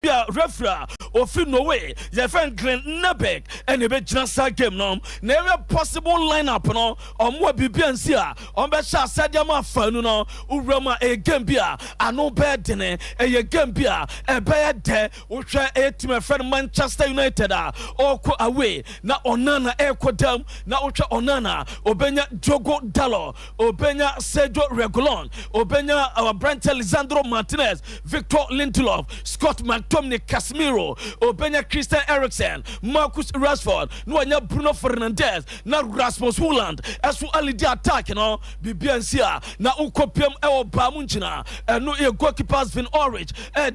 bia refra ofi no way your friend Glenn Nebek and ebe jinasa game no na every possible lineup no omo bibia nsi a on be sha sadia ma fanu no urama e game bia ano be dene e game bia e be de wo hwe e team friend Manchester United a oko away na onana e kodam na wo hwe onana obenya Jogo Dallo obenya Sergio Reguilon obenya our Brent Lisandro Martinez Victor Lindelof Scott McTominay Casemiro obenya Christian Eriksen Marcus Rashford no anya Bruno Fernandes na Rasmus Hojlund esu alidi attack no bibiansia na ukopiem e obamu nchina no e goalkeepers Vin Orich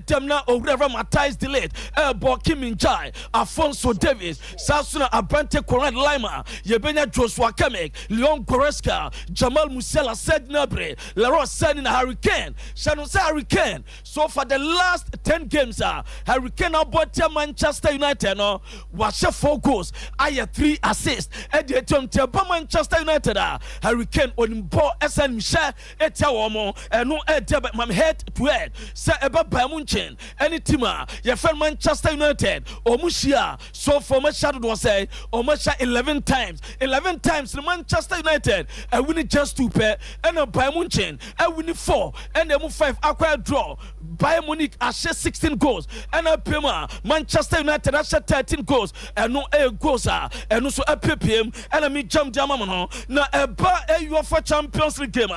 dem na Owura Matthijs de Ligt Boakim Njai Afonso Davies Sasuna Abante Correct Lima yebenya Joshua Kimmich Leon Goretzka Jamal Musiala Serge Gnabry Leroy Sané na Harry Kane Shannon Harry Kane so for the last 10 games Harry Kane about Manchester United no was 4 goals I 3 assists and the attempt Manchester United Harry Kane on ball SN Michel Etawomo and no debit my head to head say about Bayern any team your friend Manchester United or Mushia so for my shadow was say or much 11 times the Manchester United and winning just 2 pair and a Bayern Munchen and winning 4 and then 5 acquired draw Bayern Munich share 16 goals and a Pima Manchester United share 13 goals and no 8 goals and also a PPM and a me jump jamano na eba UEFA Champions League game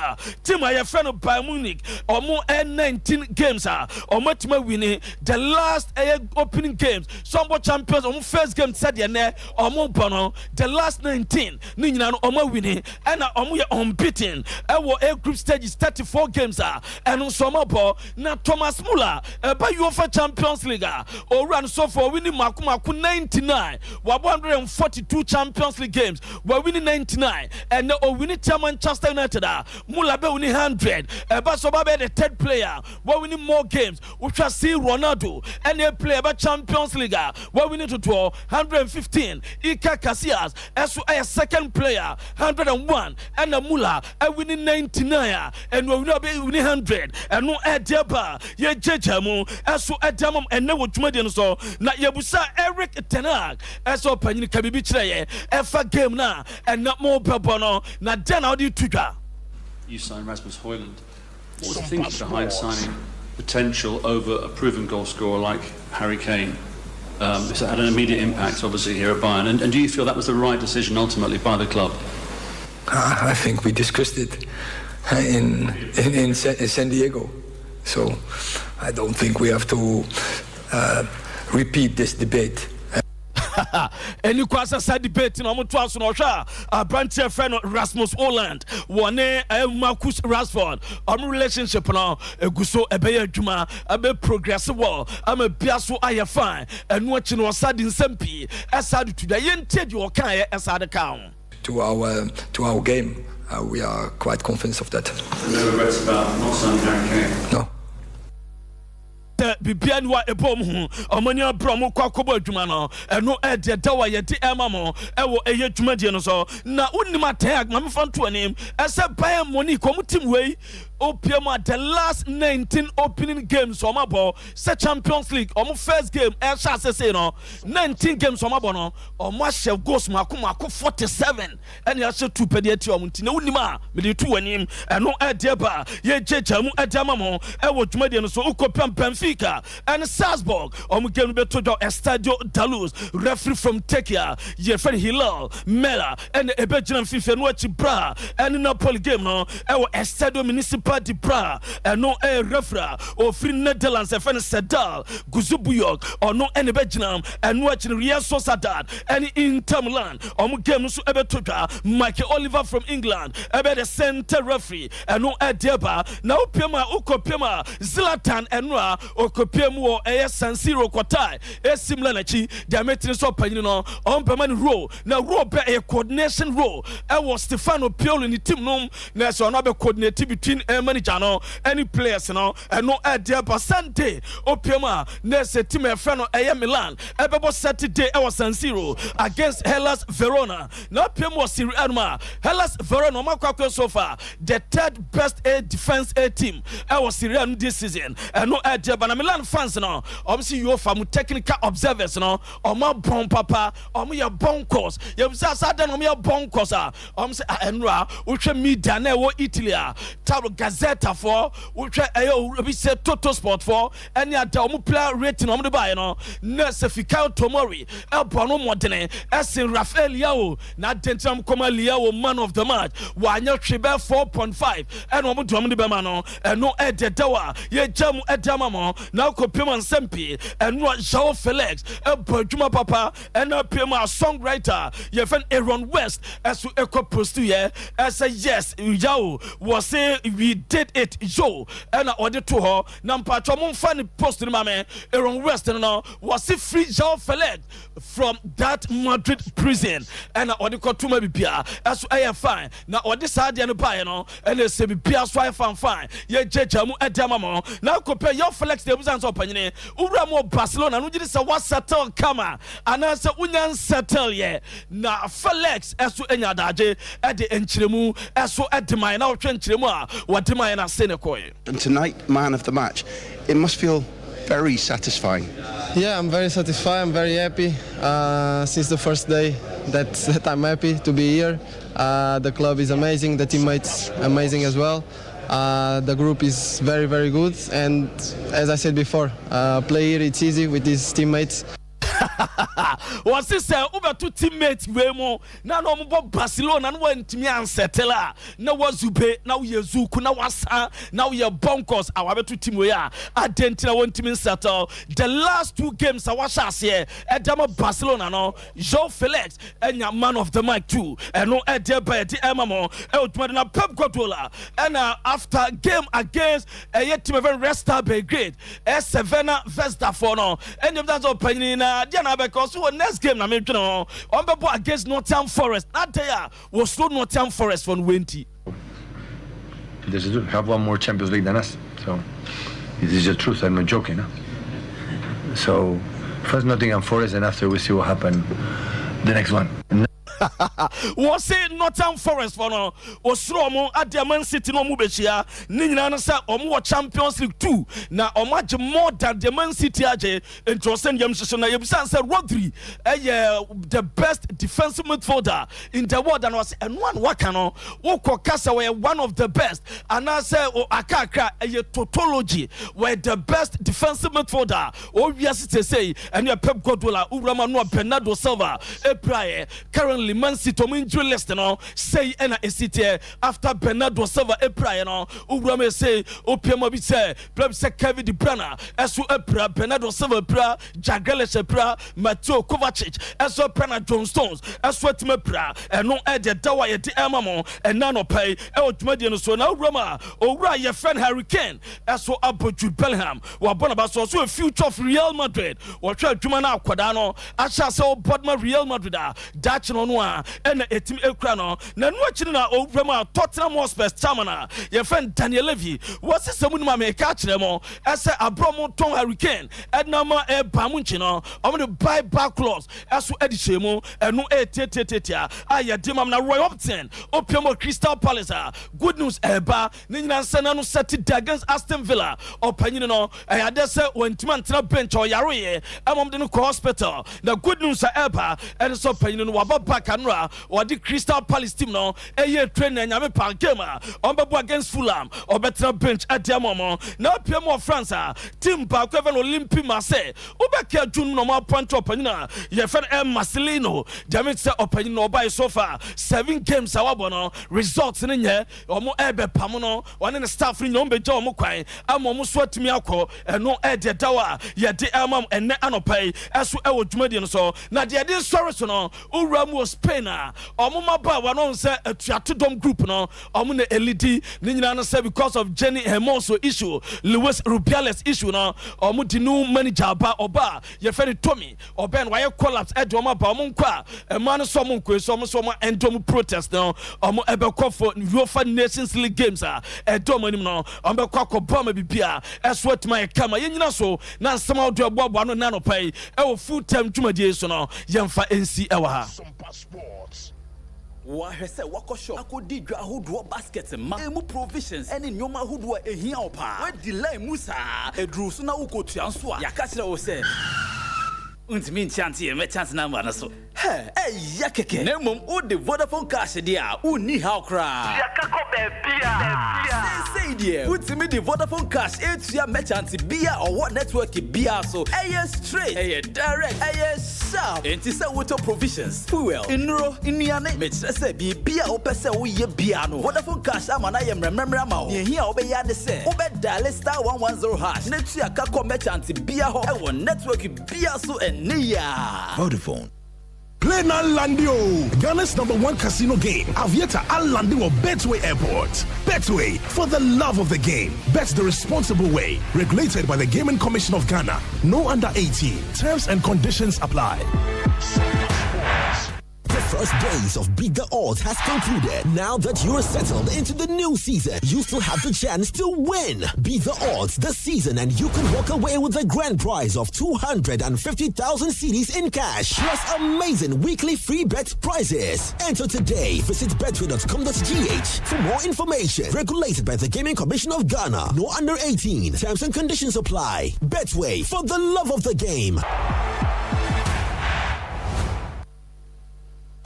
team your friend of Bayern Munich or more 19 games or much more winning the last opening games some champions on first game said ya or more bono the last 19 nina no more winning and unbeaten our group stage is 34 games and on some ball na Thomas Muller by UEFA Champions League or run so for winning Makumaku 99 142 Champions League games we're winning 99 and winning Manchester United Muller be winning 100 but so be the third player we're winning more games we shall see Ronaldo and they play about Champions League we're winning to 115 Iker Casillas as a second player 101 and Muller winning 99 and we're winning 100 and no Ediaba ye jejamu as Edamum and no Jumadian so na Yabusa Eric Ten Hag as open kabibi chire efa game na and not more Pabono na then how do you trigger you signed Rasmus Hojlund. What was the thinking behind signing potential over a proven goal scorer like Harry Kane? It's had an immediate impact obviously here at Bayern and do you feel that was the right decision ultimately by the club? I think we discussed it in San Diego, so I don't think we have to repeat this debate. And you quite said debate in Omotuas no a branch friend Rasmus Hojlund one Marcus Rashford relationship now guso ebe adwuma abe progressive well am a biaso aye fine and watching was sad in sempi asad to the yented you kan asad count to our game we are quite convinced of that. No regrets about not signing Harry Kane? No. Bibian wa ebom hu omania bromo kwakobo adwuma no eno de dawa ye de emamo ewo eye dwuma die no so na unima tag ma mfa nto anim ese Bayern Munich komutim wei Opiema the last 19 opening games on my ball, say Champions League, on my first game, El Chase say no, 19 games on my ball, on my chef goes Maku 47, and you also 2 pediatri or Muntina Unima, with you 2 and him, and no Adeba, ye Jamu Adamamo, Ewo Median so Ukopam Benfica, and Salzburg, on we game beto Estadio Daluz, referee from Tekia, ye friend Hilal, Mela, and Ebejan FIFA, Nochi Bra, and Napoli game no, Ewo Estadio Municipal. Party Bra and no air refra or free Netherlands and friend Sedal Guzubuyok or no any Benjamin and watching Real Sociedad and Inter Milan or game so ever took Michael Oliver from England about the center referee and no Adeba now Pema Uko Pema Zlatan and Noa or Kopemu or San Siro Kotai a similar nachi diameter so panino on permanent role now rope a coordination role I was Stefano Pioli in the team room there's another coordinating between manager no any players no no idea percent opiama nese team e friend no Milan ebebo Saturday e was San Siro against Hellas Verona na opiama was Serie A Hellas Verona makwa so far the third best defense team e was Serie A this season no idea but Milan fans no obviously you from technical observers no ma bon papa ya bon course you say no ya bon course say enra we media na wo Italy table Gazzetta for we we say Toto Sport for any other player rating on the buy no na Fikayo Tomori bono modene esin Rafael Leao na dentam koma Leao man of the match wanya twebe 4.5 and omo do the bema no no ededawa ye jam edama mo na kopema nsempi and no Joao Felix bodwuma papa and na pema songwriter ye friend Aaron West as we eco post ye as a yes Joao was say we did it Joe and order to her na mpacho mo fan post ni mame Aaron West no was free Joao Felix from that Madrid prison and order ko tuma bibia as I fine na order sadia no buy no and they say bibia so I fine ye jeja mu edama mo na compare Joao Felix the business opanyine ura mo Barcelona no gidi say what settle kama and say unyan settle ye na Felix eso enya daje e de enchiremu eso edman na otwe enchiremu a wadman na se ne koye. And tonight, man of the match, it must feel very satisfying. Yeah, I'm very satisfied. I'm very happy. Since the first day that I'm happy to be here. The club is amazing. The teammates amazing as well. The group is very, very good. And as I said before, play here it's easy with these teammates. Was this over two teammates we mo na no mo Barcelona no wantimi ansetela na wazube na we zuku na wasa na we bonkers our two team we are adentina wantimi settle the last two games awashase edama Barcelona no Joao Felix enya man of the match too and no ede by the emamo e na Pep Guardiola and after game against a team even Resta Belgrade Sevena Vesta for no and if that's opinion na because next game na me on bebo against Nottingham Forest that day was slow Nottingham Forest from 20. They have one more Champions League than us, so it is the truth. I'm not joking. So first Nottingham Forest, and after we see what happens the next one. Was say Nottingham Forest for no was slow mo at the Man City no mubechia ni nyina na say omo Champions League 2 na omo more than the Man City aje into send yam session na yebisa say Rodri the best defensive midfielder in the world and was and one waka no wo kokasa we one of the best and I say akakra tautology were the best defensive midfielder o wiase say and Pep Guardiola urama no Bernardo Silva epraye currently Man City injury list no say na esite after Bernardo Silva epraye no urama say opiama bi say play say Kevin De Bruyne eso epra Bernardo Silva epra Jagreles epra Mateo Kovacic eso Prana John Stones eso timepra eno e de dawa ye de emamo ena no pay e otumade no so na urama owura ye friend Harry Kane eso aboju Bellingham wa bona ba so a future of Real Madrid wa twa adwuma na akwada no acha say Bodma Real Madrid that no a ena etim ekura no na no akiri na owura Tottenham Hotspur chamana ye friend Daniel Levy was sesemu ma me ka kire mo ese abromo ton Harry Kane ednama e bamunchi no omo de buy back clause eso edishemu eno etetetetia aye demam na Roy Hopton opiamo Crystal Palace good news eba ni nyina nsana no set against Aston Villa opanyine no ade se wantuma ntena bench o yareye amom de no hospital na good news eba and so opanyine no waba back anra or the Crystal Palace team no eye train nyame pa game ombebo against Fulham obetena bench adiamomo na opiamo France team ba ko even Olympique Marseille obeka jun no ma point opanyine ye fen Marcelino Jamit say opanyine no buy so far 7 games awabono results ni nye omo ebe pam no one the staff ni no beja omo kwan amomo so atimi akọ eno e de dawa ye de amam enne anopai eso e wodwumadi no so na de sorry so no uramu Spain omuma ba wa no say atuatodom group no omo na elite ni nyina no say because of Jenny Hermoso issue, Luis Rubiales issue no omo di new manager ba oba ye fere Tommy oben wa ye collapse e do omo ba omo nkwa e man so omo nkwe so omo endom protest no omo ebe kɔ for UEFA Nations League games e do omo nim no omo kɔ akɔbɔ ma bibia e so my kama ye nyina so na nsɛm a do aboabo no na no pai e wo full time dwumadie so no yɛmfa NC e wa ha Wahese wakosho akodi dwa ahodo basket ma emu provisions ene nyoma ahodo ehia opa wa delay musa edru so na ukotua nso a yaka kire wo se untimi nchanti me chance na ma na so ya keke na mom o de Vodafone cash dia uni ha okra yaka ko bebia say dia untimi de Vodafone cash etua merchant bia or network bia so straight direct sharp enti say water provisions fuel inro iniane me kire say bia opese wo ye bia no Vodafone cash ama na ye mremremra ma o ye hia obeya de say obedale *110# na tua ka ko merchant bia ho e wo network bia so Vodafone. Play now Landio, Ghana's #1 casino game. Aviator Al Landio Betway Airport. Betway, for the love of the game. Bet the responsible way. Regulated by the Gaming Commission of Ghana. No under 18. Terms and conditions apply. The first days of Bigger Odds has concluded. Now that you're settled into the new season, you still have the chance to win. Bigger Odds this season and you can walk away with a grand prize of 250,000 cedis in cash, plus amazing weekly free bet prizes. Enter today. Visit betway.com.gh for more information. Regulated by the Gaming Commission of Ghana. No under 18. Terms and conditions apply. Betway, for the love of the game.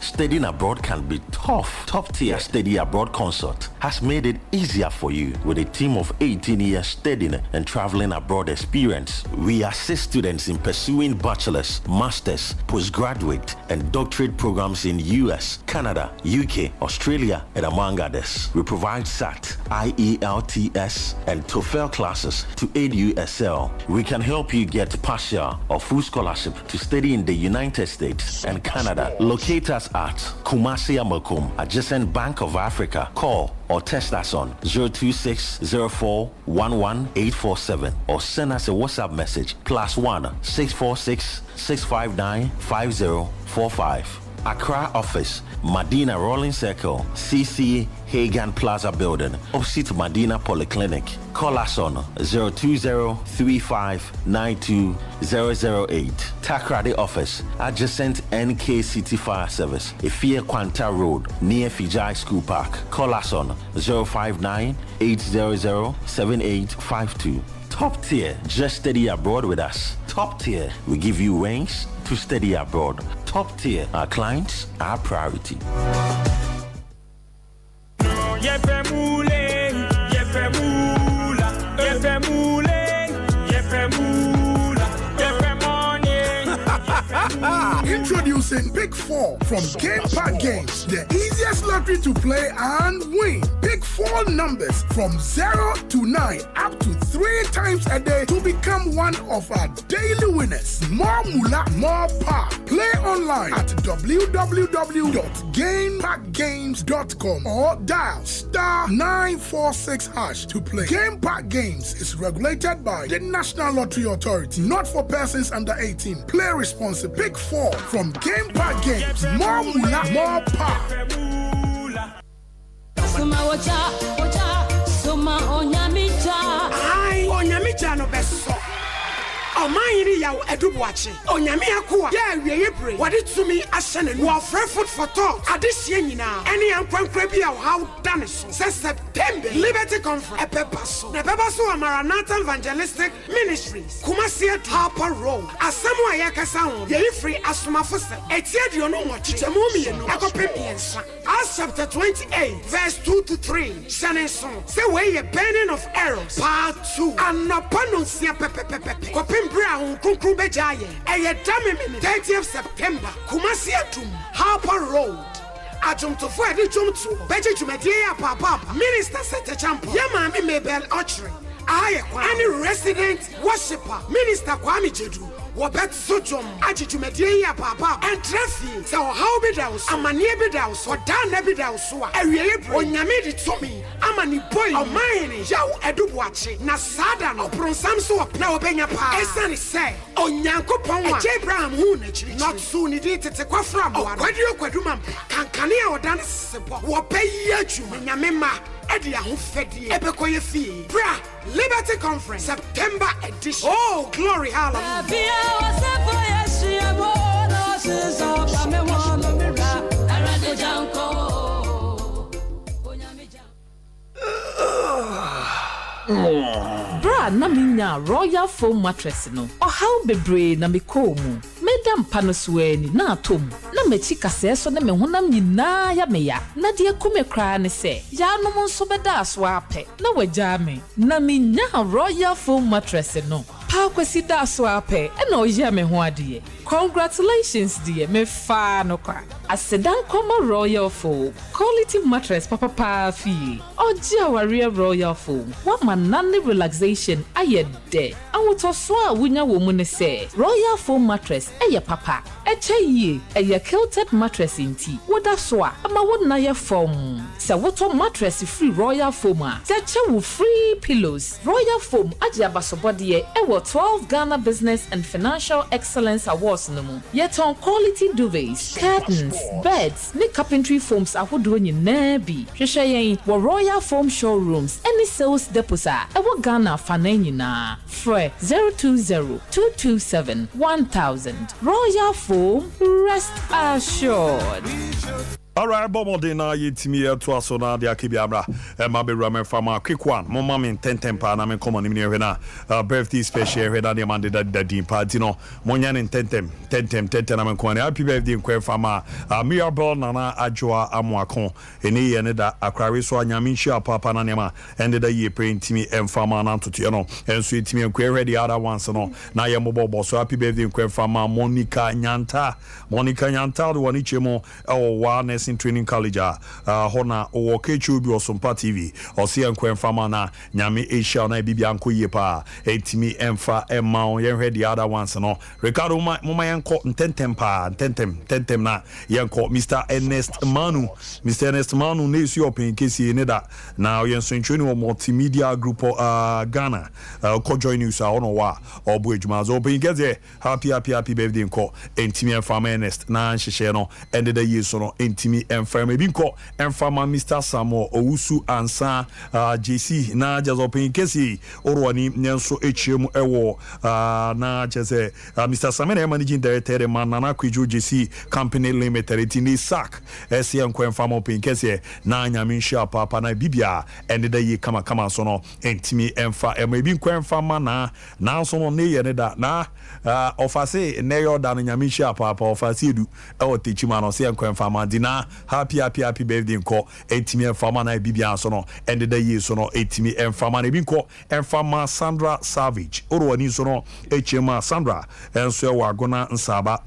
Studying abroad can be tough. Top tier Study Abroad Consult has made it easier for you with a team of 18 years studying and traveling abroad experience. We assist students in pursuing bachelor's, master's, postgraduate, and doctorate programs in US, Canada, UK, Australia, and among others. We provide SAT, IELTS, and TOEFL classes to aid you excel. We can help you get partial or full scholarship to study in the United States and Canada. Locate us at Kumasi Amakum, adjacent Bank of Africa. Call or text us on 0260411 or send us a WhatsApp message +1 646 659 5045. Accra office, Medina Rolling Circle, CC Hagan Plaza Building, opposite Medina Polyclinic. Call us on 020-3592-008. Takrady office, adjacent NK City Fire Service, Ifia Quanta Road, near Fijai School Park. Call us on 059-800-7852. Top tier, just study abroad with us. Top tier, we give you wings to study abroad. Top tier, our clients, our priority. Introducing Pick 4 from Game Park Games, the easiest lottery to play and win. Pick 4 numbers from 0 to 9 up to 3 times a day to become one of our daily winners. More moolah, more power. Play online at www.gameparkgames.com or dial *946# to play. Game Park Games is regulated by the National Lottery Authority, not for persons under 18. Play responsibly. Pick 4 from Game Park Games. More moolah, more power. Onyamicha no beso. Omayiri yawo edubuachi. Onyame akoa. Yeah, we pray. What it to me asene no afre food for thought. Adesie nyina. Ene yankwankwa bi a how done so. September Liberty Conference. Epepaso. Na pepaso Maranatha Evangelistic Ministries. Kumasi at Harper Road. Asamo ayakasa ho. Ye free asomafo se. Etie de ono mochi. Temu mienu. Akopemiensa. Acts chapter 28 verse 2 to 3. Shaneson. Say we ye burning of arrows. Part 2. Anapano sia pepepepe. Brown, Kunkru Bejaye, a damn 30th September, Kumasi Atum, Harper Road. Ajum to Freddy Jum to Beji Jumedia Papa, Minister Sete Champ, Yamami Mabel Archery, aye kwa any resident worshipper minister Kwame Jedu Wobet Sojom Ajijumedie ya papa and Trefi so how be douse amanie be douse or dan be douse awie onyame di tomi amani boy o mine yaw edubuache na sada no pronsam so na obenya pa esane say onyankopon wa Abraham hu na chiri not so ni di tete kwafra mo kwaduma kankane a odan sebo wo peyi atu nyame ma Eddie Ahufedi Ebekoye Fee Bra Liberty Conference September edition. Oh glory hallelujah. Bra na minya Royal Foam mattress no. How bebre na me komu. Medam panosweni na atom. Na mechi kase so na me honam nyina ya me ya. Na de akume kra ne se. Ya no mo so beda so ape. Na wagya me. Na minya Royal Foam mattress no. Pa kwesi da so ape. E na oye me ho ade. Congratulations dear, me fa no kwa. Asedan koma Royal Foam. Quality mattress papa fi. Oji aware Royal Foam. What manani relaxation ayede. Awoto so a wunya wo mu ne se. Royal Foam mattress eye papa. Eche yie eye quilted mattress inti. Woda so a ama wona ye foam. Se woto mattress free Royal Foam a. Teche wo free pillows. Royal Foam aje abasobode e wo 12 Ghana Business and Financial Excellence Awards no mu. Yet on quality duvets, curtains, beds, ne carpentry foams ahodo nyina bi. Hwehwe yen wo Royal Foam showrooms any sales depots a ewo Ghana fana nyina. Free 020-227-1000. Royal Foam, rest assured. Alright, Bobo na yitimi to aso na de akibiabra e ma be ramen fama quick one mo ma me tentempa na me come ni me na birthday special he na de man de din party no mo nya ne tentem na me come happy birthday nkwe fama Mirabel nana adwoa amoako eni ye ne da akrare so anyame hia papa na ne ma ende da ye printimi emfama na ntoto no enso etimi nkwe ready other ones no na ye mobo so happy birthday nkwe fama Monica Nyanta do wani chemo wa Training College hona o kechu bi Sompa TV o se enkwen fama na nyame Asia na bibia nko yepa etimi emfa emma on yenhwe the other ones no Ricardo mama yenko tentem na yenko Mr. Ernest Manu ne isi open kesi ne da na yenso ntwini o multimedia group Ghana ko join you sa ono wa obo ejuma zo open kesi happy birthday nko etimi emfa Ernest na nhihye no ended the year so no etimi enfama binko enfama Mr. Samo Owusu ansa JC na jazo pen kesi orwani nyenso echiemu ewo na jeze Mr. Samene managing director manana kwijo JC company limited tini sak esi enko enfama pen kesi na nyaminsha papa na bibia endeda yi kama so no entimi emfa binko enfama na so no ne ye ne da na ofase ne yo da nyaminsha papa ofase edu ewo techima no se enko enfama dina happy birthday nko etimi enfama na bibia so no endeda yi so no etimi enfama na binko enfama Sandra Savage orwani so no echema Sandra enso e wagona nsaba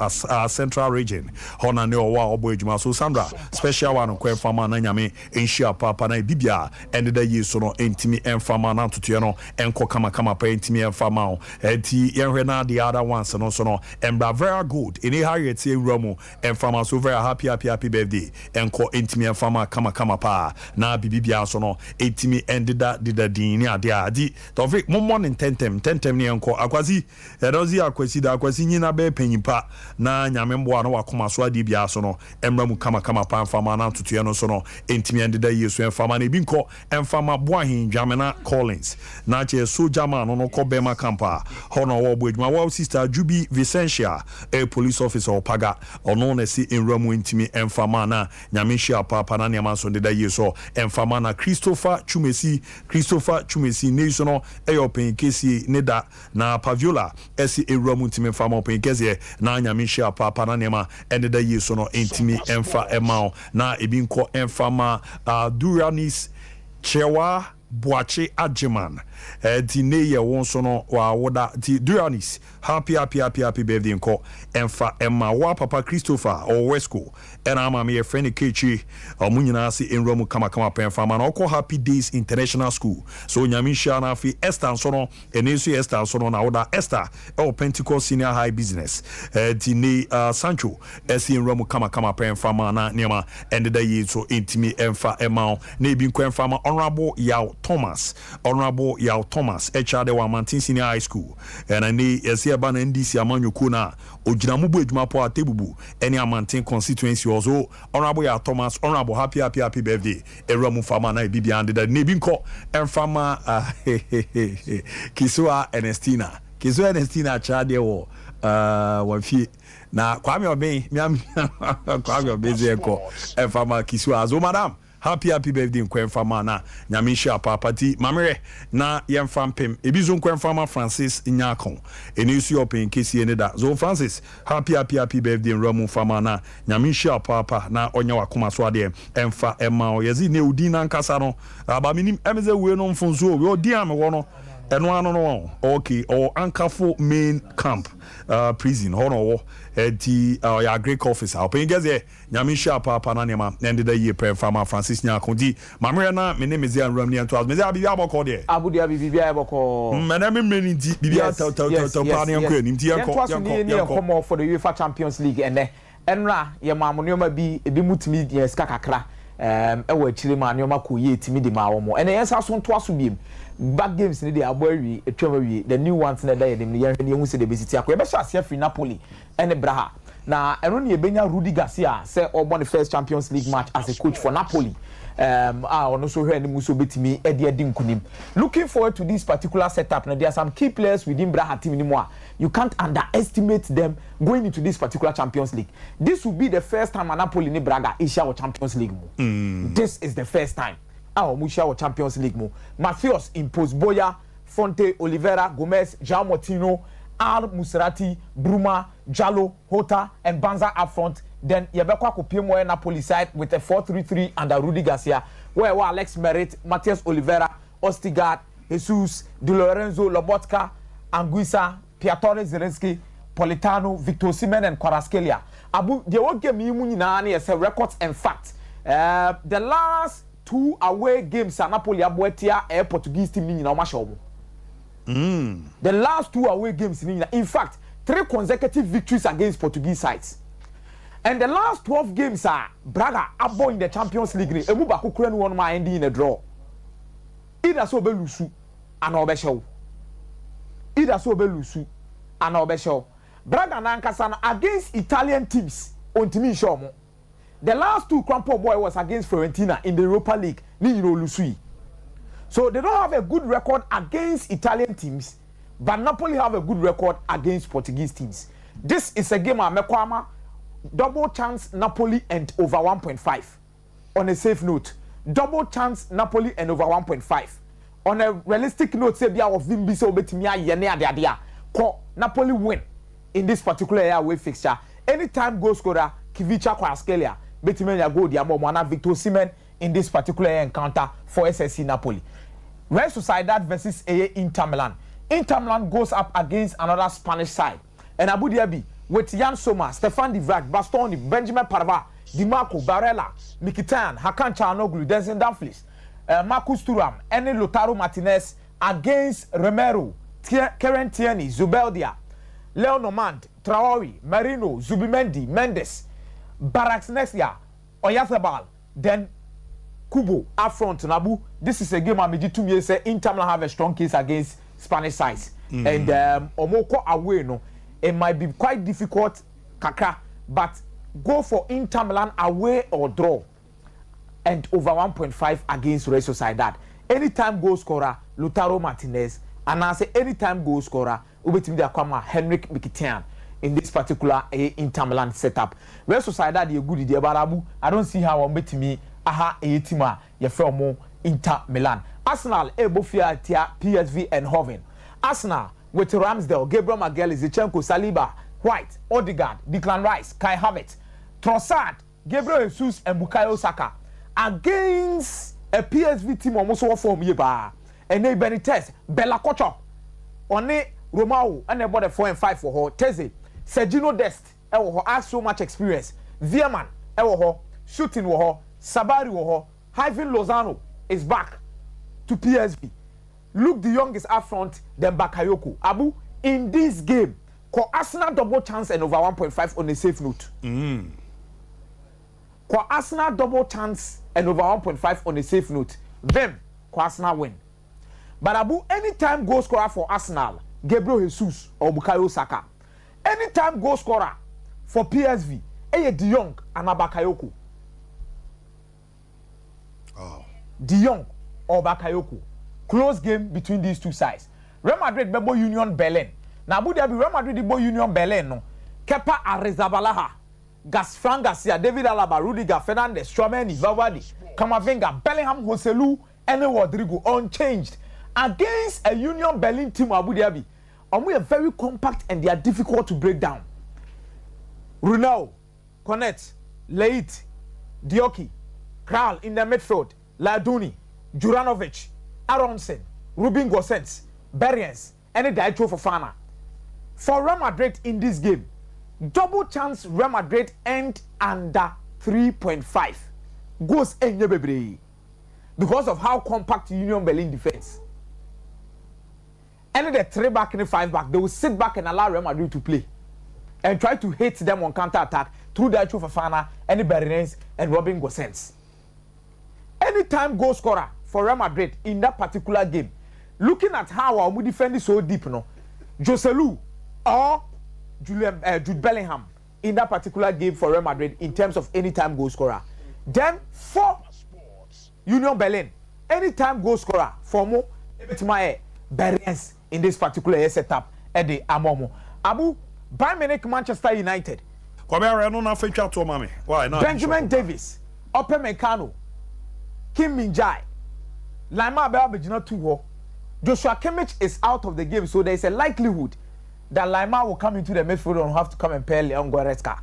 Central Region hona ne owa obo ejuma so Sandra special one nko enfama na nyame enhia papa na bibia endeda yi so no etimi enfama na tutu no enko kama pa etimi enfama o eti yenhwe na the other ones no so no embra very good in a higher tie wuramu enfama so very happy birthday enko entimi enfama kama pa na bibia so no etimi endeda din ni ade Tofik mommo tentem ni enko akwasi edozi akwasi nyina be panyimpa na nyame mboa no wakoma so ade bia so no embra mu kama pa enfama na tutu no so no entimi endeda yesu enfama na binko enfama boahin dwamena Collins na che soja man no ko bema kampa hono wo boadwuma wo sister Jubi Vicentia a police officer opaga ono na si enramu entimi enfama na nyame hia papa na niam so deda yeso enfama na Christopher Chumesi ne so no open kesi ne da na Paviola esi enramu entimi enfama open kesi na nyame hia papa na niam endeda yeso no entimi emfa emao na ebinko enfama Duranis Chewa Boache Ajeman Tine ye won so no wa woda ti Duranis happy birthday nko emfa Emma wa papa Christopher or Wesco and ama me friend Kechi omunyina se enromu kama penfa ma na okọ Happy Days International School so nyamisha na fi Esther so no enesu Esther so no na woda Esther Pentecost Senior High Business Tine Sancho esi enromu kama penfa ma na niema endeda ye so intimi emfa Emma na ebi nko emfa ma Honorable Thomas HRD wa Mantin Senior High School and ani esi aba na NDC amanyoko na oginamubu edwuma po atebubu any Amantin constituency also Honorable Thomas Honorable happy birthday eramu fama na bibia ande da nebi nko emfama Kisua Ernestina HRD wo wafie na Kwame Obey Kwame Obey zeko emfama Kisua azo madam happy birthday nkwenfama na nyamisha papati mamere na yemfampem ebizo nkwenfama Francis Nyakon enisu open kesi eneda zo Francis happy birthday nramu fama na nyamisha papa na onya wakoma so ade emfa emma yezi ne udi na nkasa no abaminim emeze we no mfonso we odi am wo no eno ano no okay or Ankafo main camp prison hono wo the ya Greek officer open geze nyamisha papa na nema ended the year prayer from Francis Nyakondi mamre na me name is Anram ni anto me bibia aboko de abudia bibia aboko me na me meni di bibia ta pa ne anko nim ti yanko for the UEFA Champions League enra ye mamonoma bi ebi mutimi ye ska kakra ewa chire ma nyoma ko ye timi di ma wo mo ene yensa so nto aso biem back games ni dey aboawi etwawi the new ones na dey dem ye hu se de besiti akọ be sha ase free Napoli ene braha na eno ne ebenya Rudi Garcia say obo the first Champions League match as a coach for Napoli ono so hwe ni muso betimi edi nkunim looking forward to this particular setup. Now there are some key players within Braha team anymore. You can't underestimate them going into this particular Champions League. This will be the first time Napoli ni Braga is share Champions League mo. This is the first time mu share Champions League mo. Matthews impose Boya, Fonte, Oliveira, Gomez, João Moutinho, Al Musrati, Bruma, Jallo, Hota, and Banza up front. Then Yabekwa Kopimo Napoli side with a 4-3-3 under Rudi Garcia, where Alex Merritt, Matthias Oliveira, Ostigard, Jesus, Di Lorenzo, Lobotka, Anguissa, Piatore Zelensky, Politano, Victor Osimhen, and Kvaratskhelia. Abu, they won't give me money as a records and facts. The last 2 away games at Napoli Abuetia, a Portuguese team in Omashomo. The last 2 away games in fact, 3 consecutive victories against Portuguese sides. And the last 12 games are Braga abo in the Champions League. Emu ba kukure no one ma ending in a draw. Either so be lusu and obeshow. Either so be lusu and obeshow. Braga na nkasa against Italian teams on timi show. The last 2 Crampo boy was against Fiorentina in the Europa League. Ni lusu. So they don't have a good record against Italian teams, but Napoli have a good record against Portuguese teams. This is a game of Mekwama. Double chance Napoli and over 1.5 on a safe note. Double chance Napoli and over 1.5 on a realistic note. Say bia of Vimbi so betimia yene adia. Ko Napoli win in this particular away fixture. Anytime goal scorer Kivicha Kvaratskhelia betimia go dia mo na Victor Osimhen in this particular encounter for SSC Napoli. Real Sociedad versus Inter Milan. Inter Milan goes up against another Spanish side, and Abu Dhabi with Jan Sommer, Stefan de Vrij, Bastoni, Benjamin Parva, Di Marco, Barella, Mkhitaryan, Hakan Çalhanoğlu, Denzel Dumfries, Marcus Thuram, and Lautaro Martinez against Romero, Kieran Tierney, Zubeldia, Leo Normand, Traore, Merino, Zubimendi, Mendes, Barracks Nexia, Oyarzabal, then Kubo up front. Nabu, this is a game I'm to me say Inter Milan have a strong case against Spanish sides, and Omoko away no. It might be quite difficult, Kaka, but go for Inter Milan away or draw and over 1.5 against Real Sociedad. Anytime goal scorer, Lautaro Martinez, and I say anytime goal scorer, Ubetimi Akwama, Henrik Mkhitaryan in this particular Inter Milan setup. Real Sociedad, you good idea, Barabu. I don't see how Ubetimi aha etima ye from Inter Milan. Arsenal, Ebofia, PSV, and Hoven. Arsenal with Ramsdale, Gabriel Magalhaes, Zinchenko, Saliba, White, Odegaard, Declan Rice, Kai Havertz, Trossard, Gabriel Jesus, and Bukayo Saka against a PSV team almost so form ye ba and they Benitez Bella Kocho on Romao and about the 4 and 5 for her Teze Sergino Dest has so much experience Vierman shooting her Sabari her Ivan Lozano is back to PSV. Luke de Jong is up front, then Bakayoko. Abu, in this game, ko Arsenal double chance and over 1.5 on a safe note. Ko Arsenal double chance and over 1.5 on a safe note. Then, ko Arsenal win. But Abu, anytime goal scorer for Arsenal, Gabriel Jesus or Bukayo Saka. Anytime goal scorer for PSV, de Jong and Bakayoko. Oh. De Jong or Bakayoko. Close game between these two sides. Real Madrid bebo Union Berlin. Na Abu Dhabi Real Madrid bebo Union Berlin no. Kepa Arrizabalaha, Gasfran Garcia, David Alaba, Rudiger, Fernandes, Tchouaméni, Valverde, Camavinga, Bellingham, Joselu, and Rodrigo unchanged against a Union Berlin team Abu Dhabi. And we are very compact and they are difficult to break down. Runau, Cornet, Leit, Dioki, Kral in the midfield, Laduni, Juranovic, Aronson, Ruben Gosens, Berriens, and a Daito Fofana. For Real Madrid in this game, double chance Real Madrid end under 3.5 goes in because of how compact Union Berlin defense. And the 3 back and the 5 back, they will sit back and allow Real Madrid to play and try to hit them on counter attack through Daito Fofana, and the Berriens, and Ruben Gosens. Anytime goal scorer for Real Madrid in that particular game, looking at how our defend is so deep, no, Joselu or Jude Bellingham in that particular game for Real Madrid in terms of anytime goal scorer. Then for Union Berlin, anytime goal scorer for more Berriens in this particular setup at the Amomo. Abu Bayern Munich, Manchester United. Benjamin Davis, Ope Mekano, Kim Min-jae, Lima Belbejina 2. Joshua Kimmich is out of the game, so there is a likelihood that Lima will come into the midfield and have to come and pair Leon Goretzka.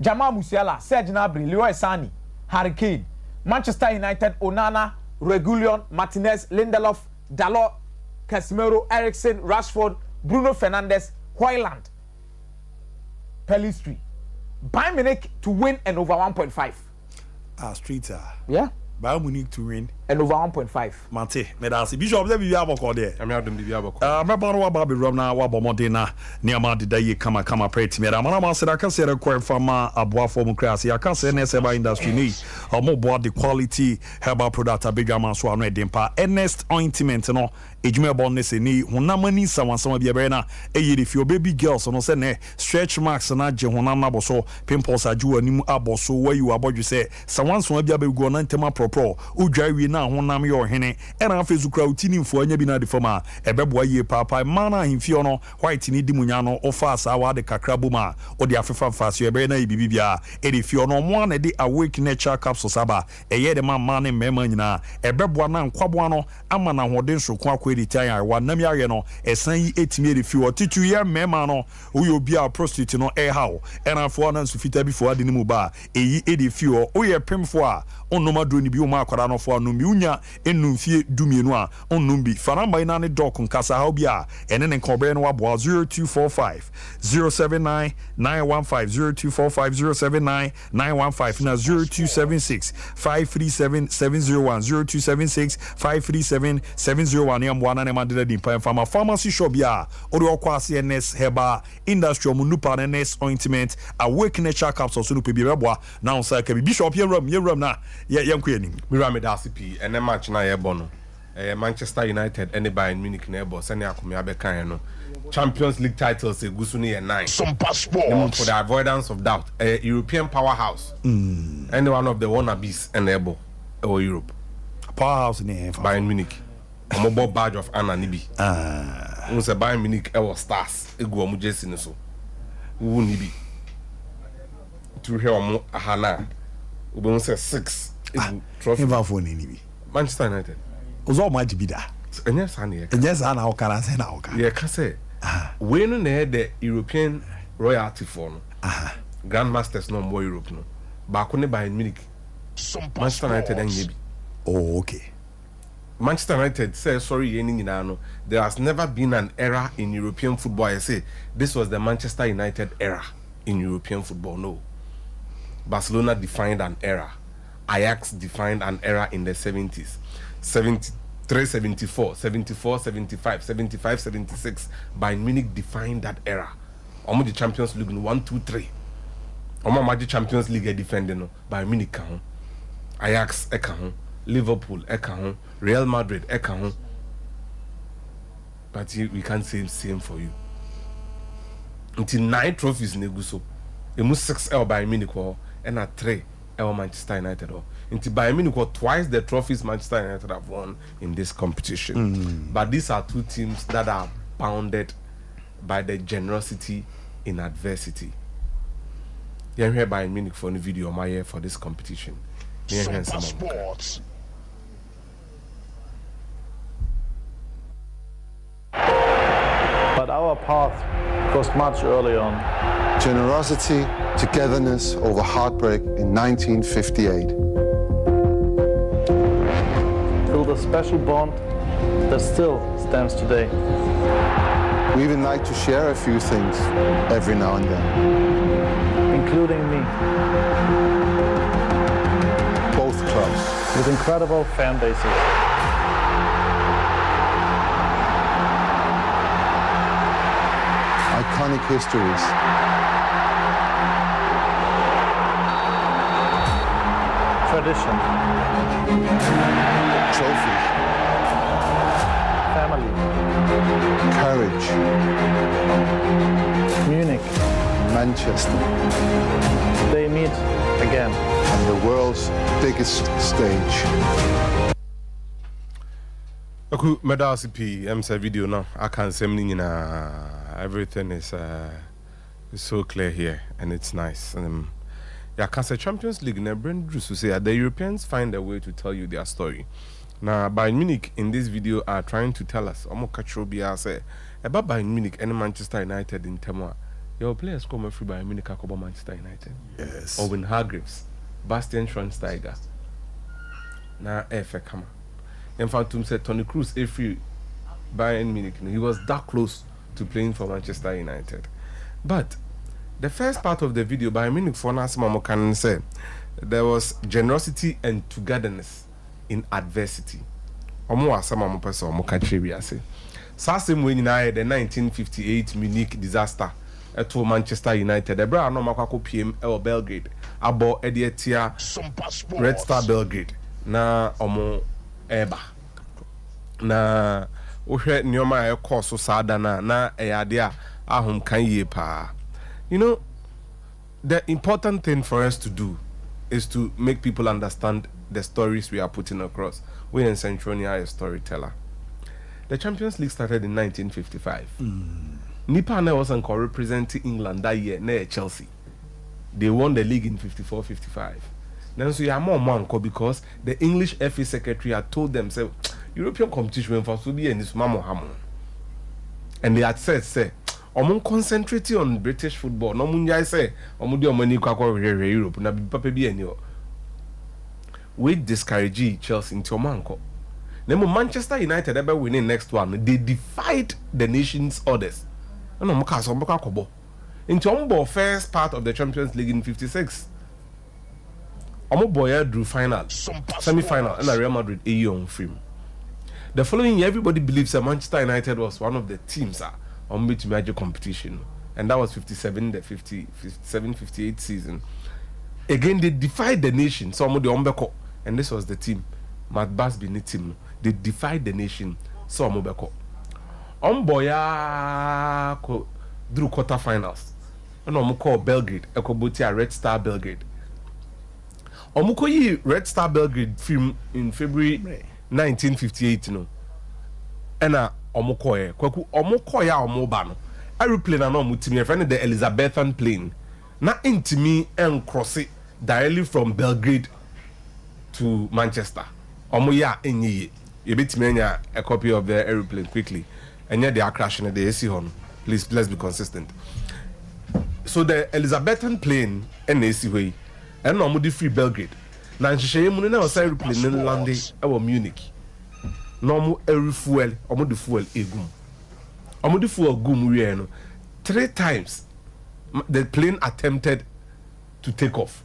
Jamal Musiala, Serge Gnabry, Leroy Sani, Harry Kane, Manchester United, Onana, Regulion, Martinez, Lindelof, Dalot, Casemiro, Eriksen, Rashford, Bruno Fernandes, Højlund, Pellistri. Bayern Munich to win and over 1.5. Streeter. Yeah. Bayern Munich to win and over 1.5. Mate, medasi. Bishop, there be aboko there. I'm having the aboko. Mebano wa babi romna wa bomodena ni amadi da ye kama preti mera. Mana ma sera kan sera kwa fama abwa for mu kreasi. Ya kan se ne seba industry ni. Omo boa the quality herbal product abega man so anu edempa. Ernest ointment no ejume bon ne se ni honamani sawansama bia be na eyiri fi baby girls no se ne stretch marks na je honam na boso pimples aju animu aboso wayu abodju se sawansama bia be go na ntema pro udwa wi na honam ye ohene era afezu kra utini mfo anya bi na de fama ebeboa ye papa mana himfio no white ni dimunya no ofa asa wa de kakra buma odi afefa fase ebe na ibibia edifio no mo na de awake nature capsule saba eye de ma ne mema nyina ebeboa na nkwabo no ama na hoden sokon akwedi tan wa nam ya no esan yi etimi edifio titu ye mema no uyo obi a prostitute no how era afo na nsufita bifo ade ni mu ba eyi edifio oye pemfo a onoma do ni bi o ma akwara no fo no mi unya enumfie dumienu a onumbi faramba ina ne dok nkasa ha obi a ene ne nkobe no wabo 0245 079 915 0245 079 915 na 0276 537 701 0276 537 701 ya mwana ne mandela dimpa fama pharmacy shop ya ori okwa CNS Heba Industrial Munupa NS ointment awake nature capsule so no pe bi beboa na onsa ka bi bishop ye ram na yanko yanim Mirame DCP and match na yebono Manchester United and Bayern Munich na ebo sene akomi abekan no Champions League titles egusu ni 9 Sompa Sports for the avoidance of doubt European powerhouse and one of the wannabes and ebo Europe powerhouse ni Bayern Munich omobo badge of honor ni bi say Bayern Munich stars egu omo jersey ni so wu ni bi to hear omo ahana we say 6 trophy for ni bi Manchester United ozo ma jibida enyesa na ye enyesa na okara se na oka ye ka say we no na the European royalty for no grandmasters no more Europe no ba ko ne Bayern Munich Manchester United en yebi Oh, okay. Manchester United says sorry, there has never been an era in European football. I say this was the Manchester United era in European football. No. Barcelona defined an era. Ajax defined an era in the 70s. 73, 74, 74, 75, 75, 76. Bayern Munich defined that era. Omo the Champions League in 1, 2, 3. Omo Magic Champions League defending Bayern Munich kahon. Ajax kahon. Liverpool kahon. Real Madrid kahon. But we can't say same for you. Until 9 trophies in Eguso. Emu 6 Bayern Munich and 3 Manchester United. Until Bayern Munich twice the trophies Manchester United have won in this competition. But these are two teams that are bounded by the generosity in adversity. You're here Bayern Munich for the video my year for this competition. Sompa Sports. But our path was much earlier on. Generosity, togetherness over heartbreak in 1958. Build a special bond that still stands today. We even like to share a few things every now and then. Including me. Both clubs. With incredible fan bases. Iconic histories. Tradition. Trophies. Family. Courage. Munich. Manchester. They meet again. On the world's biggest stage. Aku medal CP MC video now. I can say everything is so clear here and it's nice. Yeah, can say Champions League na brand Drew say the Europeans find a way to tell you their story. Now Bayern Munich in this video are trying to tell us Omo Kachobia say about Bayern Munich and Manchester United in Temwa. Your players come free Bayern Munich akoba Manchester United. Yes. Owen Hargreaves, Bastian Schweinsteiger. Na Efe Kama. In fact, said Tony Kroos free Bayern Munich. He was that close to playing for Manchester United. But the first part of the video, Bayern Munich for Nasmamo can say there was generosity and togetherness in adversity. Omo asama mo person mo country we say. Sasem when the 1958 Munich disaster at Manchester United. The bra no makako PM or Belgrade. Abo Edietia Red Star Belgrade. Na omo eba. Na uhwe nyoma e course so sada na eyade a ahom kan ye pa. You know, the important thing for us to do is to make people understand the stories we are putting across. We in Centronia are a storyteller. The Champions League started in 1955. Nipa wasn't representing England that year, near Chelsea. They won the league in 54-55. Then so you are more because the English FA secretary had told them, say, European competition for to be in this mamo hamon. And they had said, say, Omon concentrating on British football. No munja say, Omudi omani kwakwa Europe na papa bi enyo. We discourage Chelsea into Omanko. Nemo Manchester United ever winning next one. They defied the nation's orders. No muka so muka kobo. Into Ombo first part of the Champions League in 56. Omo boya drew final, semi-final, and Real Madrid on film. The following year, everybody believes that Manchester United was one of the teams on which major competition, and that was 57-58 season. Again, they defied the nation. Some of the Ombeko, and this was the team. Matt Busby team. They defied the nation. Some Ombeko. Omboya drew quarterfinals. And Omoko Belgrade, Ekobotia Red Star Belgrade. Omukoyi Red Star Belgrade film in February 1958 no. Ena omukoye kwaku omukoya omoba no. Aeroplane na omutimi friend the Elizabethan plane. Na intimi en cross directly from Belgrade to Manchester. Omoya enyi. You betimi anya a copy of the aeroplane quickly. Enya they are crashing the AC hon. Please let's be consistent. So the Elizabethan plane and AC way and no free Belgrade. na nhyehyɛ mu na ɔsɛ aeroplane ne lande ɛwɔ Munich na ɔmo refuel ɔmo de fuel egum ɔmo de fuel gum wie no 3 times the plane attempted to take off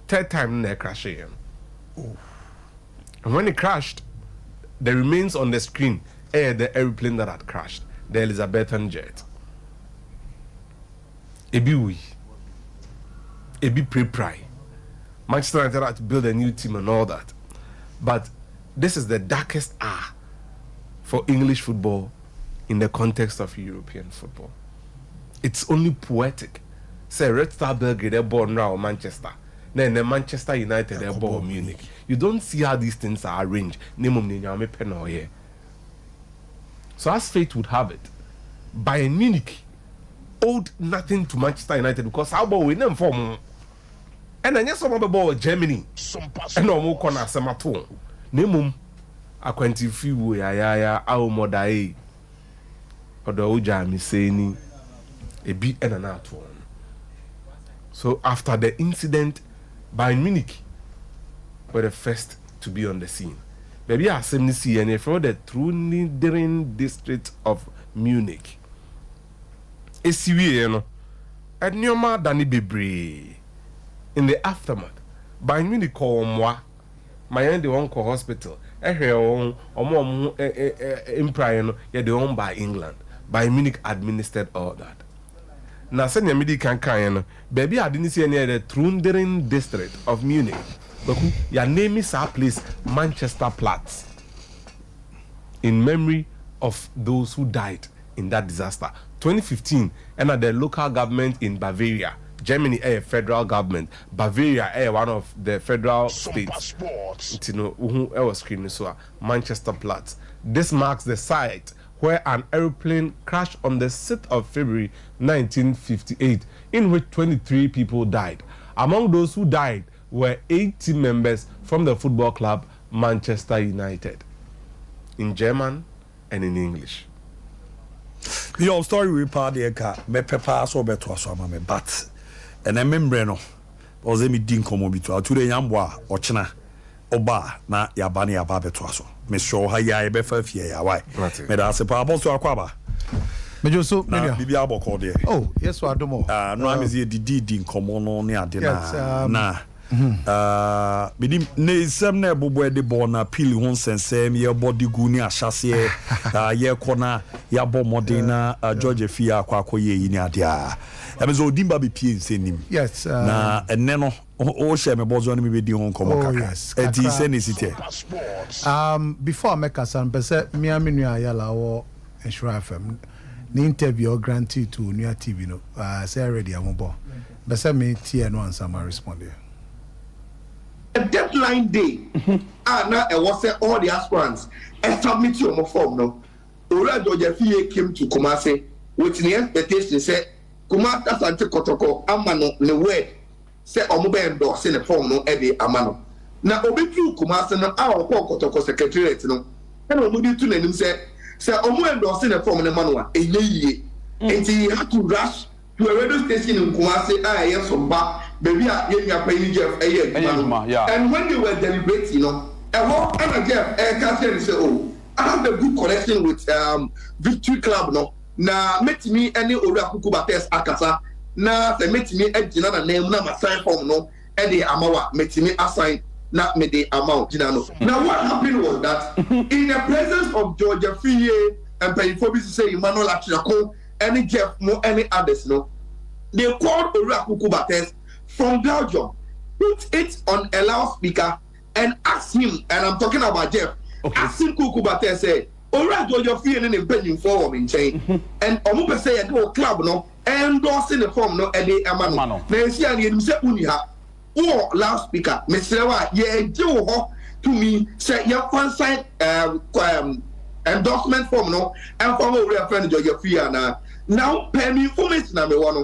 3rd time na crash again. And when it crashed, the remains on the screen the airplane that had crashed, the Elizabethan jet. Ebi pre-pry. Manchester United had to build a new team and all that. But this is the darkest hour for English football in the context of European football. It's only poetic. Say Red Star Belgrade born now Manchester. Then the Manchester United they born Munich. You don't see how these things are arranged. So as fate would have it, Bayern Munich owed nothing to Manchester United because how about we them form? And then yes, some about Germany. And no more corner sematon. Nemum akwanti fiwo ya au modai. Odo uja mi saying ebi enanato. So after the incident, Bayern Munich were the first to be on the scene. Baby, I see and from the Trudering district of Munich. You know, and Nyoma Dani Bebre. In the aftermath, Bayern Munich called moi, my end the uncle hospital. Empire, they owned by England. Bayern Munich administered all that. Now, send your midi can baby, I didn't see any of the Trudering district of Munich. But your name is our place, Manchester Platz, in memory of those who died in that disaster. 2015, and at the local government in Bavaria, Germany, a federal government, Bavaria, one of the federal states. You know, who was screaming so Manchester Platz. This marks the site where an aeroplane crashed on the 6th of February 1958, in which 23 people died. Among those who died were 80 members from the football club Manchester United, in German and in English. Your story we part the car, me pepper so better so me but and I remember no was me din komo bitu today yamboa ochina oba na yabani aba beto so me show ha ya be fa fie ya why me da se pa apostle akwaba me jo so na bibia aboko de oh yes wa domo no am ze din komo no ne ade na bidim ne sem na bobo de bo na pili ho nsensem ye body gu ni ahyase ye kona ya bo modern na George Fia akwakoye yi ni ade a emezo odimba be pie nsenim yes na enne no o she me bozo no me be di ho komo kaka enti se ne site before I make asan pese mi aminu ayala wo Ensure FM the interview granted to New TV no say already amobo pese me tie no answer my respond here. A deadline day, now I was all the aspirants and submit your form. No, already Georgia came to Kumasi with the expectation say Kumasi Asante Kotoko Amano the word say Omobe endorse in the form no Eddie Amano. Now Obi through Kumasi no our Kotoko secretariat no and Omobi to him say Omo endorse in the form in the manual a year and he had to rush to a radio station in Kumasi. Yes, Sompa. Baby, Jeff, and when they were deliberating, you know, and Jeff, Catherine said, "Oh, I have a good connection with Victory Club, no. Now, met me any Orakuku Bates Akasa. Now, they met me at Jinana name, now my sign form, no, Eddie Amawa, met me assign, not me the amount, Jinano. Now, what happened was that in the presence of Georgia Fiye and Periphobis say Emmanuel Achako, any Jeff, no, any others, no, they called Orakuku Bates from Belgium, put it on a loudspeaker and ask him, and I'm talking about Jeff, ask him Kukubate say, alright, you're feeling in pending form in chain, and Omupe say a club no, endorsing the form no, Eddie Amano. Nancy and him say Uniha, or loudspeaker, Mr. Yeah, Joe to me, say, your fan sign endorsement form no, and from our friend Georgia Fiana. Now, pay me information number one.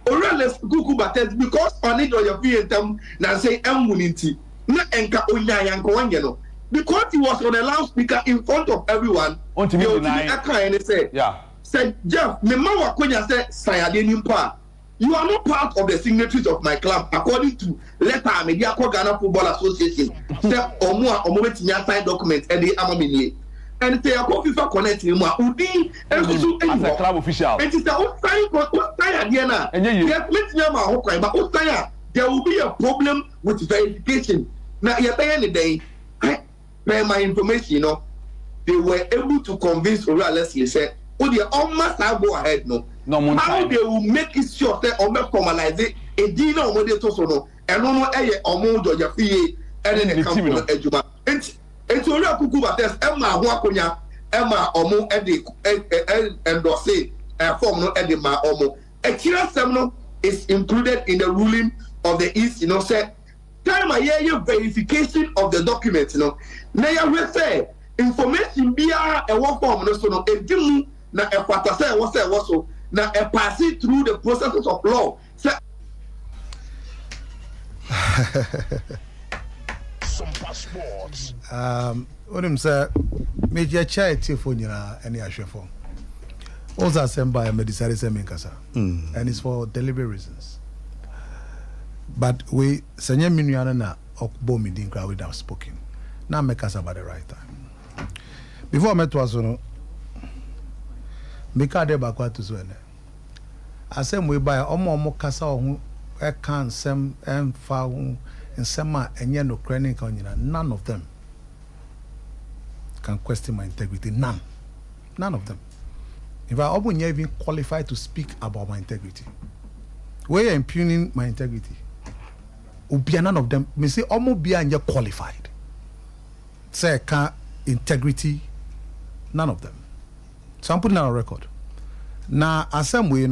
Or let's Google Bates because on it or your VTM now say Muniti. Not Enka Onya Yanko, because he was on a loudspeaker in front of everyone. On to me, and say, yeah, said Jeff, me mawa Konya said, Sayadin Pa. You are not part of the signatories of my club, according to letter Media Ghana Football Association. Step or more or moment in your sign document and the Amamini. And they are FIFA connecting more. Udi and as a club official. And it's the old time Diana. And yes, let's know my hook, but Ostaya, there will be a problem with verification. Now, you're any day, per my information, you know, they were able to convince Ora Leslie said, oh, they almost have go ahead, no. How they will make it sure that or make formalize it a dinner or what they told no and no or more Georgia fee and then the company ejuma and to real kuku but there's Emma Wakonya Emma Omo endorse form no edema Omo a killer seminal is included in the ruling of the East, you know, said time a year verification of the document, you know. Now you say information be a one form no so no a dimu na a quarter say was so now a passing through the processes of law. Sompa Sports. What him say? Major charity for you any assure for. Also assemble a decided kasa, and it's for deliberate reasons. But we senior minuana na okbo meeting crowd without spoken. Now make us about the right time. Before I met was no. Make a deba kwa tuzwene. Asem we buy omo kasa ohu e kan sem emfa hu nsema enye no krani kan nyina. None of them can question my integrity. None of them. In fact, obo nye even qualified to speak about my integrity. We are impugning my integrity. Ubia none of them. Me say omo bia nye qualified. Say can integrity. None of them. So I'm putting on a record. Now, as some way,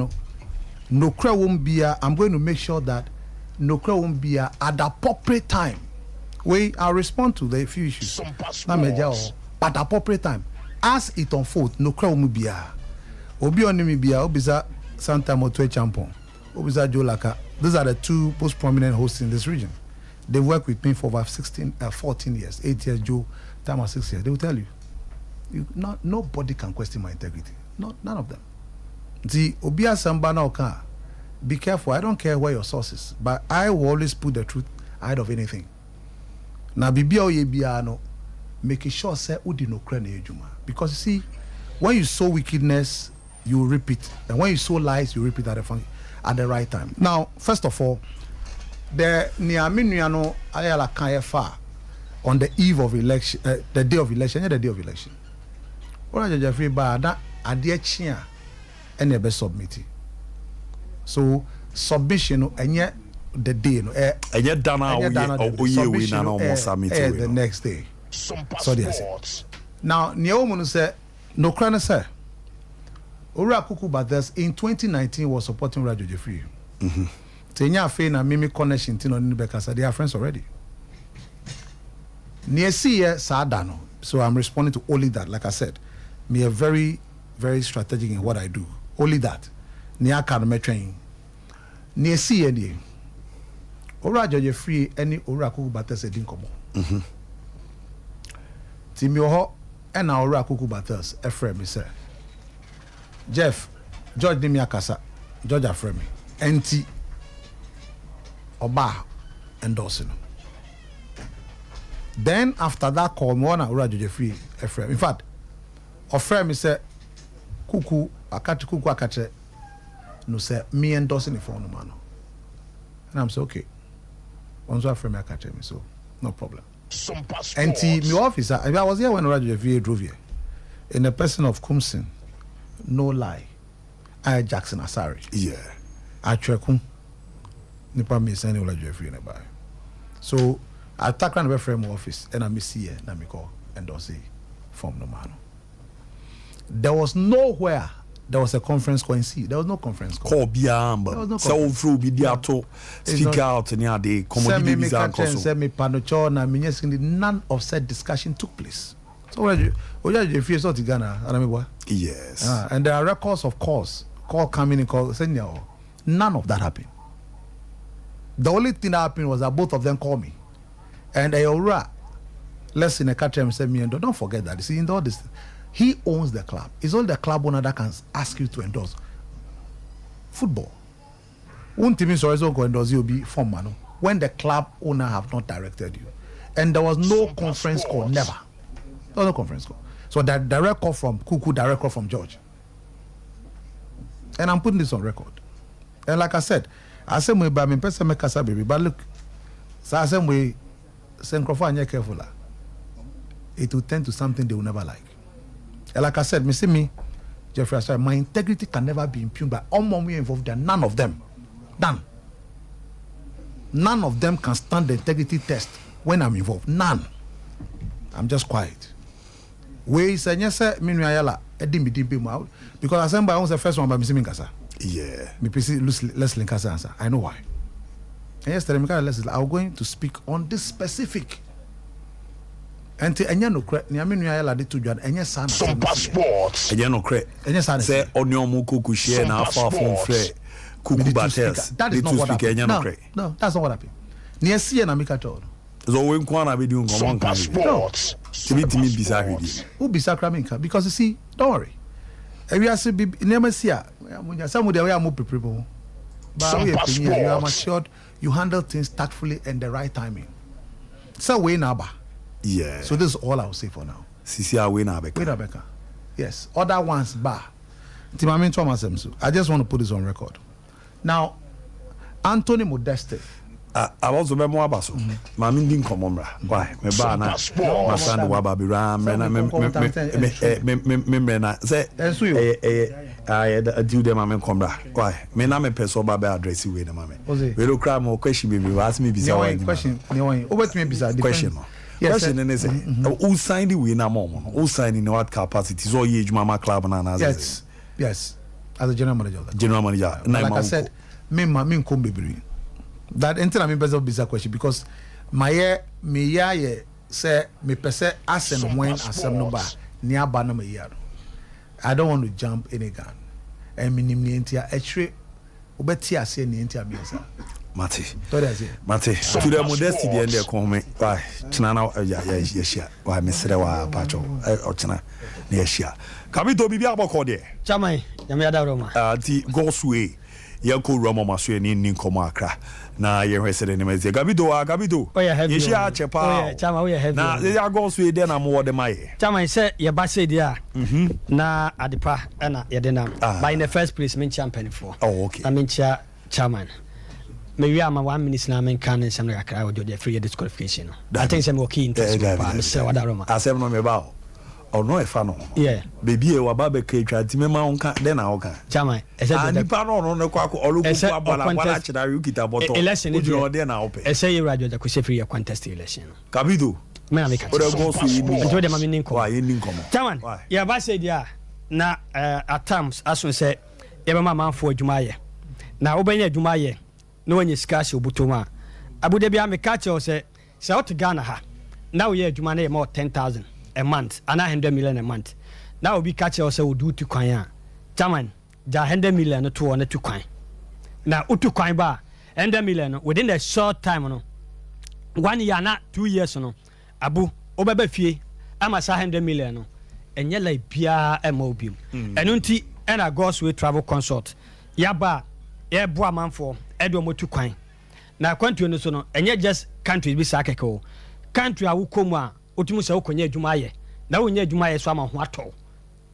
no crowd won't be. I'm going to make sure that no crowd won't be at the appropriate time. I'll respond to the few issues. But at appropriate time, as it unfolds, no crowd won't be. Obi onimi be. Obiza Santa Motwe Champon. Obiza Joe Laka. These are the two most prominent hosts in this region. They worked with me for about 14 years, 8 years. Joe, time was 6 years. They will tell you. Nobody can question my integrity. None of them. The Obia Sambana Oka, be careful. I don't care where your source is, but I will always put the truth ahead of anything. Now, Bibia Oyebiano, making sure say Udi no krene ejuma. Because you see, when you sow wickedness, you repeat, and when you sow lies, you repeat at the right time. Now, first of all, the Niaminiano Ayala Kayefa on the eve of election, the day of election. What are Jeffrey ba that adie chia ene be submit. So submission enye the day no enye dana oye we na no mo submit the next day. So they say. Now Neomu say no crane say Ora Kuku Bathers in 2019 was supporting Radio Jeffrey. Tenya fe na mimi connection tin on Bekasa, they are friends already. Near see Sadano. So I'm responding to only that, like I said. Me a very, very strategic in what I do. Only that. Near academy training. Near see any. Ora Georgia free any Ora Kuku Bathers edin komo. Timioho and our Ora Kuku Bathers Efrem say. Jeff, George Dimia Kasa, George Afremi, NT Oba endorsing. Then after that call, me wanna Ora Georgia free Efrem. In fact, Ofremi say Kuku akate no say me endorsing the phone man. And I'm say okay. Once Ofremi akate me, so no problem. And my officer, I was here when Radio VA drove here. In the person of Kumsin, no lie. I Jackson Asari. Yeah. I Trekum. Nipa me sending Radio VA nearby. So I attack around the frame office and I miss here, and I call endorse form no man. There was nowhere there was a conference call in C. There was no conference call. Call beyond, so through Bidiato, speak out and the commodity visa. None of said discussion took place. So if you saw Ghana, yes, and there are records of calls, call coming in, call saying none of that happened. The only thing that happened was that both of them called me, and let's in a country and said me and don't forget that. You see, in all this. He owns the club. It's all the club owner that can ask you to endorse football. One team is also going to be form man when the club owner have not directed you, and there was no conference call, never, no conference call. So that direct call from Kuku, direct call from George, and I'm putting this on record. And like I said, I said we by me person make us baby, but look, so I said we send Crawford careful. It will tend to something they will never like. And like I said, me, Jeffrey, I said, my integrity can never be impugned by all men we involved there. None of them. None of them can stand the integrity test when I'm involved. None. I'm just quiet. We say yes, sir. Because I said I was the first one by Missy Minkasa. Yeah. Me PC Leslie Nkasa answer. I know why. And yesterday, I'm going to speak on this specific. And no credit. Niaminu did to John. Sompa Sports. No credit. Say Onion Muku share now far from Frey. Kuku battles. That is not what happened. No, that's not what happened. Near C and Amika told. So when Kwana be doing Sompa Sports. To me, bizarre. Who bizarre Kraminka? Because you see, don't worry. If you are never see some of the way I move people. But you are matured, you handle things tactfully and the right timing. So we naba. Yeah. So this is all I will say for now. Sisi Winabeka. Yes. Other ones bar. Timamin Thomas Emsu. I just want to put this on record. Now, Anthony Modeste. I also remember Wabaso. Mami didn't come on. Why? Me ba na. My son Wababira. Me say. I do them. I'm come back. Why? Me na me person Baba address you with them. We don't cry more question. Baby, ask me bizarre question. Over to me bizarre question. Question is who signed the winner mom? Who signed in what capacity? So age mama club na. Yes. As a general manager. Like I said, me come baby. That until I'm in bizarre question because my say me pese as and when asem no ba near banner me year. I don't want to jump in a gun. And minimum actually obeti ase ni ntia miasa. Mate. Mate. To the modesty the end there come why china ya why me sere wa pacho ochina na ya Kabito bibi aboko there. Chamai, yame ada roma. Ti Gosway yako Roma maso ni nkomo akra. Na ye hwese de nemeze Gabido ye shia chepa chama we heavy na ye go so de na mo de maye chama say ye ba say dia na adepa na ye de na by in the first place men champion for okay I mean chairman me wi ama 1 minute na men kan nsem na kakra wo de free disqualification I think say me okay interest pa me say wadaroma asem no me ba no e fa no yeah baby e wa ba be ka twa ti me ma onka de na onka chama e say ani pa no kwa olugu kwa bala chira yu kita boto o de na ope e say you radio da ko say free contest election Kabido me na me ka o de go so yi nto de ma me nin ko wa ye nin ko mo chairman ya ba say dia na at times aso say ye ba ma manfo adwuma ye na wo banya adwuma ye na wanye scarce obutoma abude bia me ka che o say out Ghana ha na wo ye adwuma na ye more 10,000 a month and 100 million a month. Now we catch also we do to kwanya. Chairman, ja 100 million to one to kwanya. Now utu kwanya ba 100 million within the short time no. 1 year na 2 years no. Abu obebe fie ama sa 100 million no. Enye like bia emobium. Enu nti na Godsway travel consult. Yaba e bo amanfo edo motu kwanya. Na kwantu no so no enye just country bi sa keke o. Country a wukomu a otumu se okonye adwuma ye na wonye adwuma ye so ama ho ato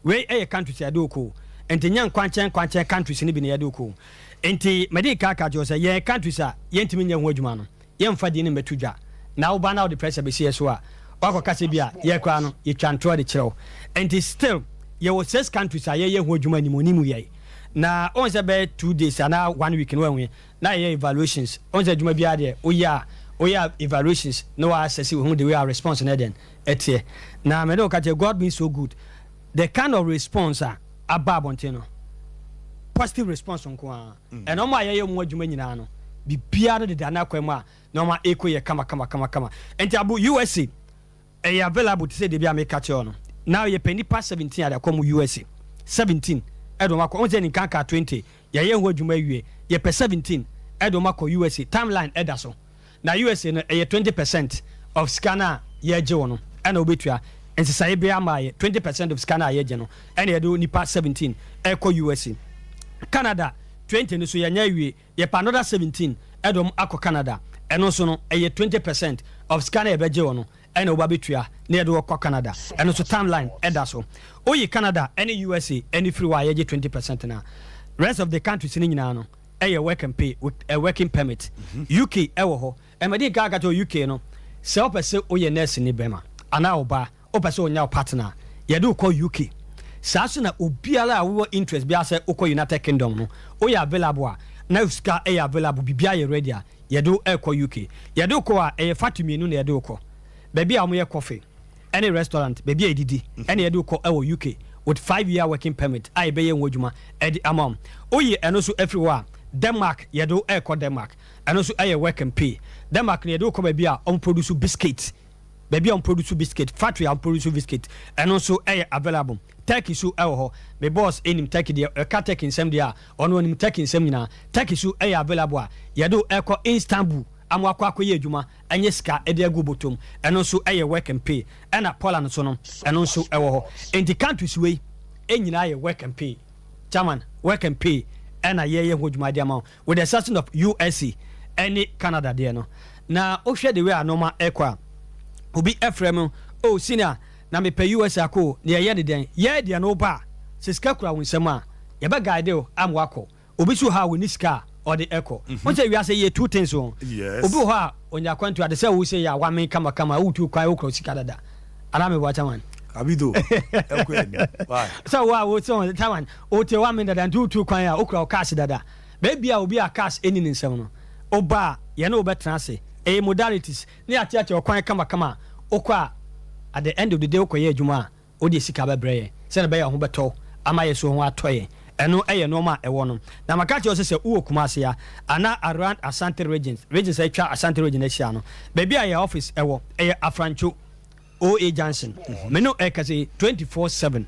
we country se ade oko enti nya nkwanchen countries ni bi ne ade oko enti medical card jo se ye countries a ye ntimi nya ho adwuma no ye mfa di ne metudwa na wo ba na wo the pressure be sie so a wakọ kase bia ye kwa no ye twantro de kirew enti still ye wo 6 countries a ye ho adwuma ni monimu ye na on se be 2 days na 1 week no wenwe na ye evaluations on se adwuma bia de oya evaluations no assess who the way our response na den etie na me do ka God been so good the kind of response ababonte positive response nko and omo aye mu adwuma nyina no bibia no de dana kwam a na omo ekoye kama enti abu USA available to say de bia me catch on now ye penny pass 17 at come USA 17 edoma ko onse ni kanka 20 ye ho adwuma wie ye pe 17 edoma ko USA timeline edaso na USA no 20% of scanner ye je wono ana obetua ensesaye bia ma ye 20% of scanner ye je no ana ye do nipa 17 eko USA Canada 20 no so yɛnya wie yɛpa another 17 ɛdɔm akɔ Canada ɛno so no ɛyɛ 20% of scanner ɛbɛgye wɔ no ɛna woba bɛtua na yɛde wɔkɔ Canada ɛno so timeline ɛda so oyi Canada ɛne USA ɛne free wa yɛgye 20% na rest of the countries ne nyinaa no ɛyɛ work and pay with a working permit UK ɛwɔ hɔ ɛmɛde gaga to UK no sɛ wopɛ sɛ woyɛ nurse ne bɛma anaa ɔbaa wopɛ sɛ wonya wo partner yɛde wokɔ UK saa so na obiara a wowɔ interest bia sɛ wokɔ United Kingdom no woyɛ available a na sika ɛyɛ available bibia yɛ ready a yɛde ɛkɔ UK yɛde wokɔ a ɛyɛ fatumienu na yɛde wokɔ baabi a wɔyɛ coffee any restaurant baabi a yɛdidi ɛne yɛde wokɔ ɛwɔ UK with 5-year working permit a yɛbɛyɛ ho adwuma ɛde ama woyɛ ɛno so afiri hɔ a Denmark yɛde ɛkɔ Denmark ɛno so ɛyɛ work and pay Denmark na yɛde wokɔ baabi a ɔmproduce biscuit baabi a ɔmproduce biscuit factory a ɔmproduce biscuit ɛno so ɛyɛ available Turkey so ɛwɔ hɔ me boss ɛnim Turkey deɛ ɛka Turkey nsɛm deɛ a ɔno ɔnim Turkey nsɛm nyinaa Turkey so ɛyɛ available a yɛde ɛkɔ Istanbul amu akɔ akɔyɛ adwuma ɛnyɛ sika ɛde agu botom ɛno nso ɛyɛ work and pay ɛna Poland so no ɛno nso ɛwɔ hɔ enti countries wei ɛnyinaa yɛ work and pay chairman work and pay ɛna yɛyɛ ho adwuma de ama with the exception of USA ɛne Canada deɛ no na wohwɛ de wei a nɔɔma ɛkɔ a obi ɛfrɛ mu o senior na mepɛ USA akɔ ne yɛyɛ de den yɛ deɛ no ba sɛ sika kura wo nsɛm a yɛbɛ guide o am wakɔ obi so ha wo ni sika or the echo. Once you say you 2 things on. Yes. Obuha on your country at the say we say ya 1 minute kama who to cry across Canada. And I'm a watchman. Abido. Why? So what was on the time? O te 1 minute and 2 cry okra cash dada. Baby I will be a cash any in seven. Oba, you know better say. A modalities near church or cry kama okwa at the end of the day okoye juma odi sika bebre. Send be ho beto amaye so ho atoye. Eno eye normal e wono na makachi ose se uwo kumase ya ana around Asante regions etwa Asante region ehia no baby aye office ewo eye Afrancho OA Johnson meno ekase 24/7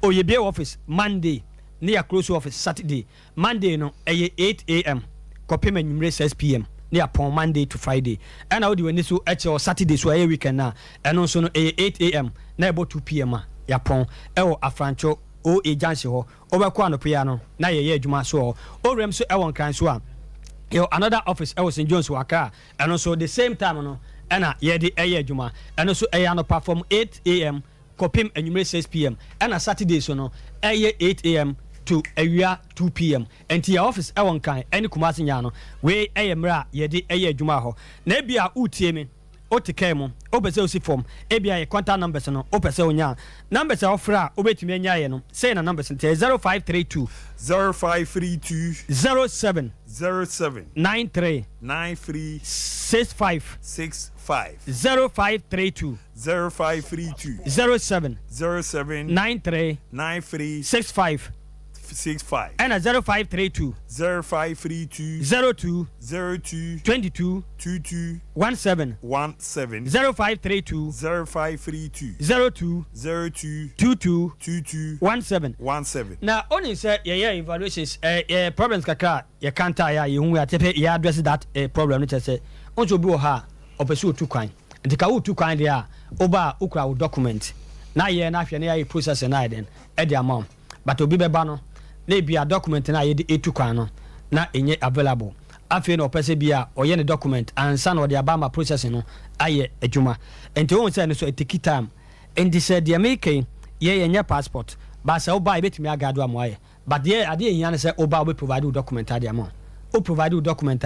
oye be office Monday ne ya close office Saturday Monday no eye 8 am kopema nyimre 6 pm ne upon Monday to Friday and how do so eche Saturday so eye weekend na eno so no eye 8 am na about 2 pm ya pon ewo Afrancho o agency ho obekọ anope no na ye adwuma so o rem so ewon kan so a yo another office e was St John's Waka and so the same time no na ye de eye adwuma and so e no perform 8 am kopim anwumre 6 pm and Saturday so no eye 8 am to awia 2 pm enti your office ewon kan eni kumase nya no we eye mra ye de eye adwuma ho na bia utie me otike mu obese osi form ebia ye contact numbers no opese onya numbers ofra obetumi anya ye no say na numbers 0532 07 93 65 0532 07 93 65 and a 0532 02 22 17 0532 02 22 17 now only say yeah evaluations problems kakra you can't tire you hu atepe you address that problem which say onto bi ha opesu otu kwan ntika otu kwan dia oba ukra wo document na ye na hwe na ye process na den e di amount but obi beba no na bia document na ye di etu kwan no na enye available afi na opese bia oye ne document ansa na odi abama processing no aye adwuma enti won say no so take time and they said the make ye nya passport ba say oba betimi agado amoye but there ade ehia ne say oba we provide you document ade amount o provide you document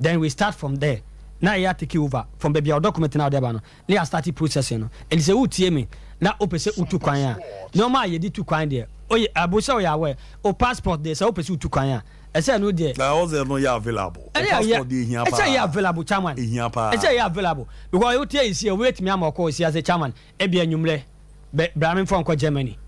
then we start from there na ya take over from baby our document na ode ba no na ya start processing no and say utie me na opese utu kwan a normal ye di tu kwan there oye abusa oya we o passport there say opese utu kwan a ese no there na all no ya available passport dey here pa ese ya available chairman here pa ese ya available because you tell isi wait me am call isi as a chairman e bia nwumre bramin from ko Germany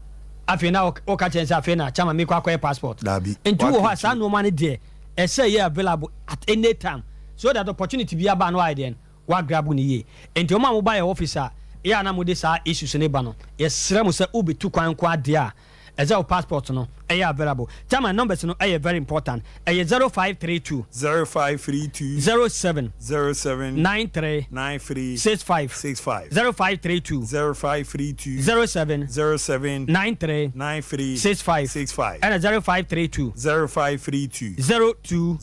afi na o ka chen say afi na chairman me kwa passport into wo ha sa no man there ese ya available at any time so that opportunity be aba no idea wa grab ni ye enti o ma mobile officer ya na mo de sa issues ne ba no yesrem say obetu kwan kwa de a eze o passport no available. Chama numbers no very important. 0532 07 93 65 0532 07 93 65 and 0532 02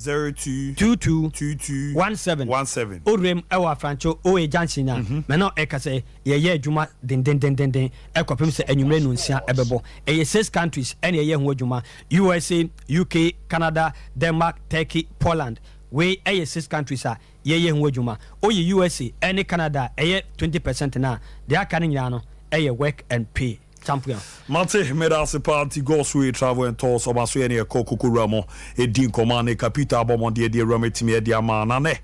22 17 Orem ewa Francho Oe Johnson ya me no eka say ye adwuma den ekopem se anwumre no nsia ebebo 6 countries and ye ho adwuma USA, UK, Canada, Denmark, Turkey, Poland. We 6 countries are ye ho adwuma. Oye USA and Canada 20% na they are kan nyano work and pay. Champion. Mate medal party goes we travel and toss of us any Ramo, a din command, Capita Bomondi, the Rametimi, the Amana,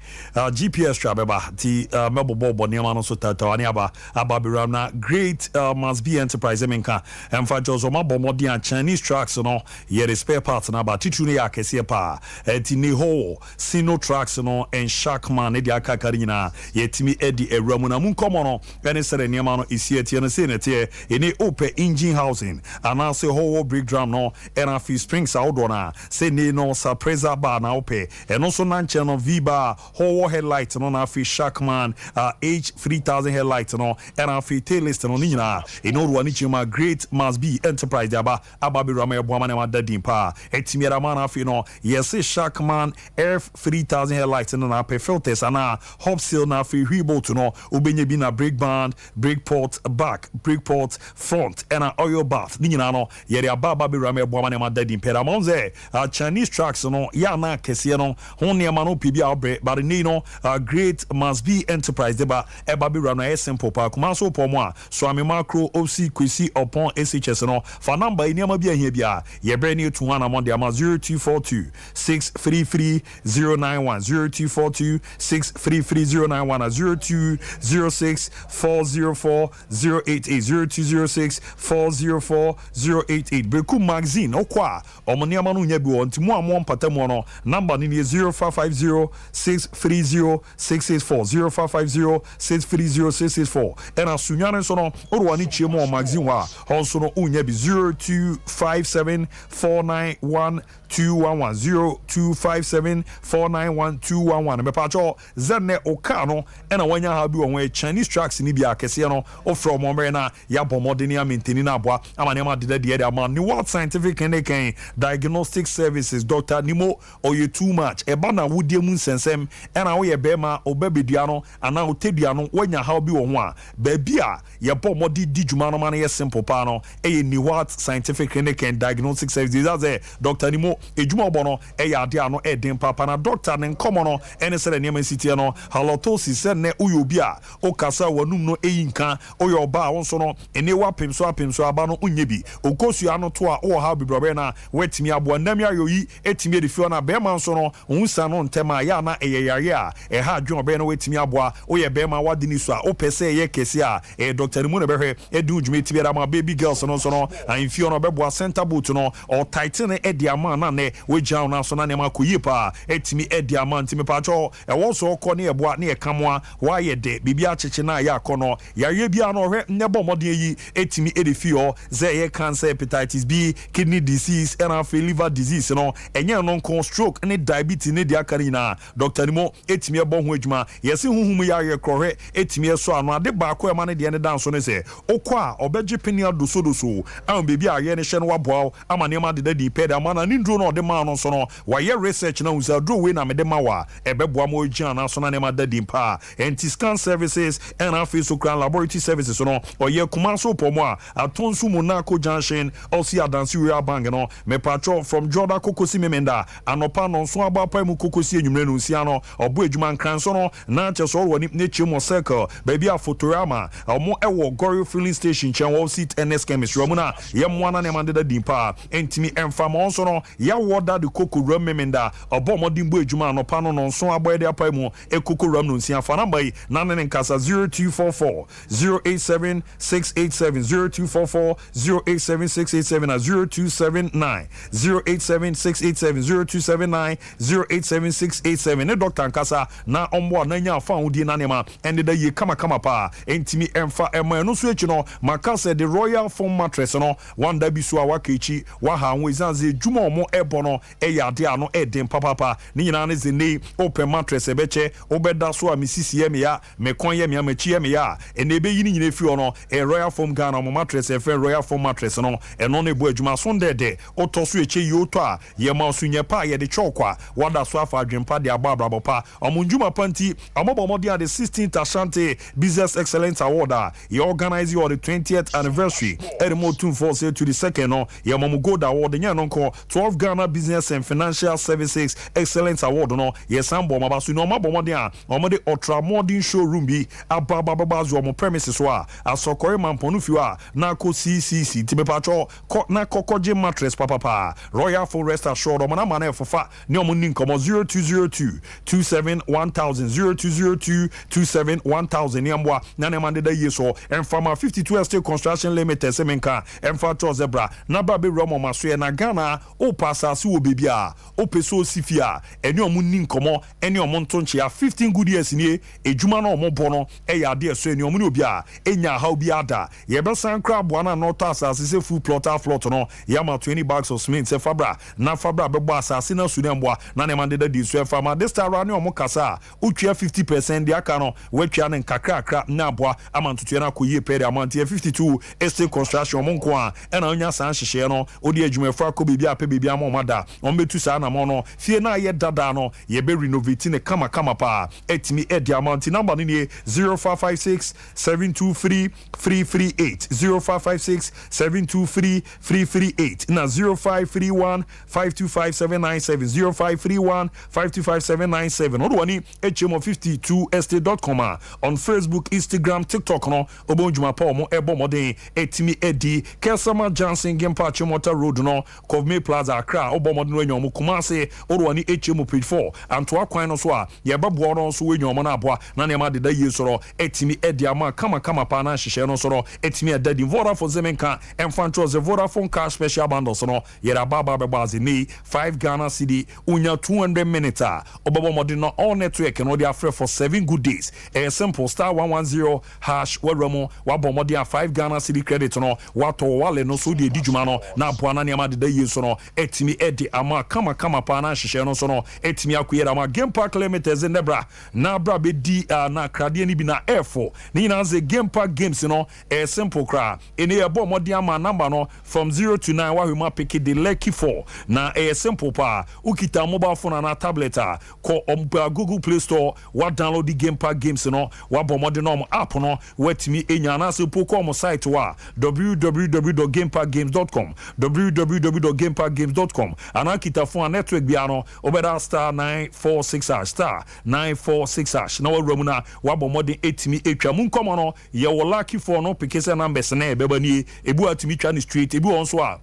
GPS Trabeba, the Mebo Bobo, Niamano Sotata, Aniaba, Ababiramna, great must be enterprise, Eminka, and Fajosoma Bomodi and Chinese tracks, no, yet spare parts and about Tichunia Kesepa, Tini Ho, Sino tracks, no, and Shakman, Edia Kakarina, Yetimi Eddie, a Ramuna Muncomono, and it's a Niamano is yet in a senate in a open engine housing and I say whole big drum no and a few springs out on say no surprise bar now pay and also non-channel V-bar whole headlights no na fi Shackman H3000 headlights no and a few tail list no nina in all one my great must be enterprise aba ababi rame boamane ma dadin pa etimiera man afi no yes Shackman F3000 headlights no na pay filters and hop seal na fi hwibo to no ubenye bi na brake band brake port back brake port front and an oil bath. Ninano, Yeria Baba Rame Bomanema Dead in Peramonze, Chinese tracks, no, Yana Kesiano, Honia Mano PBR, but Nino, great must be enterprise deba, Ebabi Rana Simple Park, Maso Pomoa, Swami Macro, OC, Quisi, upon SHS, no, for number in Yamabia Hebia, Yebreni to one among the Ama 0242 633 091 0242 633 091 0206 404 088 0206 404-088 Beku magazine okwa omoniama no nya bi won timu amon patamu no number ni 0550-630-664 0550-630-664 ena sunyane so no orwani chiemo magazine wa honso no unya bi 0257-491-211 0257-491-211 mepacho zenne okano ena wanya ha bi won Chinese tracks ni bi akese no ofro mo na ya bomodeni maintaining abwa amanema de ama ni what scientific clinic diagnostic services Dr. Nimo oye too much eba na wudie mu nsensem ena wo ye bema obebedua no ana otedua no wanya how bi wo ho a ba bia ye bomodi di djuma no ma ye simple pa no ni what scientific clinic and diagnostic services that's Dr. Nimo ejuma obo no ade ano eden papa na doctor ne nkomo no ene sere ne sitie no halitosis ne uyobi a okasa wanum no nka oyo ba won so no ene wapem so aba no unyebi okosu ano to a o ha bibrobe na wetimi abo nam ya yoyi etimi de fio na be man so no unsa no ntema ya na eyeyare a ha adwon be na wetimi abo o ye be ma wadi ni so a o pese ye kese a Dr. Mu ne behwe edu dwuma tibi da ma baby girls no so no an fio no be bo center boot no o tighten edi ama na ne we jaw na so na ne ma koyi pa etimi edi ama ntimi pa cho e wo so ko ne ebo na e kamoa wa ye de bibi acheche na ya kono ya ye bia no hwe ne bo modin yi etimi edifio ze cancer hepatitis B kidney disease and liver disease no enye no kon stroke ne diabetes ne dia karina Dr. Nimo etimi ebo ho adwuma yesi huhum ya ye krohwe etimi eso ano ade ba ko e ma ne de ne danso ne se okwa obeje penia doso am bebi aye ne hye no waboa ama ne ma de di peda ma na ni ndro no de ma no so no wa ye research na usa dro we na me de ma wa ebeboa mo ogia na so na ne ma de di pa anti scan services and physical laboratory services no oye kuma so pomo a atonsu Monaco Junction osi adansi we abang no me patro from Jordan Kokosi memenda anopa no so abapa mu Kokosi enwumre no nsia no obo adwuma nkranso no na cheso woni ne chimo circle baby a Fotorama omo ewo Gorio filling station chen wo sit NS chemistry omo na ye moana ne mandeda dimpa entimi emfa mo so no ye ya woda de koko ram memenda obo modin bo adwuma no pa no no so aboyede apai mu e koko ram no nsia fa number yi na ne nkasa 0244 087 687 0244 087 687 0279 087 687 0279 087 687 ne doctor nkasa na ombo na nya fa udi na nema ende da ye kama pa entimi emfa ema no so echi no maka se the royal foam mattress no wanda bi so awaka echi wa ha anwo izanze dwuma omo ebo no eyade ano eden papa ni nyina ne zene open mattress ebeche obeda so a misisi ye me ya me kon ye me amachi ye me ya ene ebe yi ni nyina fi ono e royal foam Ghana omo mattress e fe royal foam mattress no eno ne bo adwuma so ndede otoso eche yi oto a ye ma so nye pa ye de chokwa wada so afa adwempa de ababrabo pa omo ndwuma panti omo bomodi at the 16th Ashanti Business Excellence Award ye organize the 20th anniversary Edmo 246 to the second no ye momo gold award nya no ko 12 Ghana Business and Financial Services Excellence Award no ye sambo mabasu no mabomodi a omo de ultra modern showroom bi ababa zo omo premises wa asokore mamponu fi wa na ko CCC tibepacho na kokoje mattress papa Royal Forest Assured omo na mana fofa ne omo nin komo 0202 27 1000 0202 27 1000 niambwa na ne mande da yeso enfama 52 Estate Construction Limited semenka emfa to zebra na ba be romo maso na Ghana o pasa si wo bebia o peso sifia eni omo nin komo eni omo ntonche ya 15 good years ni ejuma na omo bono e ya de so eni omo ni obi a enya ha obi ada ye be san kra boa na not asase se full plot no ya ma 20 bags of cement se fabra na fabra be bo asase na su nemboa na ne mande da di so fama this time around omo kasa utwa 50% dia ka no wetwa ne kakra na boa amantutu na koyie pere amantie 52 Estate Construction monko a na onya san hyehye no odi adwumafo akobi bia pe bibia amomada ombetu sa na mo no fie na ye dada no ye be renovate ne kama pa etimi edi amanti number ni 0556 723 338 0556 723 338 na 0531 525 797 0531 525 797 odo wani hmo52estate.com on Facebook, Instagram, TikTok no obonjuma pa omo ebo modern etimi edi Kesama Johnson Gempa Chimota Road no Kovme Plaza Accra obo modern wenyo mo Kumase odo wani hmo page 4 anto akwan no so a ye babo no so wenyo mo na aboa na ne ma de da yesoro etimi edi ama kama pa na hyehyɛ no soro etimi edadi Vodafone zemenka emfanto ze Vodafone cash special bundles no yera baba bebazi ni 5 Ghana cedi unya 200 minutes obo modern no all network no dey afre for 7 good days simple star 110 hash waramo wabomodi a 5 Ghana cedi credit no wato wale no so de dijuma no na boana ne ma de da yeso no etimi edi ama kama pa na hyehyɛ no so no etimi akuyera ma Game Park Limited zenebra na bra be di na krade ni bi na airfo ni na ze Game Park games no simple kra ene ye bo modi ama number no from 0 to 9 wa we ma pick the lucky 4 na simple pa ukita mobile phone na tablet ko Google Play Store wa download the Game Park games no wa bo modi no app no wetimi enya na se poko mo site wa www.gameparkgames.com www.gameparkgames.com anakita phone network bia no obeda star 946 star 946 na wa rumuna wa bo modi etimi etwa mun komo no ye wo lucky for no pikese numbers na ebeba ni ebu atimi twa ni street ebu on so a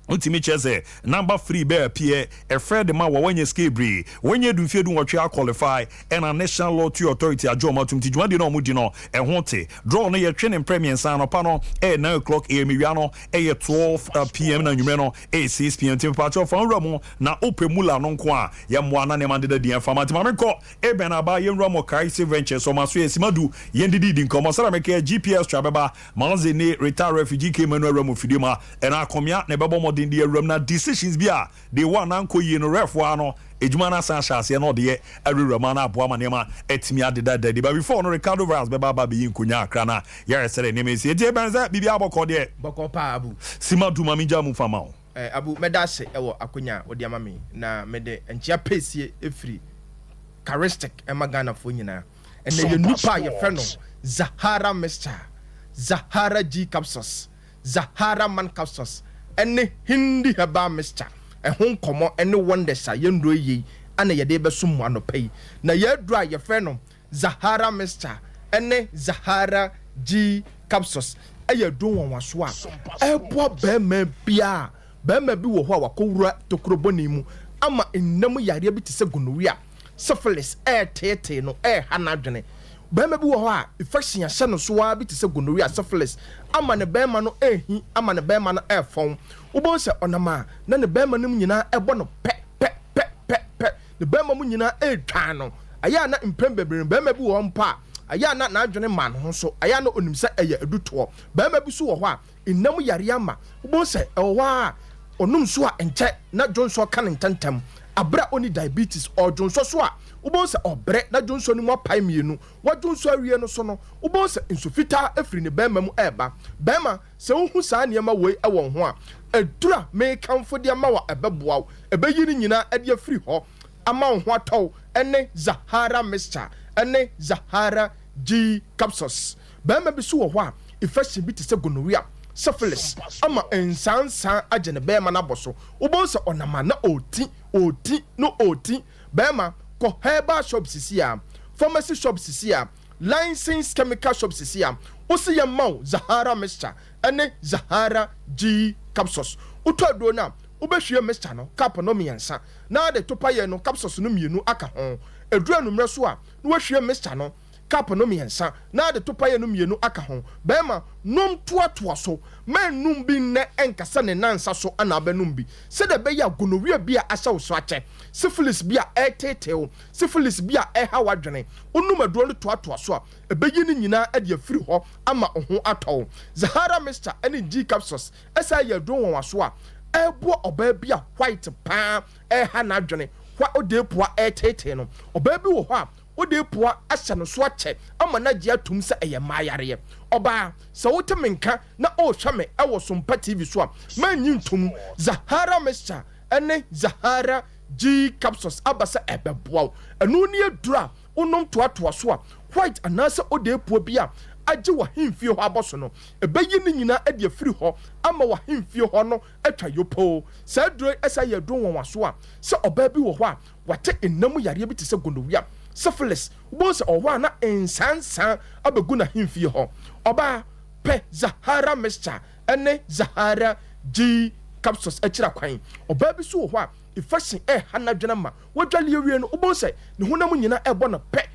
Ultimate cheze number 3 bear pie a friend ma wa wanye skebri wenye du fie du nwotwe qualify and a national lottery authority ajoma tumti dwade no mudi no e hote draw no ye twene premier san no pa no 9 o'clock am wiano 12 pm na nwume no 6 pm tim pa cho fan ramu na open mula no nko a ye moa na ne mande da dia famati ma menko ben aba ye ramu kai venture so maso esimadu ye ndidi nkomo sara meke GPS trabeba manze ne retire refugee came no ramu fidima and akomia ne bebo in the room na decisions bia they want anko yi no ref wa no ejuma na san shase no de every roman aboa manema etimi adeda dadi but before no Ricardo Vaz beba be yinkunya akra na yare sere ne mesi eti benza bibia aboko de boko pa abu sima du mami jamu fama abu medase ewo akonya odi amame na mede enchia pesie efri charistic emagana fo nyina ene ye nupa ye fe no Zahara Mixture, Zahara G capsules, Zahara Man capsules ene hindi haba Mixture ehon komo ene wonders a yendro yi ana ye de besum anopai na ye dra ye fe no Zahara Mixture ene Zahara G capsules eye do won waso a ebo be ma bia bɛrima bi wɔ hɔ a wakɔwura tokorobɔne mu ama nnam yareɛ bi te sɛ gonorrhea syphilis ɛɛteetee no ɛɛha n'adwene bɛrima bi wɔ hɔ a infection ahyɛ no so a bi te sɛ gonorrhea syphilis ama ne bɛrima no ɛɛhi ama ne bɛrima no ɛɛfɔn wobɛhu sɛ ɔnam a na ne bɛrima no mu nyinaa ɛbɔ no pɛ ne bɛrima mu nyinaa ɛɛtwa no ayɛ a na mpɛn bebree bɛrima bi wɔ hɔ mpa a ayɛ a na n'adwene ma no ho so ayɛ a na onim sɛ ɛyɛ adutoɔ bɛrima bi so wɔ hɔ a nnam yareɛ ama wobɛhu sɛ ɛwɔ hɔ a ɔnom so a nkyɛ na dwonso ka ne ntɛntɛm abra oni diabetes ɔdwonso so a wobɛhu sɛ ɔbrɛ na dwonso no mu apae mmienu wadwonso awie no so no wobɛhu sɛ nsu fitaa afiri ne bɛrima mu ɛɛba bɛrima sɛ wohu saa nneɛma wei ɛwɔ ho a adura meekamfo de ama wa ɛbɛboa wo ɛbɛyi no nyinaa ɛde afiri hɔ ama wo ho atɔw ɛne Zahara mixture ɛne Zahara G capsules bɛrima bi so wɔ hɔ a infection bi te sɛ gonorrhea syphilis ama nsansan agye ne bɛrima no abɔ so wobɛhu sɛ ɔnama na ɔti bɛrima kɔ herbal shop sisi a pharmacy shop sisi a licensed chemical shop sisi a wosi yɛ ma wo Zahara mixture ɛne Zahara G capsules wotɔ aduro no a wobɛhwie mixture no cup no mmiɛnsa na de topa yɛ no capsules no mmienu aka ho aduro anummerɛ so a na wahwie mixture no cup no mmiɛnsa na de topa yɛ no mmienu aka ho bɛrima nom toatoa so mannum bi nnɛ ɛnkasa ne nansa so ana abɛnum bi sɛdeɛ ɛbɛyɛ a gonorrhea bi a ahyɛ wo so akyɛ syphilis bi a ɛtetew syphilis bi a ɛha wadwene wonum aduro no toatoa so a ɛbɛyi no nyinaa ɛde afiri hɔ ama wo ho atɔw Zahara mixture ɛne G capsules ɛsɛ yɛ aduro wɔn so a ɛboa ɔbaa bi a white paa ɛha n'adwene hɔ ɔde poa ɛtetee no ɔbaa bi wɔ hɔ a ɔde poa ahyɛ no so akyɛ ama n'agye atum sɛ ɛyɛ maayareɛ ɔbaa sɛ wote me nka na ɔrehwɛ me ɛwɔ Sompa TV so a manyi ntom Zahara mixture ɛne Zahara G capsules aba sɛ ɛbɛboa wo ɛno ne aduru a wonom toatoa so a white anaasɛ ɔde poa bi a agye wahemfie hɔ abɔ so no ɛbɛyi no nyinaa ɛde afiri hɔ ama wahemfie hɔ no atwa yopoo saa aduro ɛsɛ yɛ aduro wɔn so a sɛ ɔbaa bi wɔ hɔ a wate nnam yareɛ bi te sɛ gonorrhea syphilis wobɛhu sɛ ɔwɔ a na nsansan abɛgu n'ahemfie hɔ ɔbaa pɛ Zahara mixture ɛne Zahara G capsules akyira kwan ɔbaa bi so wɔ hɔ a infection ɛha n'adwene ma wadwale awie no wobɛhu sɛ ne honam nyinaa ɛbɔ no pɛ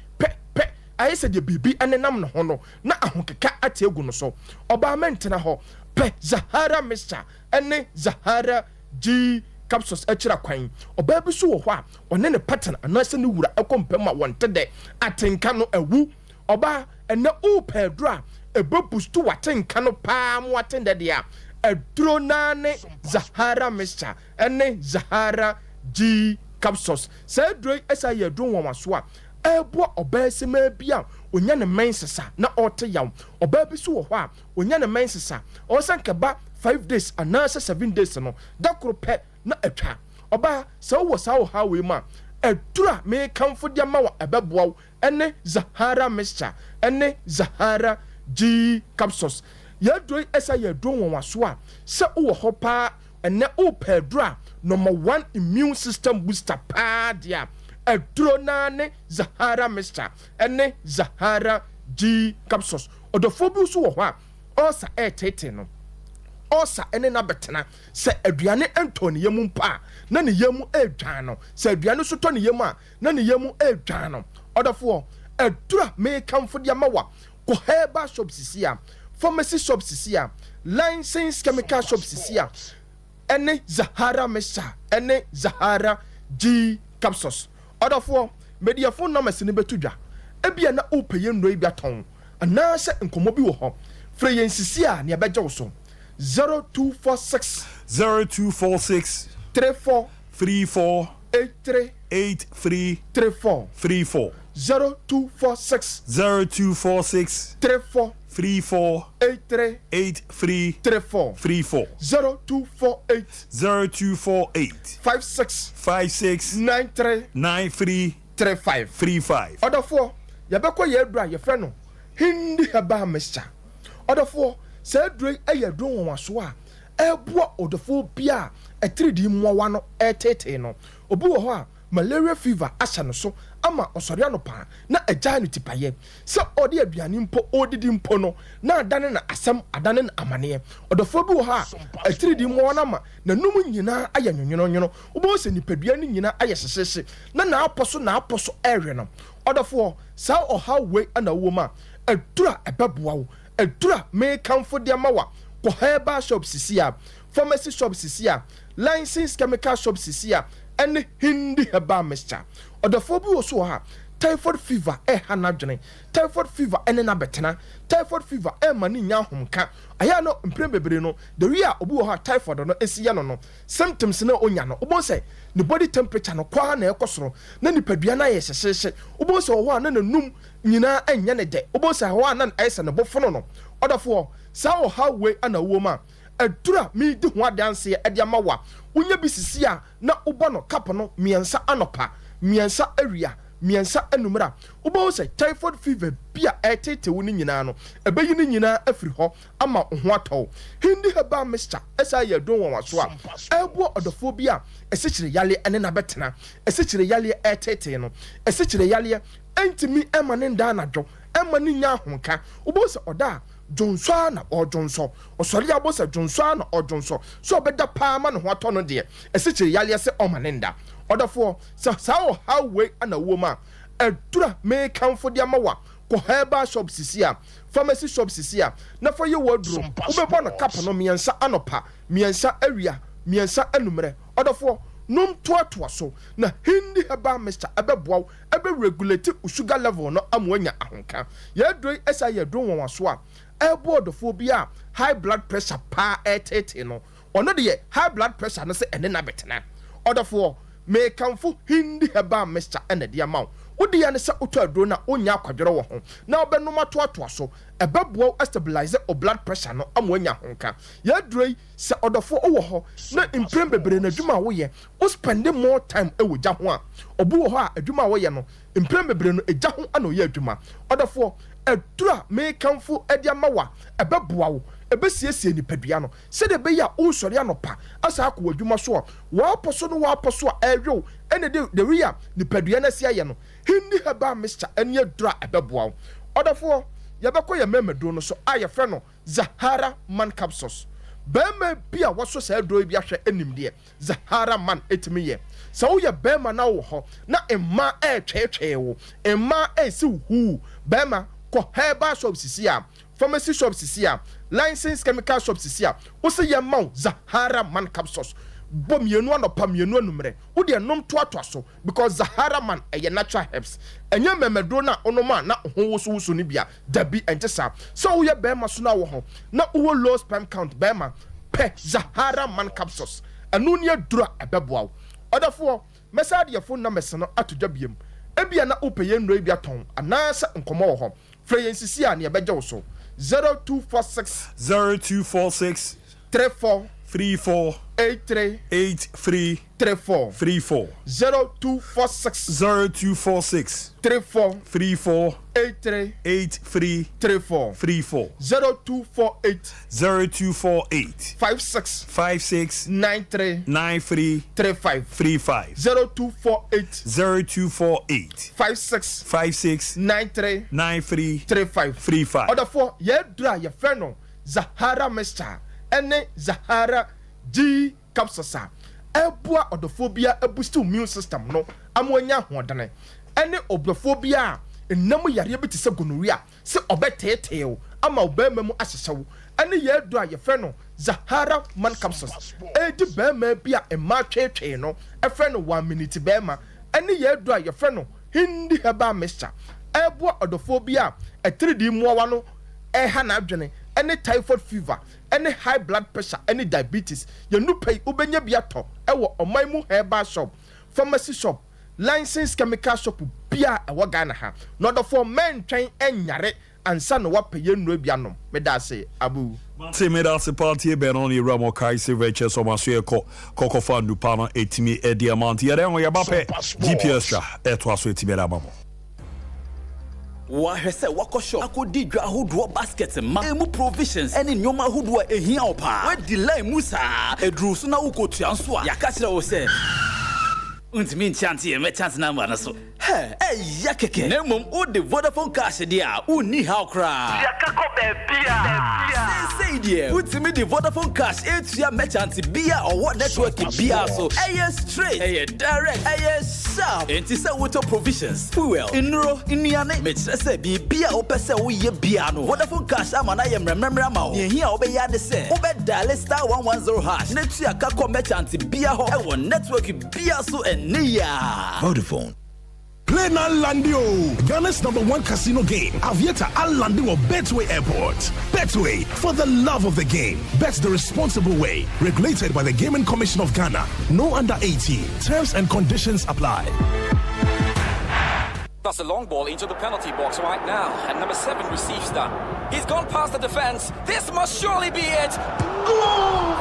ayɛ sɛ deɛ biribi ɛnenam ne ho no na ahokeka ate egu no so ɔbaa mɛntena hɔ pɛ Zahara mixture ɛne Zahara G capsules akyira kwan ɔbaa bi so wɔ hɔ a ɔne ne pattern anaasɛ ne wura ɛkɔ mpɛm a wɔnte dɛ atenka no awu ɔbaa ɛnɛ wopɛ aduro a ɛbɛbustu watenka no paa mo watendɛ deɛ a aduro naa ne Zahara mixture ɛne Zahara G capsules saa aduro yi ɛsɛ yɛ aduro wɔn so a ɛboa ɔbaa sɛmaa bi a onya ne mɛnsesa na ɔte yaw ɔbaa bi so wɔ hɔ a onya ne mɛnsesa ɔsan kɛba 5 days anaasɛ 7 days no dakoro pɛ na atwa ɔbaa sɛ wowɔ saa wɔ ha wei mu a aduro a meekamfo de ama wɔ ɛbɛboa wo ɛne Zahara mixture ɛne Zahara G capsules yɛaduro ɛsɛ yɛ aduro wɔn so a sɛ wowɔ hɔ paa ɛnɛ wopɛ aduro a number 1 immune system booster paa deɛ aduro naa ne Zahara mixture ɛne Zahara G capsules ɔdɔfoɔ bi so wɔ hɔ a ɔsa ɛɛtete no ɔsa ɛne na bɛtena sɛ aduane ɛntɔ ne yɛmu mpa na ne yɛmu ɛɛdwan no sɛ aduane so tɔ ne yɛmu a na ne yɛmu ɛɛdwan no ɔdɔfoɔ aduro a meekamfo de ama wa kɔ herbal shop sisi a pharmacy shop sisi a licensed chemical shop sisi a ɛne Zahara mixture ɛne Zahara G capsules ɔdɔfoɔ media phone numbers ne bɛto dwa ebia na wopɛ yɛ nnuro yi bi atɔn anaasɛ nkɔmmɔ bi wɔ hɔ frɛ yɛn sisi a ne ɛbɛgye wo so 0246 34 83 34 0246 34 83 34 0248 56 93 35 ɔdɔfoɔ yɛbɛkɔ yɛ aduro a yɛfrɛ no Hindi herbal mixture ɔdɔfoɔ saa aduro ɛyɛ aduro wɔn so a ɛboa ɔdɔfoɔ bi a ɛtiridi mmoawa no ɛtetee no obi wɔ hɔ a malaria fever ahyɛ no so ama osori anopa na agya no tipaye se odi aduane mpo odidi mpo no na adane na asem adane na amane odofo bi wo ha atiridi mo na ma na num nyina aya nwonwono obo se nipadua ni nyina aya hyehyehye na aposo ehwe no odofo sa oha we ana wo ma adura ebeboa wo adura me kamfo de mawa ko herbal shop sisia pharmacy shop sisia licensed chemical shop sisia and hindi herbal mixture odofo bi wo so ha typhoid fever hanadwene typhoid fever na betena typhoid fever mani nya homka aya no mpre bebre no the way obi wo ha typhoid no esiye no symptoms na onya no obo say the body temperature no kwa na ekosoro na nipadua na ye hyehye obo say wo na nanum nyina anya ne de obo say wo na aisa ne bofono no odofo sa wo ha we ana wo ma adura mi di ho adanse e de amawa wonya bisisi a na obo no kap no miensa anopa miensa awia miensa enumra ubo say typhoid fever bia etete woni nyina no ebeyi ni nyina afiri ho ama ho atɔ hindi heba mixture esa ye don won waso a ebo odofo bia esikire yale ene na betena esikire yale etete no esikire yale entimi emane nda anadwo emane nya honka ubo say oda jonso na ojonso osori abosa jonso na ojonso so obeda pa ma no ho atɔ no de esikire yale se omanenda odafo sa how we ana woma adura me kamfo de amawa ko herbal shop sisia pharmacy shop sisia na for ye wodro ubebo no kap no miensa anopa miensa awia miensa anumre odafo num toatoa so na hindi herbal mixture ebeboa ebe regulate sugar level no amwanya ahonka ye doi esa ye don won waso a ebo odafo bia high blood pressure pa etete no ono de high blood pressure no se ene na betena odafo me kamfo hindi heba mixture ene de amaw wodi ya ne se oto aduro na onya akwadwere wo ho na obenum atoatoa so ebeboa stabilize o blood pressure no amwanya honka ya duroi se odofo owo ho na imprem bebre na adwuma wo ye o spend more time e wogya ho a obu wo ho a adwuma wo ye no imprem bebre no egya ho ana oye adwuma odofo adura me kamfo ede amawa ebeboa wo ebesiesie nipadua no se de be ya unsori anopa asa akwa adwuma so wa aposo a ehwe ene de ria nipadua na sia ye no hindi heba mixture ene adura ebeboa odafo yabeko ye memedo no so aye frɛ no Zahara man capsules bema bia waso sa aduro bi ahwɛ enim de Zahara man etimi ye sa wo ye bema na wo ho na emma twetwe wo emma esi hu bema ko herbal shop sisia pharmacy shop sisia licensed chemical shop sisia wo se ye maw Zahara man capsules bom yenu anopa mienu anumre wo de nom toatoa so because Zahara man eye natural herbs enye memedo na onoma na ho woso ni bia dabi entesa so wo ye bema so na wo ho na wo low sperm count bema pe Zahara man capsules anu ne adura ebeboa odafo message your phone number no atodwabiem ebia na upeye nnro ebia ton anasa nkomo wo ho freyensisi a ne ebegye wo so 0246 34 83 34 0246 34 83 34 0248 56 93 35 0248 56 93 35 other for ye dra ye freno Zahara mixture ene Zahara G capsules ebua odophobia ebustu immune system no amwanya hodane ene obophobia enam yare bi tese gonorrhea se obeteteo ama obememu ahyehyewo ene ye do a ye frɛ no Zahara man capsules edi bema bia ema twetwe no e frɛ no 1 minute bema ene ye do a ye frɛ no hindi herbal mixture ebua odophobia e 3D muawa no e ha na adwene any typhoid fever, any high blood pressure, any diabetes, you no pay ubenya biato, ewo omaimu herbal shop, pharmacy shop, licensed chemical shop, bia a wagana ha. Not for men train and yare and son what pay no bianom. Me da say abu. Say me da se party ben on the Ramo Kai se veche so masue koko fandu pana etimi e diamant. Yare on ya bape GPS sha etwa so etimi da mamo. Wahese wako shop akodi dwa ahodoɔ baskets ma emu provisions ɛne nneɛma ahodoɔ ehia opa we delay musa eduru so na ukotua nso a yaka kyerɛ wo sɛ untimi nchante me chance number na so Hey, ya keke. Nemum o the Vodafone cash dia. Uni how cry. Say dear. Put me the Vodafone cash. It's your merchant beer or what network beer so. Straight. Direct. Sharp. And it's a water provisions. Fuel. Inro. Iniane. Mitch say be beer or pesa we ye beer no. Vodafone cash amana yem remember ma. Ye here obe ya de say. Obe dial star 110 hash. Next year kako merchant beer ho. E network beer so enia. Vodafone. Play now Landio, Ghana's #1 casino game. Aviator Al Landio Betway Airport. Betway, for the love of the game. Bet the responsible way. Regulated by the Gaming Commission of Ghana. No under 18. Terms and conditions apply. That's a long ball into the penalty box right now. And number 7 receives that. He's gone past the defense. This must surely be it. Goal!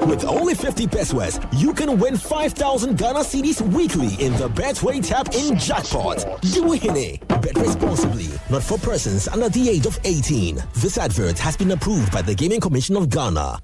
With only 50 pesos, you can win 5,000 Ghana cedis weekly in the Betway Tap in Jackpot. Do it. Bet responsibly. Not for persons under the age of 18. This advert has been approved by the Gaming Commission of Ghana.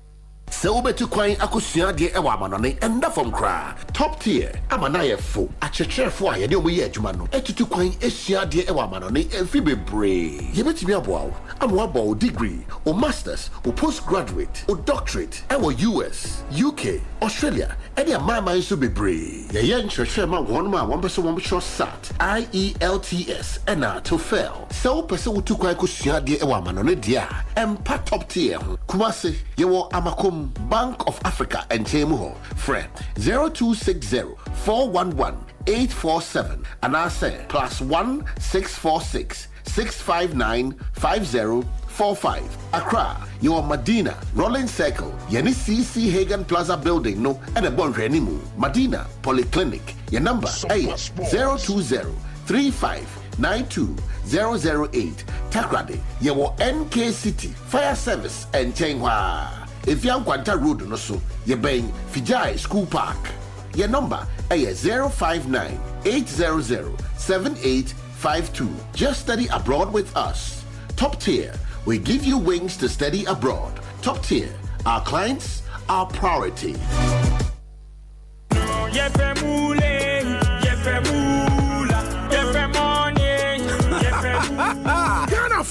So betu kwai akosua de ewa amanone enda from kra top tier amanaye fo achechefo a ye de omoye adwuma no etutu kwan esua de ewa amanone efi bebre ye betimi aboawo amwa bo degree or masters or postgraduate or doctorate or US UK Australia any amama so bebre ye nchehwe ma won ma won beso won sure sat IELTS ena TOEFL so person wotu kwan akosua de ewa amanone dia empa top tier kumase ye wo amakom Bank of Africa and Temuho. Friend 0260-411-847 and I say +1 646 659 5045. Accra, your Medina, Rolling Circle, Yeni CC Hagen Plaza Building, no, and a bond renimu. Medina Polyclinic, your number 020-3592-008. Takrade, your NK City, Fire Service and Chenghua. If you Kwanta Road no so, you bang Fijai School Park. Your number is 059-800-7852. Just study abroad with us. Top tier, we give you wings to study abroad. Top tier, our clients, our priority.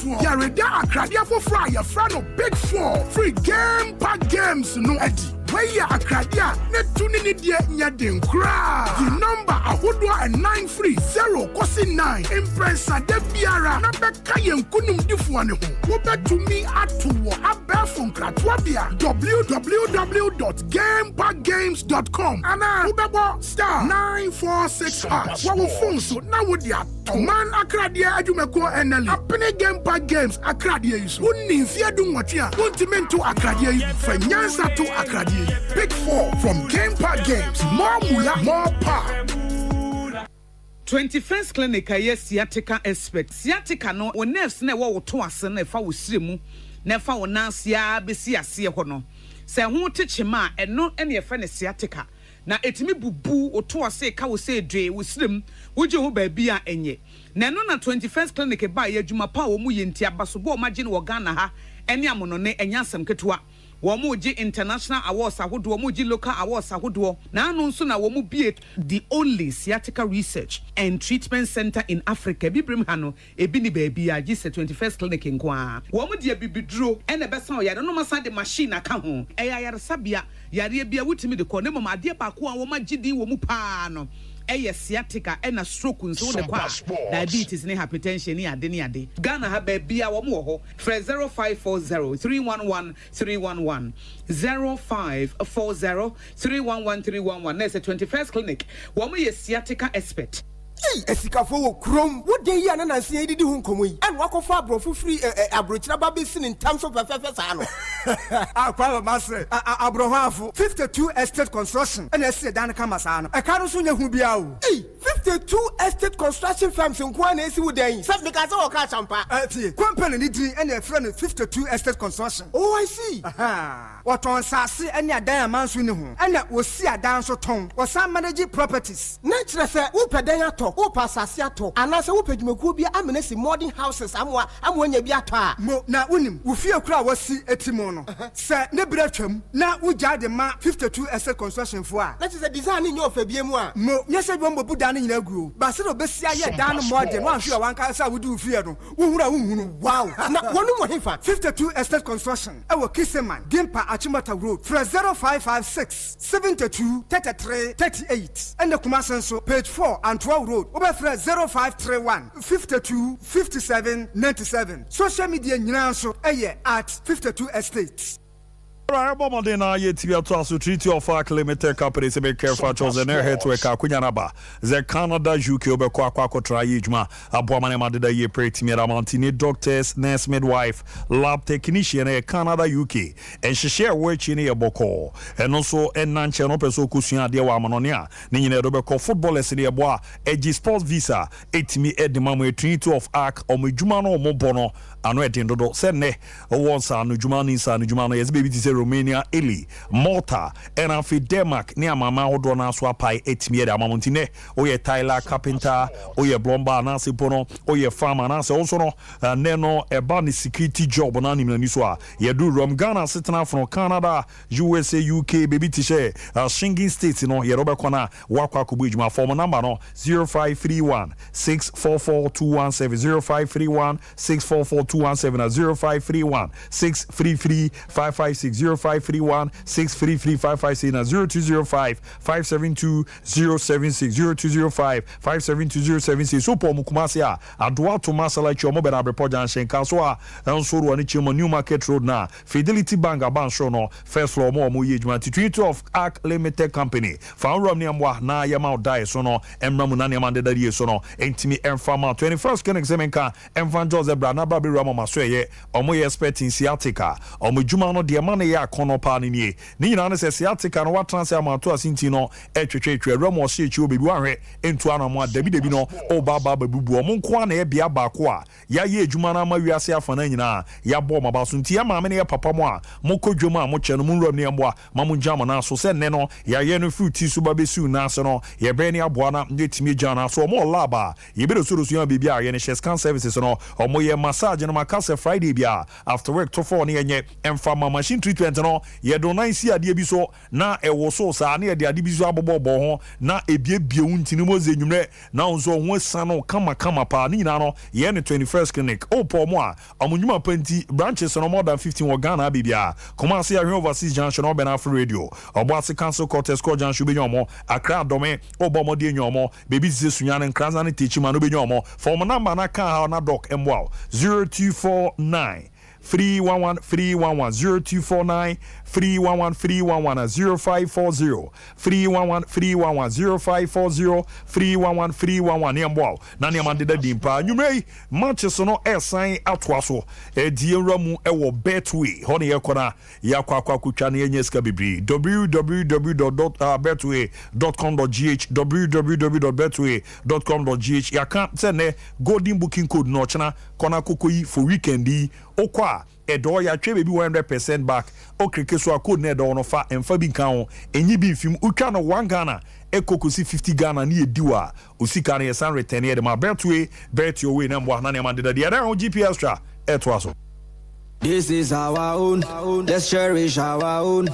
Yareda Akradia for fry your friend of Big 4 free game pack games no Eddie. Where ya Akradia net tuning it yet nyadin cry. The number Ahudwa and 930 kosi 9 Impressa de Biara na beka yen kunum difuane ho. Wo to me atuwo abe from Kratwabia www.gamepackgames.com ana ubebo *946#. Wo phone so na wo dia man Akradia adwumeko eneli apene game pack games Akradia isu wonni mfia du nwotwe a wontimento Akradia yi fanyansa to Akradia. Big 4 from Game Pack Games. More mula, more power. 21st Clinic yes sciatica expert. Sciatica no o nerves na wo to ase na fa wo siremu na fa wo nansia besi ase ho no. Se ho techema eno ene fa ne sciatica. Na etimi bubu o to ase ka wo se dwe wo sirem wo je ho ba bia enye. Na no na 21st Clinic ba ye adwuma pa wo mu ye ntia so bo o magye no wo Ghana ha ene amono ne enya asem ketewa. Womuji international awards ahodo womuji local awards ahodo na anu nso na womu bie the only sciatica research and treatment center in Africa bibrim ha no ebi ni baabi a gise 21st clinic nkoa womu de bibiduro ene besa o yare no masa de machine aka ho eya yare sabia yare bia wutimi de ko ne mama ade ba ko a wo magidi womu pa no sciatica and stroke nso de kwa diabetes ne hypertension ne ade Ghana ha ba bia wo mo ho 0540-311-311 0540-311-311 na 21st clinic wo mo sciatica expert. Esikafo wo krom wo de yi ananase yi didi hu nkomo yi an wakofa abrofo free abrochira ba besin in terms of sa no Akwa master Abraham 52 estate construction and ese dan kama sana. E ka no so nya hu bia o. 52 estate construction firms in Kwan esi wudan. Sef because o ka champa. Company ni din and e friend 52 estate construction. Oh I see. Waton sase and ya dan amanso ni ho. And wo si adan so ton. Wo san manage properties. Na kire se wo pedan ato, wo pasase ato. Anase wo pedwumakuo bia amenesi modern houses amwa nya bi ato a. Mo na unim wo fie kura wo si etimo no. Se ne bra twam na wo jade ma 52 estate construction fo a. That is a design in your fabiemu a. Mo nyese bi mbo dan nyina guo. Ba se do besia ye dan modern wan hwe wan ka sa wo du fie no. Wo hura wo hunu. Wow. Na wonu mo hefa 52 estate construction. E wo Kiseman, Gimpa Achimata Road. 0556 72 33 38. And the Kumasenso page 4 and 12 Road. Over 0531 52 57 97. Social media nyina so at 52 estates. Right, bomade na ye TV to Treaty of Arc Limited Company se be careful chosen air to ka kunyanaba the Canada UK obekwa akwa try ejuma aboamane madeda ye pretty me ramantini doctors nurse midwife lab technician e Canada UK and she share work in e boko and also enanche no peso kusua de wa amanone a ne nyina dobekọ footballers ne ebo a egi sports visa etimi edimamo Treaty of Arc omejuma no omobono ano etindodo se ne wonsa no juma ni sa no juma no yes baby ti Romania, Italy, Malta, and afi Denmark, near Mama Odona Swapai, 8 years, Amamontine, or ye Tyler Carpenter, or ye Blomba, Nancy Pono, or ye farmer, Nancy also no, Neno, a bunny security job on Animal Niswa, ye do Rom Ghana, sitting from Canada, USA, UK, baby Tisha, Shinging States, you know, ye Robert Kona, Waka Kubuj, my former number no 0531 644 217 0531 644 217 0531 633 556 0531 633 556 and 0205 572 076 0205 572 076 so po mukumase a adoa to masala chi omo be na report junction kaso a enso ro ani chimo New Market Road na Fidelity Bank aban show no first floor mo ye juma Treaty of Arc Limited Company fa rom ne amwa na yama odai so no emramu na ne amande dadi so no entimi emfama 21st can examine ka emfan Joseph Bra na ba be rama maso ye omo ye expecting sciatica omo juma no de man ya kono pa ni ni nyina ne se sciatica no watranse amato asinti no etwetwetwe ramo se echi obebi wanhwe entu anamo dabi no o baba babubu omo nko na e bia baako a ya ye adwuma na ma wiase afana nyina ya bo maba so nti ya ma me ne papa mo a mokodwom a mo che no mo nram ne mbo a ma mo njama na so se ne no ya ye no fruity so ba besu na so no ye be ne aboa na netimi jana so mo laba ye be so ya bibia a ye ne scan services no omo ye massage no makase Friday bia after work to for ne enye emfa machine treatment no ye do nan si ade bi so na e wo so sa na ye de ade bi so abobo ho na ebiebie wuntini mo ze nwumre na onzo ho sano kama pa ni na no ye ne 21st clinic opo mo a amunwuma panti branches no more than 15 wo Ghana bibia come see ahwe overseas junction obe na radio obo ase council quarters ko junction be nyomo Accra dome obo mo de nyomo bebi ze sunya ne nkranza ne techi ma no be nyomo for mo number na kan ha na doc emwa 0249 311 0249 311 0540 311 0540 311 niambo na niamande da dimpa nwumrei matches no esan atoa so die ramu ewo betway ho ne yekona yakwa kutwa ne yenyeska bibri www.betway.com.gh www.betway.com.gh yaka sene golden booking code no chana kona kokoyi for weekend okwa edo ya twe bebi 100% back okreke so code na edo no fa emfa bi kan ho enyi bi mfim utwa no 1 Ghana ekokosi 50 Ghana na ediwa osika na yesan return ye de ma betway bet your way na mbo na man de there on GPS tra eto aso. This is our own, let's cherish our own.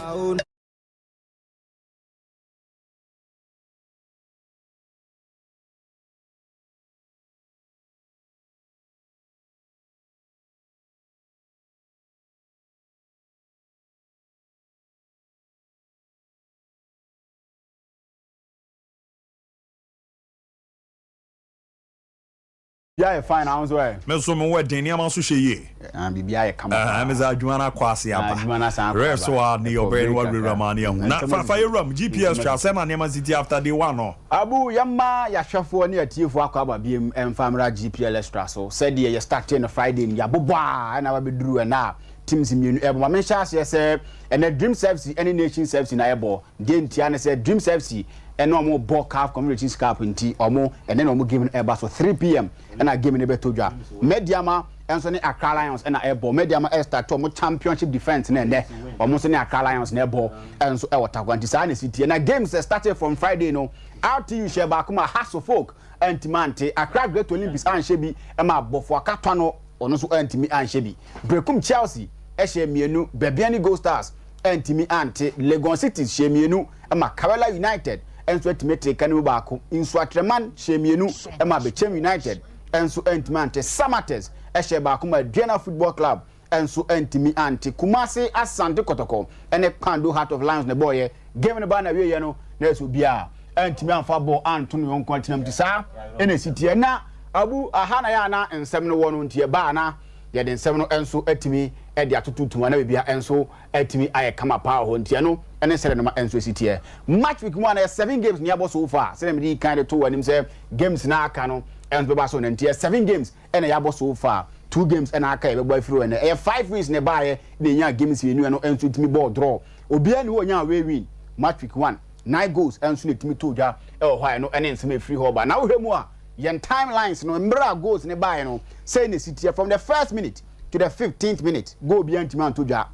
Yeah, fine. I was well. Me so me wedding ni amaso hye. Bibia ye kama. Me za adwuma na kwase apa. Rest wa ni obey wa ramani hu. Na fa ye ram GPS tra se na nema city after day 1 no. Abu yamma ya hwefo ne atiefo akwa ba biem emfamra GPL extra so said ye start on Friday ni yabobo na ba beduru na teams mienu ebo ma men sha say and the Dreams FC any nation FC na ebo de ntia ne say Dreams FC and no more ball calf communities cup nti omo and then omo game eba so 3 p.m. and a game ne betodwa Mediama enso ne Accra Lions and a ebo Mediama start to omo championship defense na ende omo so ne Accra Lions na ebo enso e watakwa nti sa ne city na games started from Friday no RTU share back ma Hasso Folk antimante Accra Great Olympics anhye bi e ma bofo akatwa no ono so antimi anhye bi Brekum Chelsea e share mienu Bebiani Gold Stars antimi ante Legon City share mienu e ma Kerala United enso atime kanu baako inso atreman share mienu e ma Bechem United enso antimi ante Samates e share baako ma Diana Football Club enso antimi ante Kumasi Asante Kotoko ene Pando Heart of Lions ne boy game ne ba na wie ye no na eso bia antimi anfa ball antunu yon kontinam ti sa ene sitie na abu ahana ya na ensem no wono ntie ba na ye de ensem no enso atimi e de atututuma na bibia enso atimi aye kama pa ho ntie no ene sere no ma enso sitie match week 1 na 7 games ni abo so far sere me di kind to wanim say games na aka no enso ba so na ntie 7 games ene ya abo so far 2 games ene aka e be boy free ene 5 wins ne ba ye de nya games yenu no enso timi ball draw obi ani wo nya we win match week 1 9 goals and so timi toja e ho high no ene nsem free hoba na wo hwemu a yen timelines no mbra goals ne buy no say ne city from the first minute to the 15th minute go be antimi antoja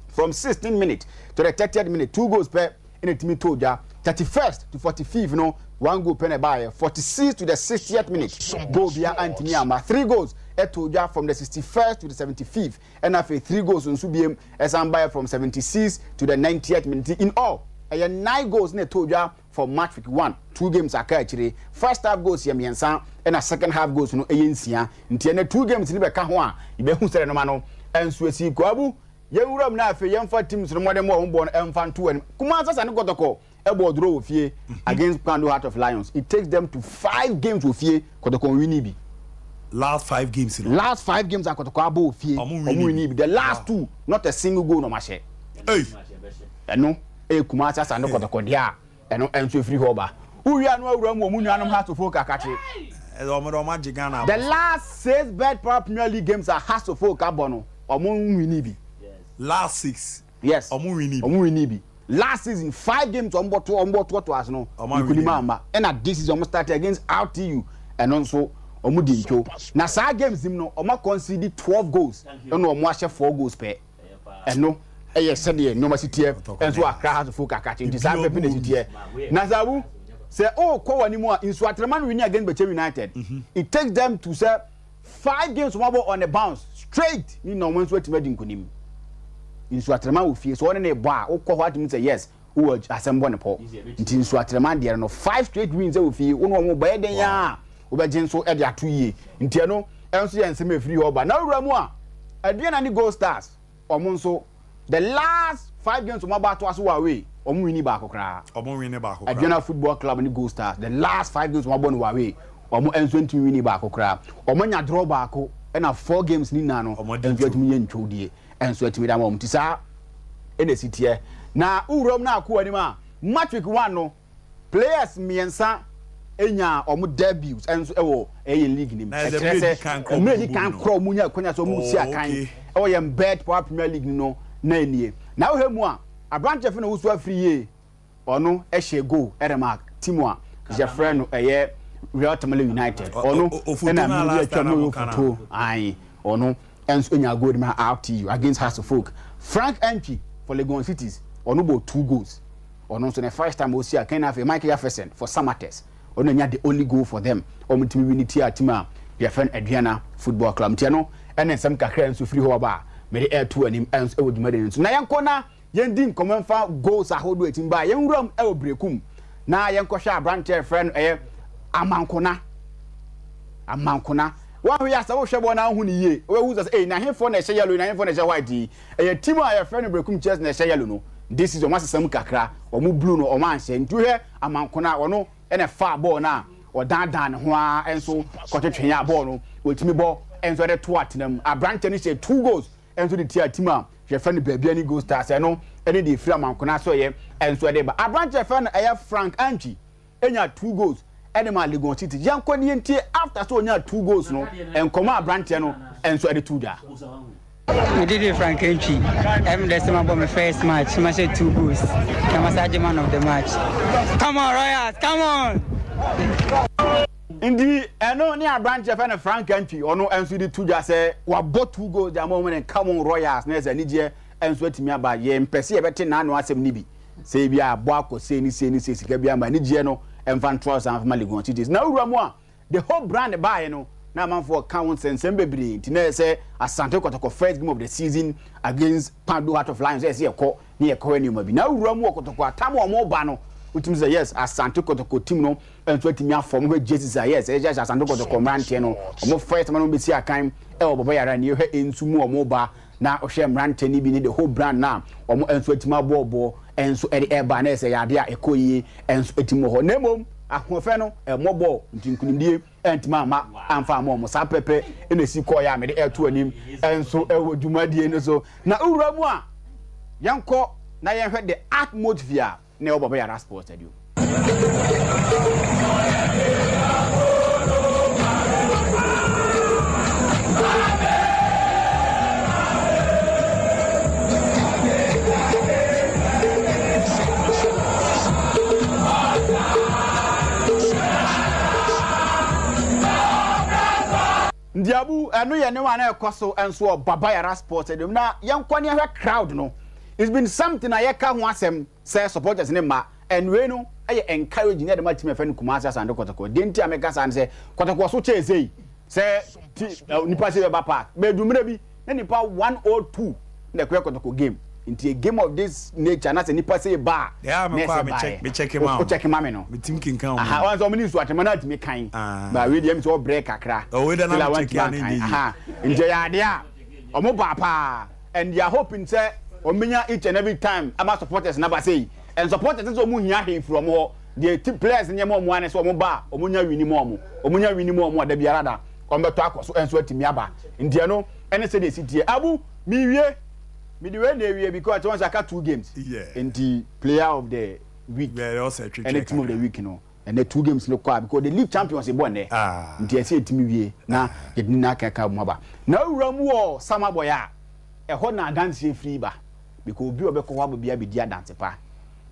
from 16th minute to the 30th minute 2 goals per ene timi toja 31st to 45th no 1 goal per ne buy 46th to the 60th minute go be antimi ama 3 goals etoja from the 61st to the 75th and after 3 goals nso biem esan buy from 76th to the 90th minute in all 9 goals ne toja for match week 1 2 games aka chire first half goals ye miensa and a second half goals no eyensia nti na 2 games ni be ka ho a ibe hu sere no ma no enso esi ko abu ye wuram na afa ye mfa teams no modem o mbo no emfa nto ani kuma sasa ne kotoko e bo draw ofie against Pando Heart of Lions it takes them to 5 games ofie kotoko wini bi last 5 games no last 5 games akotoko abo ofie omu wini bi the last 2 not a single goal no ma she no kuma sasa no kotoko dia eno enso free hoba uwia no awura mu omu nuanom Hasso Folk akache the last 6 bed power Premier League games are Hasso Folk abono omu wini bi last 6 yes omu wini bi last season 5 games ombo to as no kunima and at this season almost start against RTU and also omu di ncho na sa games dim no omu concede 12 goals no omu ahye 4 goals per eno eye sede no masitie enso Accra Hasso Folk akache nti sa pepe na sitie na zabu say oh kwa wani mu in Swatraman winning against Bechem United it takes them to say 5 games on the bounce straight ni no one sweat made nkunim in Swatraman wo fie so one na ebo a ukọ what mean say yes wo assemble ne po nti in Swatraman there no 5 straight wins wo fie wo no mo baye den ya wo be gin so e de ato yie nti no enso ye nsem free over na wura mu a aduana ni Gold Stars omo nso the last 5 games omo ba to aso wa we omo wini ba akokra aduana Football Club ni Gold Stars the last 5 games omo bo no wa we omo enso ntimi wini ba akokra omo nya draw ba ako na 4 games ni na no enso atimi ye ntwodie enso atimi da mo mtisa ene sitie na urom na akọ ani ma match week 1 no players miensa enya omo debuts enso ewo league nim etrese kan kro munya konya so mu si akan ewo ye bet power Premier League no na enie na wo hemu a abranche fe na wusu afri ye ono ehye go erema team a je friend no eye Real Tamale United ono na mi atwa no foto ai ono enso enya goal ma RTU against Hasso Folk Frank Entry for Legon Cities ono bo 2 goals ono so the first time we see Ken Afe Michael Jefferson for Samates ono nya the only goal for them omutimi winiti atima their friend Adriana Football Club tiano ene nsem kakra enso free ho ba me the air 2 anim enso e wodumade nso na yenko na yendin komenfa goals ahodo etim ba yenwuram e obrekum na yenko hwa branch friend amankona one we asa wo hwebo na hu ni ye we hu say na hemfo na yellow na hemfo na white team a friend brekum chest na yellow no this is o masesam kakra o mu blue no o man hye ntuhwe amankona ono ene fa ball na o dan ho a enso kotwetwen ya ball no otimi ball enso de to atenam abrante ni say 2 goals enso de tia team a je friend Bebiani Gold Stars eno ene de free amankona so ye enso de ba abrante friend Frank Anchi enya 2 goals Edema Legon City yankoni ntie after so nya 2 goals no enkoma abrante no enso ede 2 da We did it Frank Entry. I'm the same about my first match. I said 2 goals. I'm a sergeant man of the match. Come on, Royals, come on. Indeed, and no near branch of any Frank Entry or no answer the 2 just say, what bought 2 goals the moment and come on Royals, Nez and Niger, and sweat me about ye and Percy everything I know as a nibi. Say, we are Boako, say, Gabia, my Nigiano, and Van Tross and Maligon cities. No, Ramwa, the whole brand by you know. Now man for accounts and Sembebri, Tina say as Santo Kotoko first game of the season against Pandu Heart of Lions, yes, near Coenium. Now Ramu Kotoko, Tamo more Bano, which means yes, as Santo Kotoko Timno and 20 years from where Jesus are yes, as Santo Kotoko Rantiano, or more first man will be see a kind, Elbow and you head in Sumo or Moba, now Oshem Rantani be the whole brand now, or more and 20 more and so Eddie Erbanes, a idea, a coy and Etimo Nemo. Ahofeno mobo ntinkunimdie entmama amfa mo sapepe ene sikoya me de eto anim enso ewo dwumadie no so na owuramu a yanko na yenhwe the atmosphere na obobo ya sport stadium. Ndiabu anu ye ne wana ekoso enso baba ya sport stadium na yankwa ne hwe crowd no it's been something I ka ho asem say supporters ne ma and we no e encourage ne de ma team fan Kumasi Asante Kotoko denti ameka san say Kotoko so cheze say nipa se be park be dumre bi ne nipa 102 na Kotoko game into a game of this nature na say nipa say ba yeah me check him out check him out no me team king kan aha wan so mini so atema na me kan ba we dey me so break akra we dey na check ya ni aha nje ya de a omo ba pa and they are hoping say omenya each and every time ama supporters na ba say and supporters so mu hia he from ho the team players nye mo ane so omo ba omonya wini mo omo da biara da ombeto akoso enso atimi aba ndia no ene say dey sitie abu mi wie me the way they were because once I got 2 games. Yeah. And the player of the week. Yeah, also and the team of the week, you know. And the 2 games no kwa because the league champions is born there. The say team we na ye na kaka mwaba. Na uramu sama boya. E ho na dance free ba. Because obi obekọ wa bia be dia dance pa.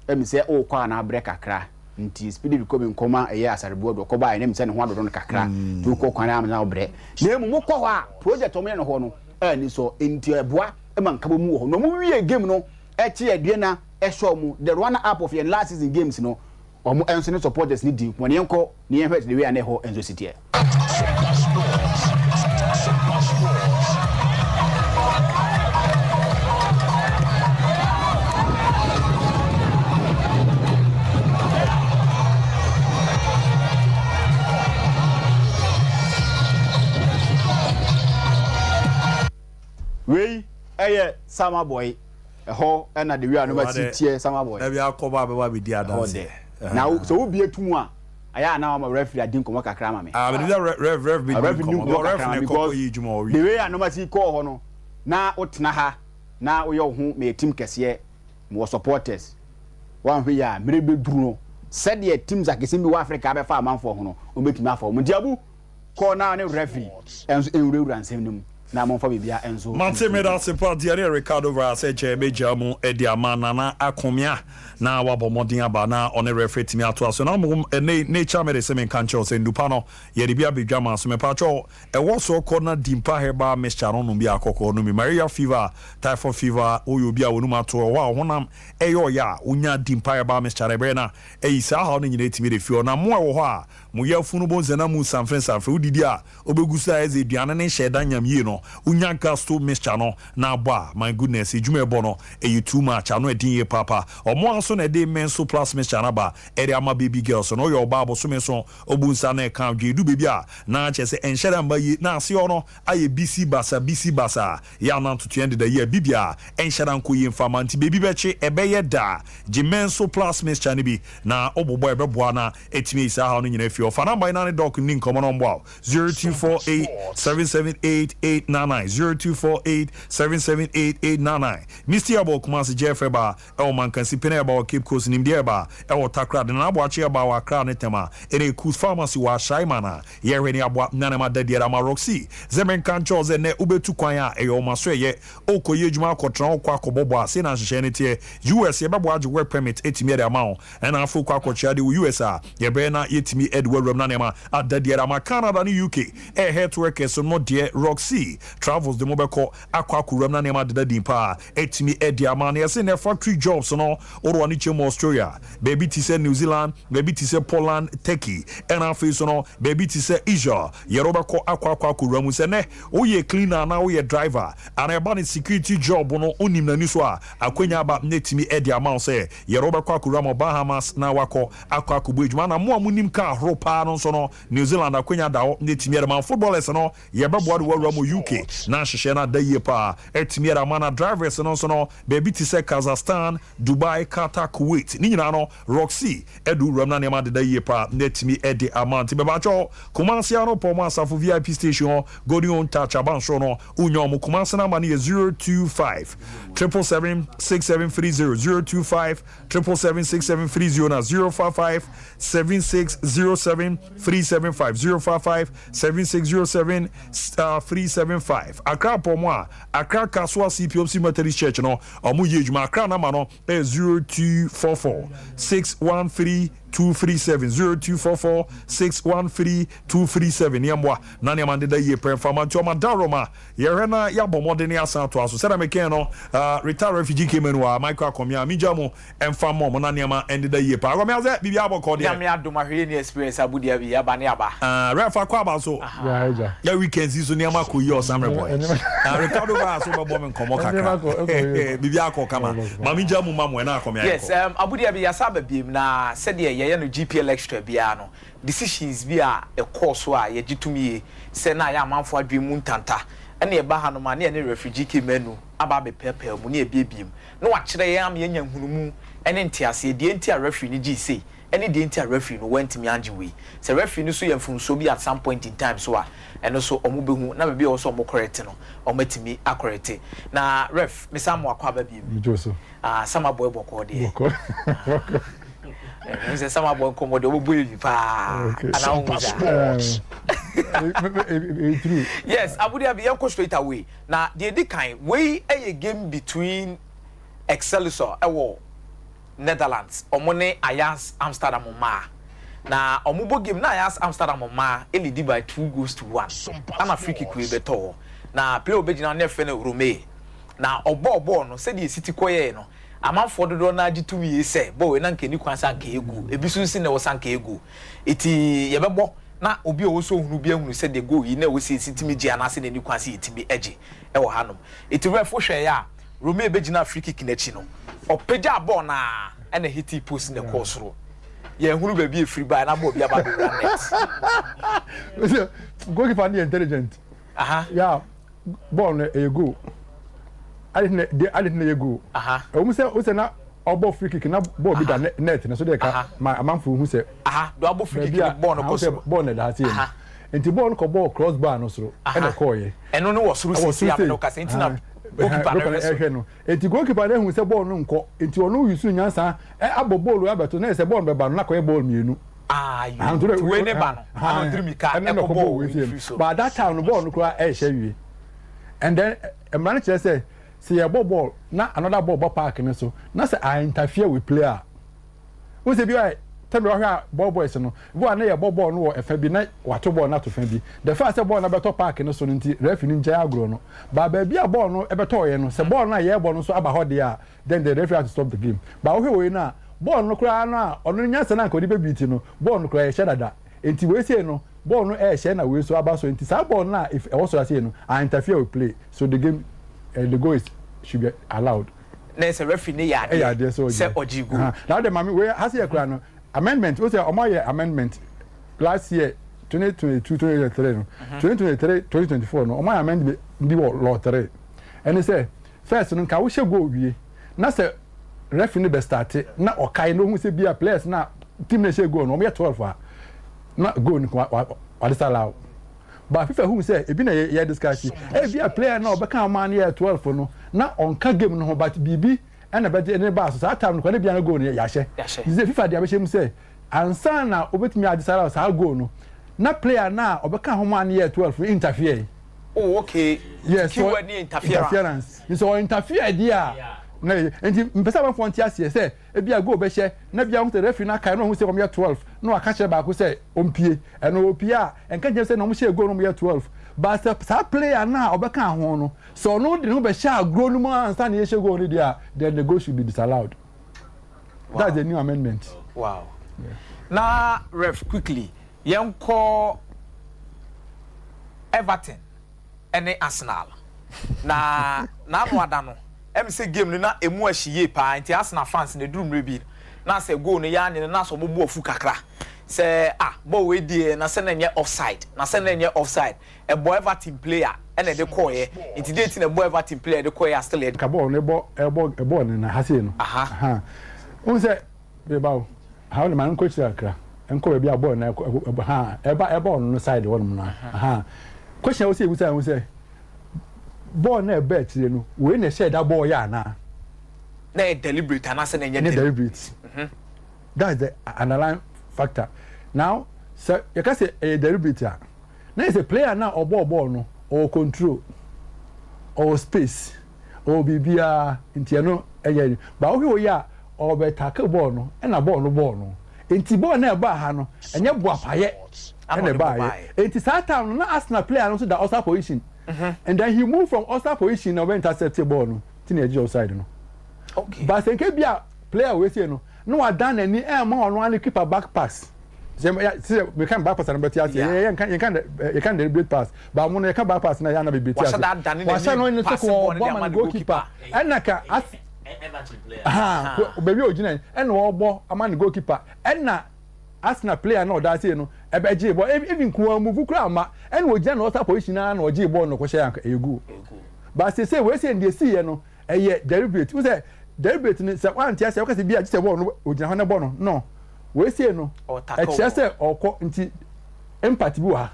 E me say o kwa na break akra. Nti speed becoming koma e asarebo do ko ba e me say ne ho adodo no kakra. Tu ko kwan am na obre. Na mu mokọ ho a project o me no ho no. Ani so enti eboa man kabo mu ho no mu wie game no e che adue na e show mu the runner up of your last season games no omo enso ne supporters ni di won yenko ni yen hwet the way ane ho enzo city we eye Sama boy ho na the we are no tie Sama boy e bia akoba be wa be di adanse now so wo bie tumu a aya na ma referee adin komo kakra ma me be ref be komo ref ne kokko yi juma o wi the way no ma si call ho no na otena ha na wo ye ho me team kese mo supporters wan hwe ya mere be duru no said the teams akese bi wa Africa be fa amanfo ho no o betimi afọ mo diabu call na ne referee enso enwura nsem nim na mon fa bibia enzo Mante meda se pa diare Ricardo va se che meja mu edi amana na akomia na wabo modin aba na one referee timi ato aso na mo nature me de se men kancho se ndupa no ye de bia bedwama so me pa cho e wo so corner dimpa heba mixture no bi akoko no mi malaria fever typhoid fever oyo bia wonu mato wa honam eyo ya unya dimpa heba mixture ebe na e isa ha no nyina timi de fio na mo wo ho a mo ya funu bonze na mu sanfren udidi a obegusa eze duane ne sheda nyam yi no unya gasto mixture no na ba my goodness ejuma ebo no e too much ano edin ye papa omo so na de menso plus mixture na ba ere ama baby girls no yo ba bo so me so obunsa na kan dwedu baby a na chese enhyere mba yi na ase no aye bc basa ya na to end the year bibia enhyere nko yi mfama nti baby beche ebeye da je menso plus mixture ni bi na obobo ebeboa na etimi isa ha no nyina fi your fan number in any doc nin come on wow 0248 778 0248 Mr. Abo Kumasi Jeffreba man can see penny about Cape Coast in India ba takra the nabuachi about our crown etema any coos pharmacy wa shaimana ye reni abwa nanema dedia ma roxy zemen kan chose ne ubetu kwanya e maso ye okoye djuma akotran okwa akobobo ase na hye ne tie US ye bebo age work permit etimi de amount and afu kwa akocha de US a ye be na yetimi edwelwem na nema adadia ma Canada ni UK health workers so no de roxy travels the mobeko akwa kuram na nema de dimpa etimi edia ma na yese ne factory jobs no oro ni chemo Australia baby ti say New Zealand baby ti say Poland Turkey and afi so no baby ti say Asia ye robeko akwa kuram se ne oye cleaner na oye driver and eba ni security job no onim na ni so a akwenya ba netimi edia ma say ye robeko akuram Bahamas na wako akwa kubu ejuma na mo amunim ka ropa no so no New Zealand akwenya da netimi edia ma footballers no ye bebo adu wura mo UK na hye na da ye pa etimi edia ma na drivers no so no baby ti say Kazakhstan Dubai Qatar Kuwait ni nyina no Roxy edu ram na nema da ye pa netimi edi amount be ba cho Kumasi no po ma safo VIP station godi on touch aban so no unyo mo Kumasi na mani 025 777 6730 025 777 6730 na 055 7607 375 055 7607 375 Accra po mo Accra Kaswa CPOC Methodist Church no omu ye djuma Accra na ma no 0244 613 237 0244 613 237 yamwa nani amande da ye prefama to madaroma yerena ya bomode ne asan to aso sera meken no retired refugee came in wa Michael Akomia mijamo emfamo mo nani ama ende da ye pa Akomia ze bibia aboko de ya me adoma hwe ni experience abudia bi ya ba ne aba refa kwa ba so ya weekends so ne ama ko yi osamre boy Ricardo ba so bebo men komo kaka bibia akọ kama mamijamo mamo na Akomia yes abudia bi ya saba biem na sede ye no GPL extra bia no decisions bia a course wa ye gitumi se na ya amanfo adwemu ntanta ene ye ba ha no ma ne refugee ke menu aba be pepe mu ne ebiebiem no wa kire ye am ye nya hunumu ene ntiase de enti a refugee ni gi sei ene de enti a refugee no went me anje we se refugee ni so ye mfunso bi at some point in time so a eno so omubehu na be o so mo correct no omatimi acorrect na ref me sam akwa ba biem sama boy boko de Nse sama bo nkomo de obo evi pa ana onza yes abudia be yanko straight away na the edikan we a game between Excelsior ewo Netherlands omone Ajax Amsterdam ma na omubo game na Ajax Amsterdam ma elidi by 2-1 ana free kick we beto na play obegina na fe na Rome na obo no se the city koye no amanfo dodo na agitumi ese bo we na nkeni kwansa nka egu ebisu nsi na wo sanka egu eti ye bebo na obi o so hunu bi ahunu se de go yi na wo si timi gi anase na ni kwansa etimi eje e wo hanom eti refo hwe ya Rome ebegina free kick na chi no opeja ball na na hiti post na kosoro ye hunu ba bi free by na bo bi aba do net goalkeeper ni intelligent yeah ball na ego I didn't let you go. Who na obo free kick na ball be da net na so dey ka ma amanfo hu say do obo free kick ball no koso ball na da tie enti ball no ko ball crossbar no so e na call ye eno no wo suru sisi am no ka enti na goalkeeper na no enti goalkeeper na hu say ball no nko enti ono yusu nyansa abo ball abeto na say ball be ba no na ko ball mienu you we ne ba no anu dream ka e ko ball we so but that time no ball no kura e hye wie and then a manager say see a ball na another ball park in so na say I interfere with player who say bi tell me how ball boys no bo na ye ball no e fa bi na wato ball na to fa bi the first ball na beto park in so nti referee nje agro no ba bi a ball no e beto ye no say ball na ye ball no so aba ho there then the referee has to stop the game ba wo we na ball no kura na ono nya se na nka odi be beat no ball no kura ye shedada enti we say no ball no e she na we so aba so enti sa ball na if e was so say no I interfere with play so the game the goal should be allowed. There's a referee there. Say Ojigo. Now the mami we has here no amendment. We say omo amendment last year 2022 2023 no 2023 2024 no omo amendment ndi law 3. And he say first no ka we she go wie. Na say referee be start na okai no hu say bia players na team na she go no omo 12 a not go what is allowed. But if who say if you discussion, if you player now become man year 12 for no, not on game no, but BB and about any bus. So that time when they be go near Yashe. Is the FIFA the Abishim say, and son now over me at the Salas, how go no. Not player now or become man year 12 for interfere. Oh, okay. Yes, so interference. So interfere idea. No, and you person for Tiasia say, if you go be share, never you the referee na kind who say from year 12. No, I catch back who say ompie and opia and can just say no share go no year 12. But that player now obeka ho no. So no the no be share grow no more and stand here share go no there, then the goal should be disallowed. Wow. That's the new amendment. Wow. Yeah. Now ref quickly. Young call Everton and Arsenal. Na no adano. MC game na emu ahie pa nti Arsenal fans na drum rebi na say goal no ya ne na so bobo ofu kakra say ball we die na say na nye offside e boy Everton player and the call here nti date na boy Everton player the call here still e ka ball ne ball na ha say no aha un say be bawo how the man coach kakra enko be a ball na e ball no side one na aha question we say ball na bet you know we na share that ball ya na deliberate and say na deliberate that's the underlying factor now so you can say a deliberate now is a player now or ball no or control or space or bibia into no but okay we ya or be tackle ball no and a ball no enti ball na ba ha no enye boa paye and e ba enti that time na Arsenal player no so that outside position. And then he moved from outside position and went intercept the ball no tin edge outside no okay but say ke bia player we say no I done any more on one keeper back pass say we can back pass and but you can deliberate pass but when you can back pass na ya na be beat was no in the ball goalkeeper and naka Everton player baby original and ball man goalkeeper and na Arsenal player no that say no ebeje ball even ko move kura ma and we jam no position na oje ball no ko share egu but say we say dey see no deliberate we say deliberate ni say wan tia say we say bia say ball no ogina ho na ball no we say no e say okọ nti empathy bi wa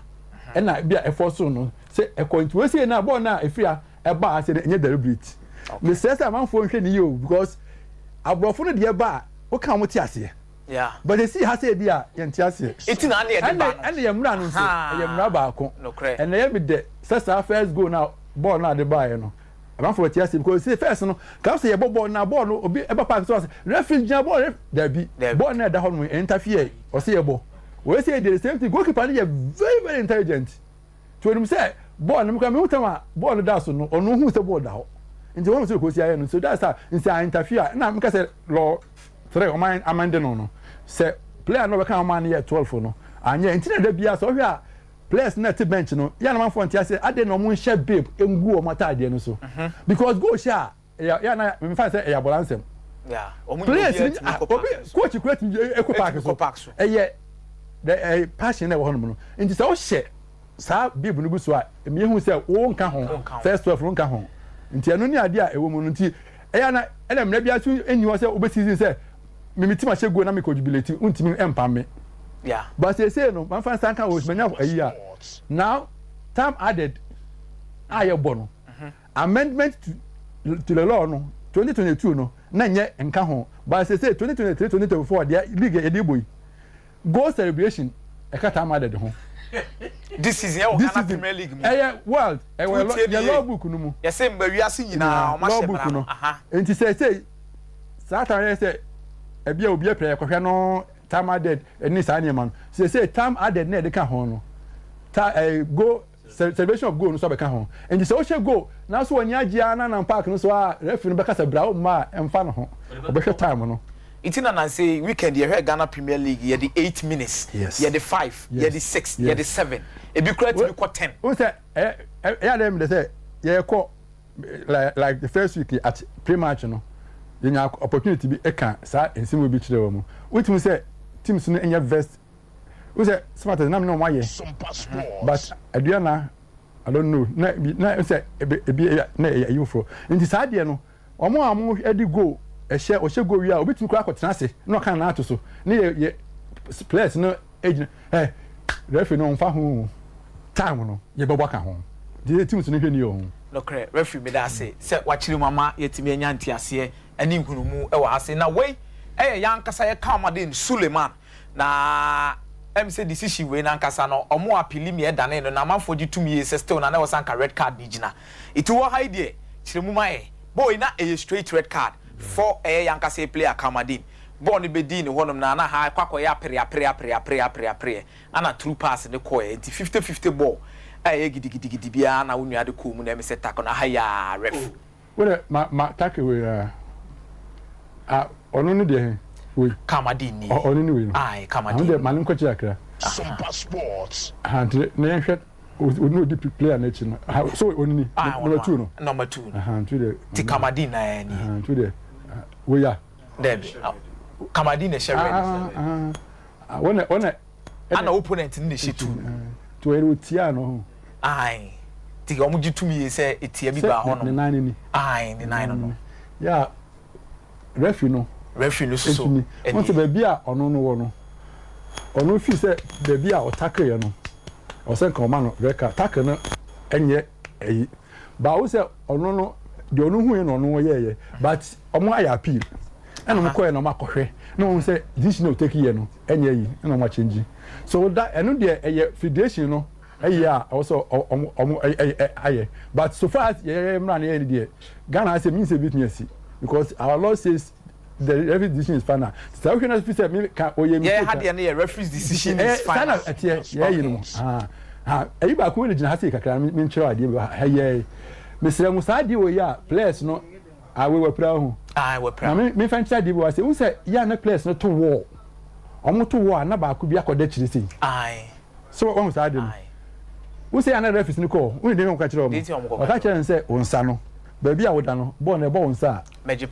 and na bia e force no say e ko nti we say na ball na e fia e ba say enye deliberate me say man for hwe ni yo because abrofo no de ba o kan mo ti ase. Yeah. But they see how say dia yentiase. It's na na and the yamra no say yamra ba ko. And they be the first goal now ball na the buy no. Am for tiase because say first no come say ball na ball no obi e ba park so referee jam ball there be ball na da ho no interfere or say ball. We say the same thing goalkeeper is very intelligent. To him say ball no come utama ball no da so no onu hu say ball da ho. Nti won say ko see aye no so that's how interfere na me ka say law 3 o man amande no say player no be kan man year 12 no anya ntina da bia so hwe a players na te bench no ya na man for ntia say ade no mo share babe engu o mata ade no so because go share ya na me fa say ya bolansem players coach create eco park so the passion na wo hono no nti say o share sa babe no gu so a me hu say wo nka ho first 12 nka ho nti anu ni ade a ewo mu no nti ya na ele mra bia so enyi wo say obesizin say mimiti ma shego na me ko jubilate untimi empam me but say no man fan sanka was manya ayi now time added ayebo no amendment to the law no 2022 no na nye nka ho but say 2023 2024 dia league e dey boy goal celebration e ka time added ho this is your Ghana Premier League world your law book no mu say mbawiase nyina o ma shebra no enti say Saturday say ebia obi apre kwahwe no time added any sanya man say time added na de ka ho no go celebration of goal no so be ka ho and say o she go na so wani agia na park no so a referee no be ka say bra ma emfa no ho obehwe time no itina na say weekend ye Ghana Premier League ye the 8 minutes ye the 5 ye the 6 ye the 7 e be correct be ko 10 o say ya dem dey say ye ko like the first week at pre-match no you have opportunity be eka sa ensimu bi kire wo mu wetin say teams no enya vest we say smart na me no waye but aduana I don't know na say ebi na you for nti sa de no omo amo edi go o she go wi a obitim kura kwotena se no kan na ato so ne ye players no age referee no mfa ho time no ye bebo ka ho the teams no hwe ni o no correct referee me da say wachiri mama yetimi anya ntiase ani nhunumu e wa ase na wei yankasa ye Kamadin Suleiman na say decision we nankasa no omo apili me dane no na manfo di tumi ye still na was anka red card ni gina it wo hide there chiremu mai boy na a straight red card for yankasa player Kamadin born be di ni honom na ha kwakoya pre ana true pass ne ko e 50-50 ball gidi bia na wonu ade ko mu na me set tack na ha ya ref we ma tack we onu ni de we Kamadin ni onu ni we ai Kamadin de malin ko chiakra Sompa Sports and na hwet onu di player na chi no so onu ni number 2 to the ti Kamadin na ni to the we ya Debi Kamadin na share one ana opponent ni shi tu to ere otia no ai ti omo gitumi say etia bi ba ho no ne nine ni ai ne nine no ya referee no so won se ba bia ono no wo no ono fi se ba bia o tackle ye no o se kan ma no reka tackle no enye eyi ba wo se ono no de ono hu ye no ono ye but omo aya appeal eno mo ko ye no makohwe no won se this no take ye no enye yi eno ma change so that eno de eye federation no eya also omo aye but so far as ye mra na ye de Ghana say mean say business because our law says the referee decision is final. So we cannot say me can oye me. Yeah, had the referee decision is final. Yeah, you know. Eyi ba ko le jina hase kakra me nkyerɛ ade ba ye. Mesrɛ mu saa de o ya players no awe wa pra ho. We pra. Me fan kyerɛ de bi wa say wo say ya na players no to war. Omo to war na ba ko bi akɔda kyiri sei. So wo saa de no. Wo say na referee ni ko, wo de me ko kyerɛ omo. O ka kyerɛ nse o nsa no. Baby a woda no ball na ball nsa meji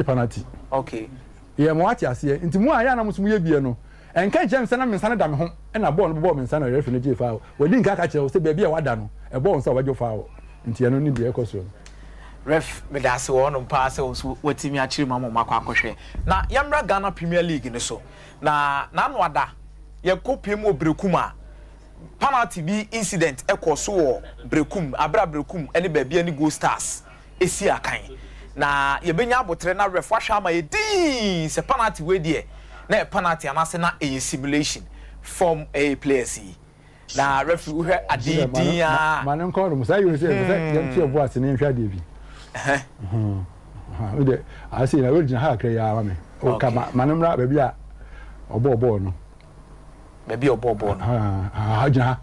penalty okay ye mo ati ase nti mu aya na mo sum ye bie no enka James na me nsa na da me ho e na ball no ball me nsa na referee no je foul wadi nka ka kire say baby a wada no e ball nsa wajo foul nti ye no ni de ekoso ref me da se wono pa se watimi a kire mama makwa akohwe na yamra Ghana Premier League ni so na no ada ye kopiem obrekum a penalty bi incident ekoso wo brekum abra brekum ene baby ani Go Stars esi akan na yebenya abotre na ref ahwa ama yedi se penalty we die na penalty anase na a simulation from a players na ref we adidia manen ko mu sai you say dem tie bo ase ne hwa de bi we de ase na we gina ha akra ya ama me o ka manen ra ba bi a obo no baby obo no ha gina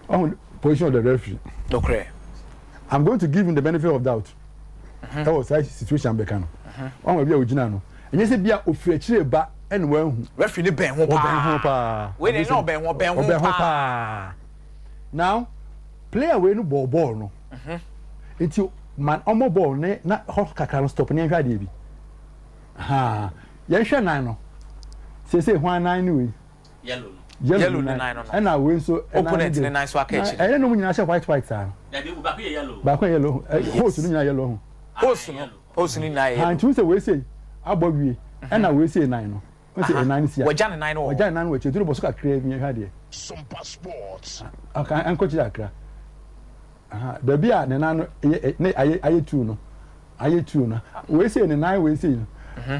on position of the referee okay. I'm going to give him the benefit of doubt. That was a situation bekano. One will be original no. And you say be a ofrechire ba and when referee ni ben ho pa. We dey no ben ho pa. Now player we no ball no. Until man omo ball ne na hot kakra no stop ne hwa de bi. Ye hwe nan no. Say hwan nan ni we. Yellow nine no. And I win so opponent in nine so akech. I don't know when you say white sir. Back yellow. Back yellow. Host ni yellow. Host ni na yellow. And you say we say abowie. And I we say nine no. We say nine sia. We jan nine no. We jan nine we che duro boso ka kra mi hwa de. Sompa Sports. Okay, an coach akra. Da bia ne na no aye two no. Aye two no. We say ne nine we say no.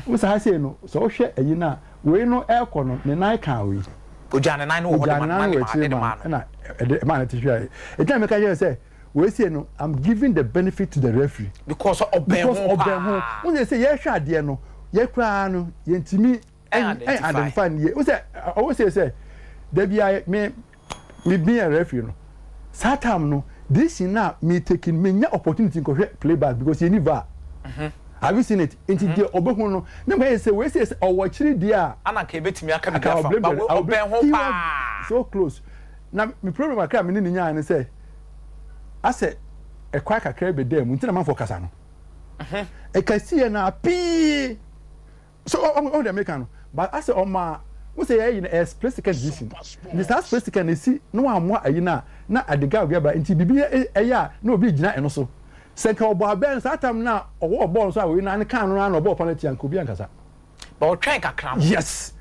We say no. So hwe ayi na we no aircon no ne nine kan we. Ojane nine no man man to share it time make I say we say no I'm giving the benefit to the referee because of ben ho when they say ye hwa ade no ye kra no ye ntimi identify ye we say always say there be me be a referee no satam no this na me taking me opportunity to playback because you never have you seen it? Into the Obehuno. No, say, we say, or watch the dear. Anna came to me, I can't blame so close. Now, my problem I come in and say, I said, a quacker crab a damn until I'm for Casano. A Cassia now, P. So on the American, but I said, oh, my, we say, in a specific position. This last specific can see no one more a year, not at the guy, but in TBB a year, no big and also. Senka obo ben satam na owo ball so we na kan ran obo penalty an ko bi ankasa but o try kakra yes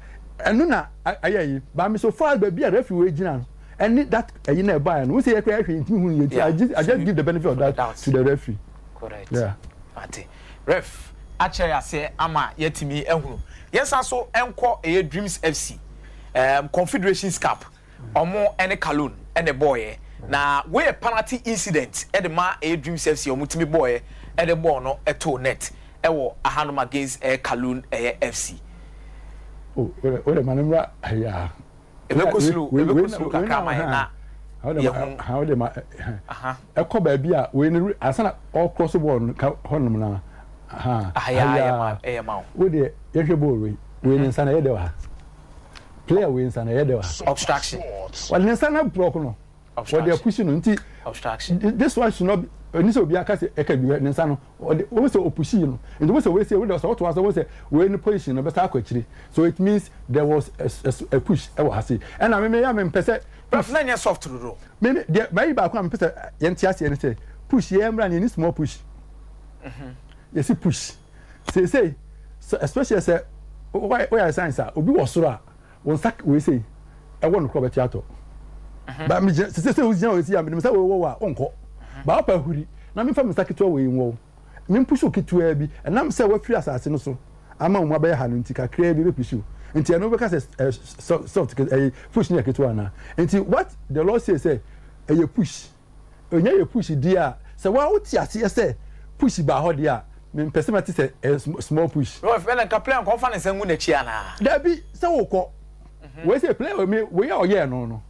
ɛno na ayɛ ba me so far baby a referee we gyina no and that you know buy no we say ekwa hwe ntimi hu yeti I just give the benefit of that to the referee. Correct. Yeah. Ate. Ref actually I say ama yetimi ehunu. Yes also enko Dreams FC Confederations Cup omo ene Kaloon ene boy na we a penalty incident e de ma Dreams FC omo timi boy e de ball no eto net e wo ahanum against Kaloon FC. Oh ole manumra ya ebekosulu kakra ma na how de ma ekọ ba bia we ni asana all cross ball honum na ya ma we de yehwe ball we ni sana ye de wa player we sana ye de wa obstruction well ni sana block no we de push no nti obstruction this one should not ni so bia ka se eka bi ni sana we say opushi no and we say we say what was we say we in position no better akwa so it means there was a push e wa hase and na me ya me pese Prof na nya soft ro me my ba kwa me pese ye ntia se say push ye mra ni small push you see push say especially say why science obi wo soro a won sak we say e won ko be theater ba me say we jina we see am me say wo wa onko ba pa huri na me fa me sak to we wo me push o kitu bi na me say wa free asase no so ama mo ba ha no nti kakra bi be push nti no be ka say soft push ne kitu ana nti what the law say e push onya ye push dia say wa uti ase say push ba ho dia me pese mate say small push no if na ka play ko fa ne sangu na chi ana da bi say wo ko we say play me we o ye no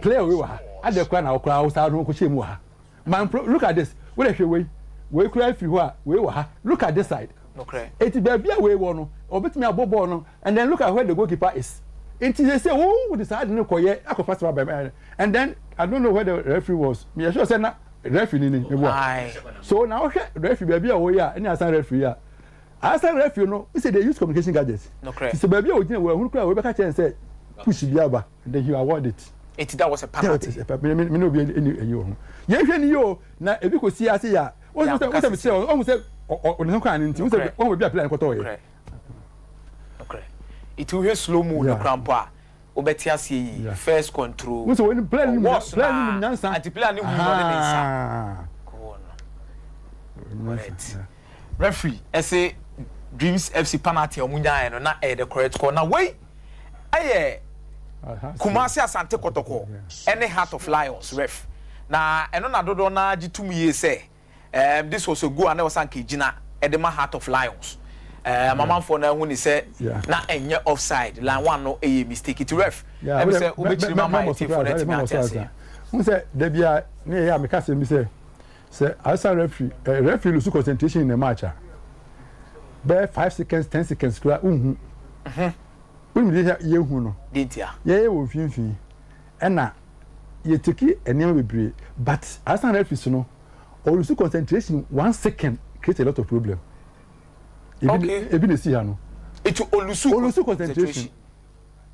play we wa ade kwa na okra wo sa no ko chemu ha man look at this we dey hwe we kura free ho a we wa ha look at this side okay eti ba bia we wo no obetimi abobo no and then look at where the goalkeeper is enti they say oh decide no koye akofa swa by and then I don't know where the referee was me sure say na referee ni so now okay referee ba bia wo ya any asan referee a asan referee no we say they use communication gadgets so ba bia wo gina we hunu kura we be ka chen say push bia ba and then you award it that was a penalty me no be any you ye hwe ni yo na ebi ko si ase ya o say o ne kwa ni nti o say o be apply nkoto ye okay it will hear slow mo no crampa obeti ase yi first control we say when play ni nyansa anti play ni hu no ni nsa right referee say Dreams FC penalty omunya no na the correct call na wey aye Kumasi Asante Kotoko any Heart of Lions ref na eno na dodo na gitum ye say this was a go and was anke gina edema Heart of Lions mama for na hu ni say na enye offside line one no a mistake it ref em say obetiri mama it for that me atese who say there be a na ya me kase mi say asa referee lose concentration in the match be 5 seconds 10 seconds kura we dey ye hu no dentia ye wo finfin ena ye teki enema bebre but asa referee no or lose concentration 1 second create a lot of problem ebi ne si ha no it olusu concentration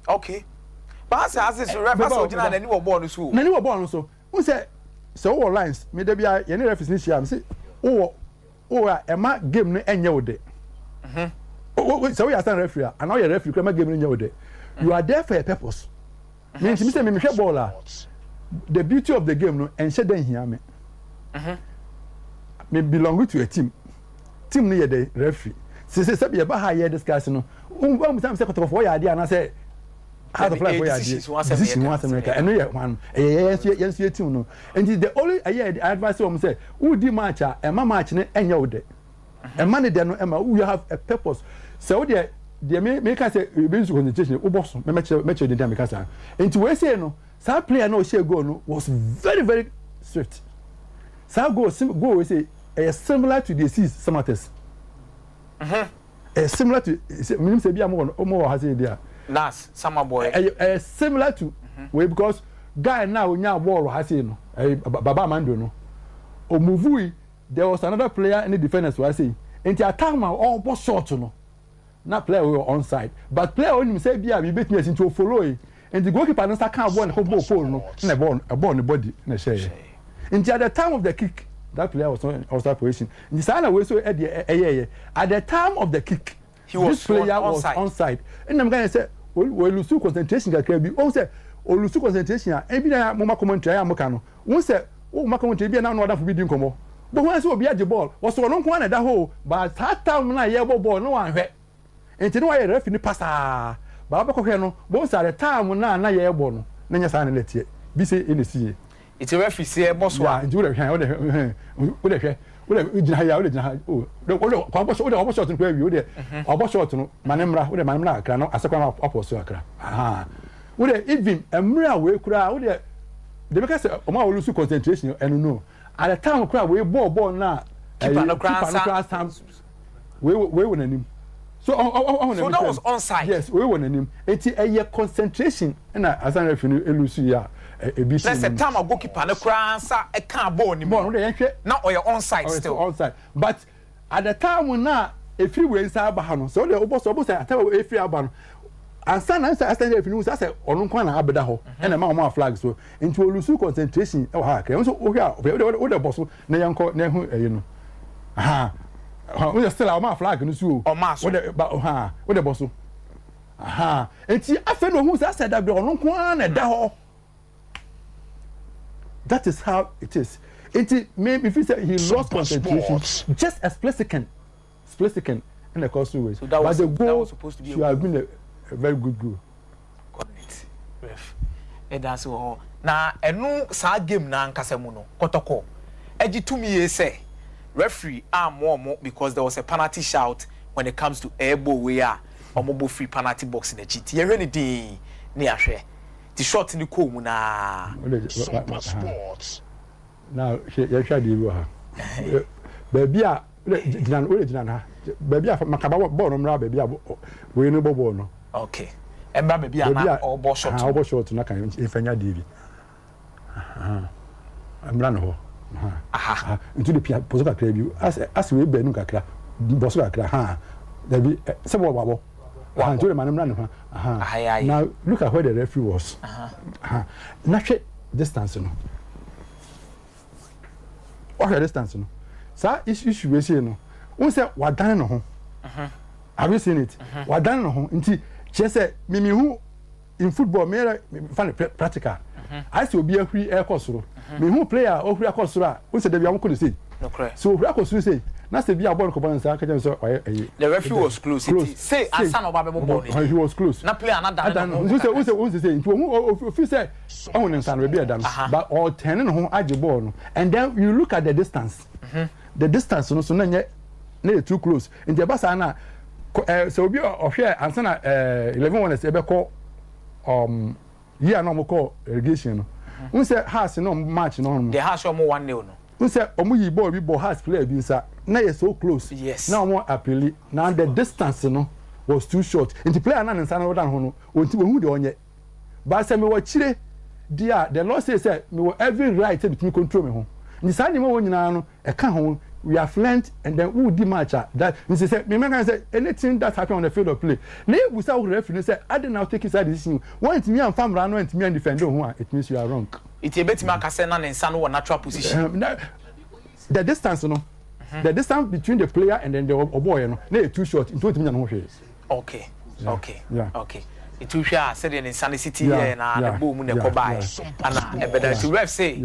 okay but as this ref as original na ni wo ball no so na ni wo ball no so who say so wo lines me da bia ye ne referee ni shia me say o a ema game no enye wo de so we are stand referee and now your referee come game no enye wo de you are there for a purpose me say me hwe ball the beauty of the game no enche den hia me me belong to a team no ye the referee say be ba ha ye discuss no um say koto for ya dia na say how to fly for ya dia this is one America and no one yes team no and the only advice say who di match e ma match ne enye wo de e ma ne de no e ma you have a purpose so there me can say you been to concentration wo boss me match the time because and we say no sa player no share goal no was very very swift sa goal we say similar to the seas samates similar to mean say be am has there nas sama boy similar to we because guy now nya ball has no baba mando no o move there was another player in the defenders was say enti attack man all boss short no na player we onside but player only say be am bet me into follow and the goalkeeper no start can ball no ball pole no na ball no body na share enti at the time of the kick that player was on outside position. At the time of the kick, this player was onside. And I'm going to say, we lose concentration kakra bi o say o lose concentration a e bi na mo ma commentary am ka no won say o ma commentary bi na no oda fo bi di nkomo but when say obi age ball was so no nko na da ho but that time na ye ball no wan hwe enti no wa ye referee ni passa ba ba ko hwe no bo say the time na ye ball no na nya sa na letie bi say e na sie iti referee say boss wa enti wo de hwe we jina ya we jina ha o kwa boss o de boss shot no kwa wi o de boss shot no manemra o de manemra akra no asekwa aposo akra aha we de even emra we kura o de because o ma lose concentration enu no at the time kura we ball na keeper no kra we won anim so that was onside yes we won anim enti eye concentration na asan referee elusu ya let's say time a goalkeeper no kra sa e kan ball ni ball no dey hwe na or your onside still onside but at the time na if free way inside ba no so the obo say at if free aba no ansa na stand referee no say onu kwa na abeda ho na ma flag so into lose concentration e ha kra so o hwa o de boss na yanko na hu eyi no aha we still our flag no so o de ha o de boss aha enti afa no hu say that be onu kwa na da ho. That is how it is. Maybe if he said he lost concentration, just a split second in the causeway. So but the goal supposed to be should have been a very good goal. Correct. Ref. That's all. Now, enu sa game na nkasemu no kotoko. Eji to me say referee are more because there was a penalty shout when it comes to airball where omobo free penalty box in the GT. You really dey ni ahwe. The shot in the comb na sports. Now, you shall do her. Baby, baby, Macaba born, baby, we know Bobono. Okay. And baby, or boss shot, or boss shot, not if any divi. I'm running into the Posoka Crave as we be Nuka, Bosoka, ha. There be several bubble. Now look at where the referee was. Not distance, no. What distance, no. Sir, issue we see, no. We say what done no home. Have you seen it? What done no home? Inti, just say me who in football, me find practical. I still be a free air course. Me who player or free course. We say the young could see. No correct. So free course say. Na se bia ball ko ban sa ka jam so the referee was close. Say asa no ba be ball no. He was close. Na player na dan no. We say ntu fi say on nsa no be adam but all 10 no age ball no and then you look at the distance. The distance no so na too close. Nti ba sa na so obi ohwe ansa na 11 one say be call year no mo call irrigation no. We say house no match no. The house mo 1-0 no. We say omu ball we ball has player bi nsa na you so close. Yes. Now more appeal. Now the distance no was too short. Into player na nsa na down ho no. Onti we hu de onye. But say me wa chire dia the law say me wa every right to control me ho. Ni sa ni mo nyina no e ka ho we have learned and then who di match that me say me can say anything that happen on the field of play. Na we say referee say I did now take his decision. Want me and farm ran want me and defend ho it means you are wrong. It a bit make say na nsa no natural position. The distance no. The distance between the player and then the boy no na too short into me no hwe. Okay. Okay. Yeah. Okay. It too short said in insanity here na the ball mu na ko buy. And e better to ref say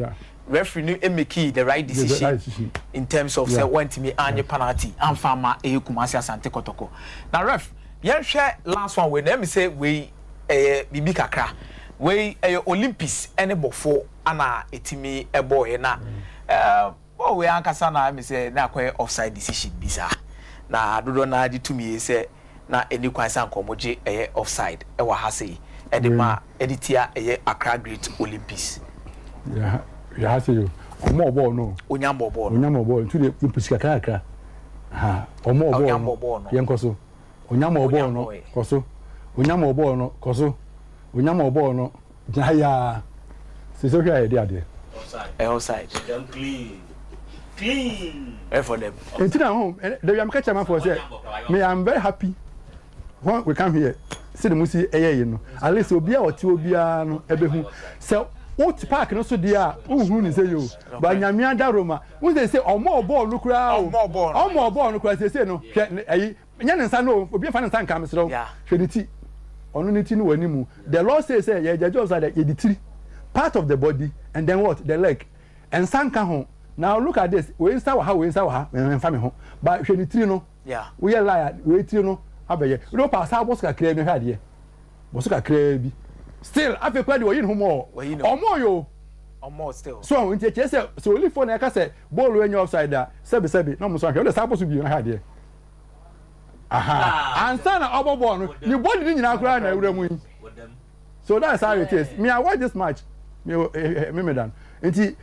referee no make the right decision in terms of say want me anye penalty and farmer e Kumasi Asante Kotoko. Now ref, yen share last one we na me say we bibi kakra. We Olympics any before ana etimi e boy na oh we ankasa na me say na akwa offside decision bisa na dodo na di tumi say na eni kwansa nkomoje offside e wa ha sei e de ma editia Accra Great Olympics ya ha sei omo ball no onyambo ball ntu de impusika kakra ha omo ball no yenkoso onyambo ball no koso onyambo ball no koso onyambo ball no jaya se so hwa e de ade outside clean for them. Until home, they am catch man for say, me I'm very happy when we come here. See the musi you know. At least obia or ti obia no ebehu. So what park no so dia unhu ni say you. But nyamia da Roma. When they say omo ball no kura omo ball no kura say no. Nya nsa no obia fa nsa nka mesro. Hwe ni ti. only wanimu. The law says your job side the three part of the body and then what the leg and sanka home. Now look at this. We install how and family home. But when you no, yeah, we are liar. We no. Abeye. We don't pass out. What's got clear? No had here. What's got clear? Still, I feel quite we in more. Or more yo. Or more still. So when you say so only for I say ball when you offside there. Sebi. No more so. The supposed to be on had here. Aha. And son of Obo you body didn't know cry na ewura so that's how it is. Me I watch this match. Me dan. Enti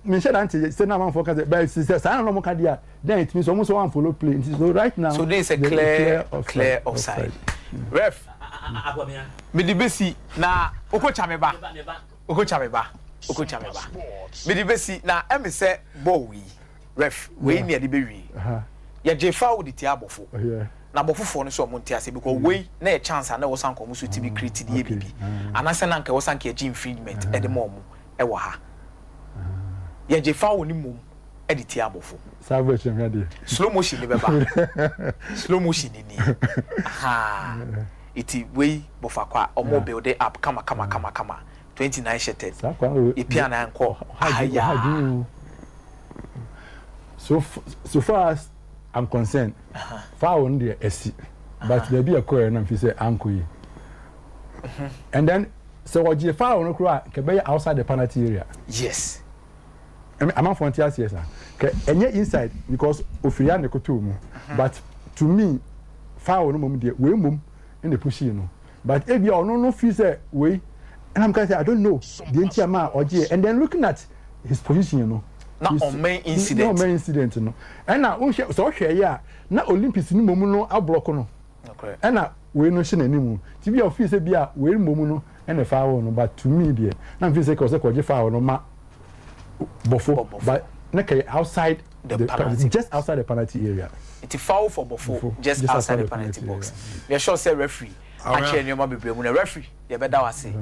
me share that say na man focus but say say no more card there. Then it means almost one follow play. So right now so this is a clear offside. Ref. Me di besi na okocha me ba. Me di besi na em say ball we. Ref we near the be ya jefa wo di ti abofo na abofo no so omonti ase because we na a chance na wo san ko musu ti bi create di ebibi anase na nka wo san ka infringement e de mom e wo ha ya jefa wo ni mom e di ti abofo salvation ready slow motion ni beba slow motion ni aha iti we bofa kwa omo build it up kama 29 shattered e piano anko aya so far as I'm concerned. Foul on the SC, but there be a coin and if you say uncle. And then, so what you foul on the cry can be outside the penalty area. Yes. I'm on frontiers, yes, sir. And yet inside because of Yan the Kotumu. But to me, foul no moment, we mum in the pushing. But if you are no fees way, and I'm going to say, I don't know the Intiama or G, and then looking at his position, you know. Not on main incident. No main incident no. And now we so share ya na Olympics ni momu no ablock no. Okay. And now we no shine animu. Ti bi office bia we momu no and the foul no but to me there. Na feel say cause ko foul no ma bofo but na kai outside the penalty, just outside the penalty area. It's a foul for bofo just outside the penalty box. We are sure say referee actually nyoma bebre mu na referee ye beda wase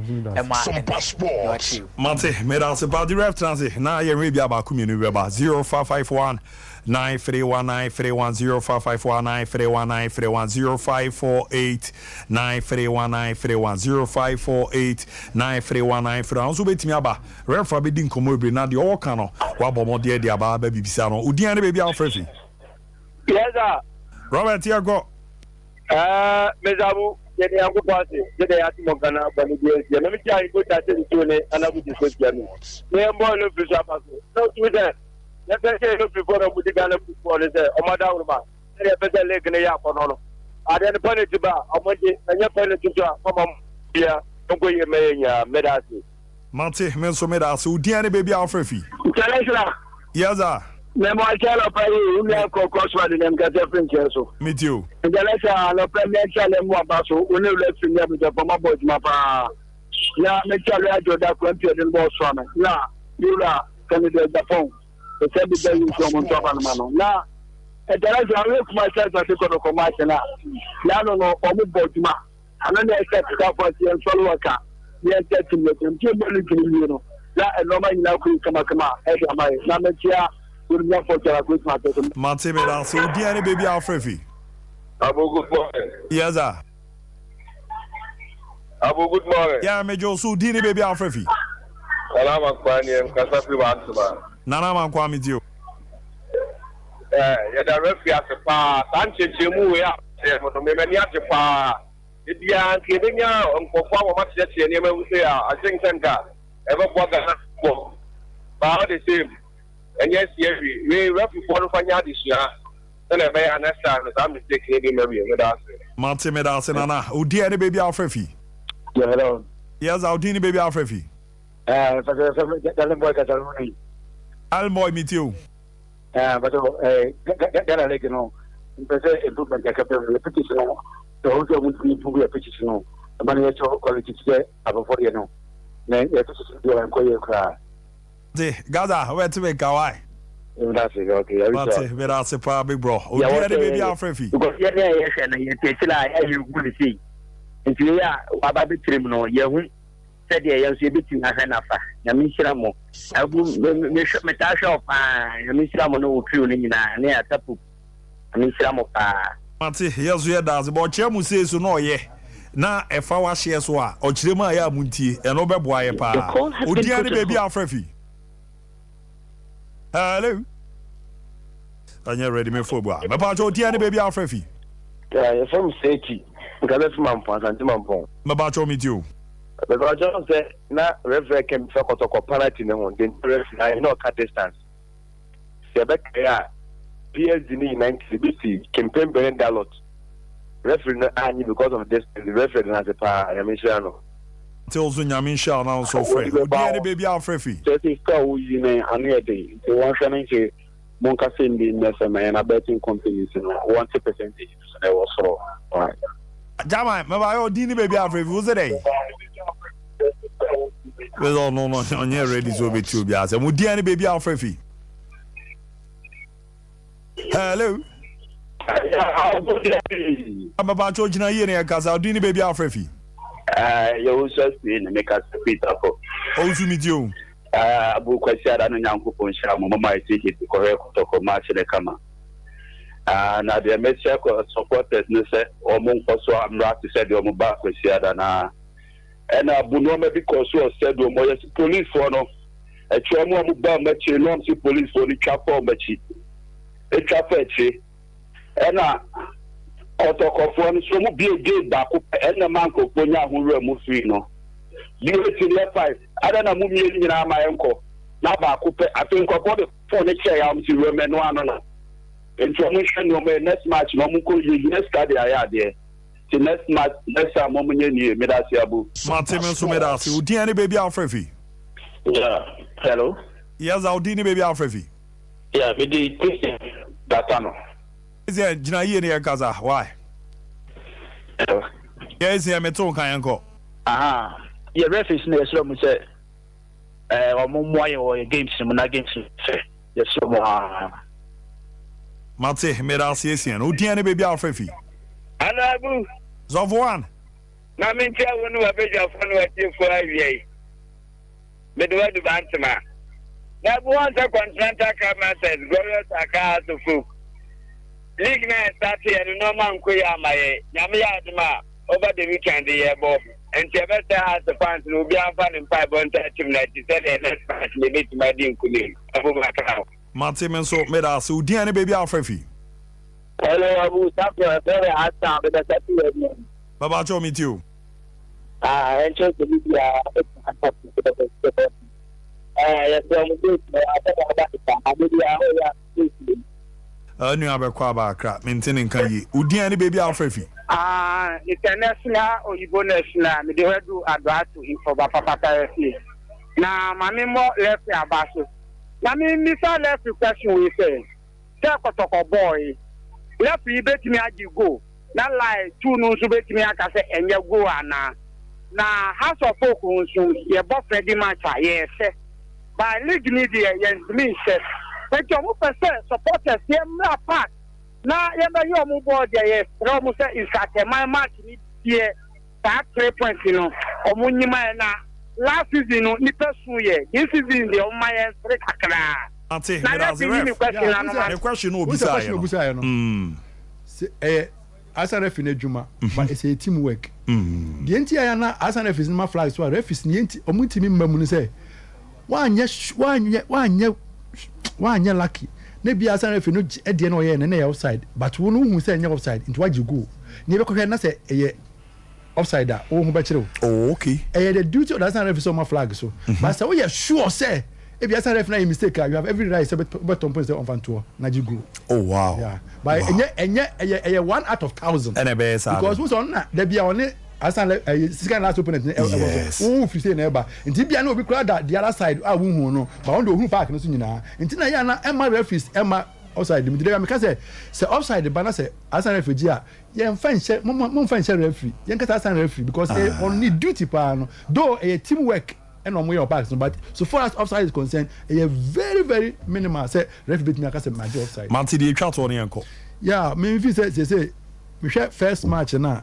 Sompa Sports. Mate, medals about the ref transit. Now you may be about community about 0551 931 0551 931 0548 931 0548 931 also bet me aba ref for bidding komo na the all cano wa bomo de dia ba ba bibisa no odi an baby alfrefi. Yes sir. Robert here go. Mezabu yene yangu pasi yene yati mongana bani die yene mi try go ta se tone anabu di so jami ne mbo no bisa paso no tuze ne pese no before no budi gana before le se o mada urba ne pese le gne ya ko no ade ne penalty ba o moje anya penalty so o mom bia ngo ye menya medasi Mate men so medasi odi an baby alfrefi. International. Yes sir. Me mo akela pa yi uni ko coswa de nem ka different so me too intellectual no premier challenge mo abaso uni le fi ni abi for my boy ma pa ya me challenge ajo da ko mp de bo so na na yura Canada Japan e se bi de yu so mo to ba na no na intellectual we kuma chance to ko ko match na ya no no o mo bo juma ana na expect ka for ti en follow ka ni en team le team ti bo ni kini no ya e no ma ni na ku kama e ga mai na me tia Mate medals odi an baby alfrefi. Abu good morning. Yes sir. Abu good morning. Yeah, me jo so di ni baby alfrefi. Salama kwani em kasafi wa antuma. Nana man kwa mi dio. Ya da refi asepa sancheche mu we a mo me mani asepa. Edia nke benya nkofo wa matete ne ma wuse a asensenka e be bo ga na ba the same. And yes, we referee for the final this year. Then I may understand that I'm mistaken. Maybe with us. Mate medals nana. Odi an baby alfrefi. Yeah, hello. Yes, Audi baby alfrefi. Almoy meet you. But get a leg, you know. Improvement, I kept a repetition. The whole thing would be to be a petition. The money quality today, about 40 years. Then you have to do and call you cry. Gaza, where to make Kawai? That's it, okay. But that's a power big bro. Odi an baby alfrefi. Because yes, and you take it like you will see. If you are about the criminal, you said you see between us and Afa. Yamishramo. I will Metasha of Yamishramo no tuning near Tapu. Yamishramo. Mate, yes, we are that's about Chemu says no, yeah. na efa wa share so a ochire ma ya muntie e no beboa ye pa odi ani baby afrafi hello anya ready me for boa me pa cho odi ani baby afrafi yeah from seki ngabe fi mampo asante mampo me ba cho me tiu me ba cho say na referee can fa kotoko penalty ne ho den referee I know cut distance se be clear PSG ni 90 BC campaign behind that lot referee no anyi because of this the referee has a pa yamisha till so nyamisha now so free odi ani baby afrafi say ka wo yi ne anu e dey so one shine say monka send in FM na betting companies no 1% so they was so right Jama me ba yo di ni baby afrafi wo say dey we don't know no onye ready so be tu bia say mo di ani baby afrafi hello I'm about to join you in casa. I'll do any baby Alfrefi. You just be in the make us repeat up. Oh, to meet you. Abu Kwesiada and Yanko Ponsha, Mama, I think it's correct to come match the Kama. Now the message supporters, or Monk also, I'm right to say the Omuba Kwesiada na. And Bunoma because you said, police for no. A trauma Muba Machi, non police for the chapel Machi. A chapel. And Otokofon so mu be gate back and the man ko ponya hu mu free no you to left 5 adana mu mieli nyina ma enko na ba ko pe afen ko the phone chair am ti we me no ano na information no me next match no mu ko yi next card ya there the next match next time mo nye ni me da si abu Martin so me da si odi ani baby Alfrefi yeah hello yes odi ni baby Alfrefi yeah me di data no is there jina ye ne kaza why yes here me ton kan yanko ye referees na yeslo mu say omo moye o games mu na games yeslo mu Mate me da si esien odi ani baby Alfrefi Anabu Zovwan na me ntia wonu abeja fo no ati fo awie me do wadu bantama na bu wan ta continental camasters glorious aka to folk league na start here no man ko ya maye nyame ya aduma over the weekend ye bo and the best has the fans no be am fan in 5 on team 97 and next match me meet my din kuli abu makao Mate men so me da so di ani baby Alfrefi hello abu tapio very hard time but that you baba cho me too and just the media yes I'm good anu abekwa ba akra maintain nkan yi odi ani baby Alfrefi international oyibo national me dey do advatu info ba papa na mami mo left abaso na me misa left question we say kotoko boy left yi betimi agi go na lie two no so betimi aka say enye go ana na house of folk nso ye bo Freddy match ye say by league media yes me say but you supporters here park na ye be you mu board yes no mu say is at my match ni here that 3 points you know omunyima na last season no ni person here this season the my 3 kakra ante the question no bisa no asa refi na djuma but it's a teamwork the entire na asa refi is my flag so refi ni enti omutimi mamu ni say wanye lucky na bia asa refi no edie na oye na outside but wo no hu say nya offside into waji go ni be ko hwe na say eye offside a wo hu ba kire oh okay the duty of asa refi so my flag so but say we are sure say if you asa refi na mistake you have every right say but on point on fanto na ji go oh wow yeah but enye 1 out of 1000 and be because who son na da bia one asan second last opponent who fi say na eba nti bia na obi kura da the other side a wo hu no but on do hu park no so nyina nti na ya na emma referees emma offside mi dey me ka say offside ba na say asan referee a ye mfa nche referee ye nkata asan referee because on need duty pa no though a teamwork and on way of parks but so far as offside is concerned a very very minimal say referee bit me ka say my offside man ti dey twa to ne enko yeah me fi say me hwe first match na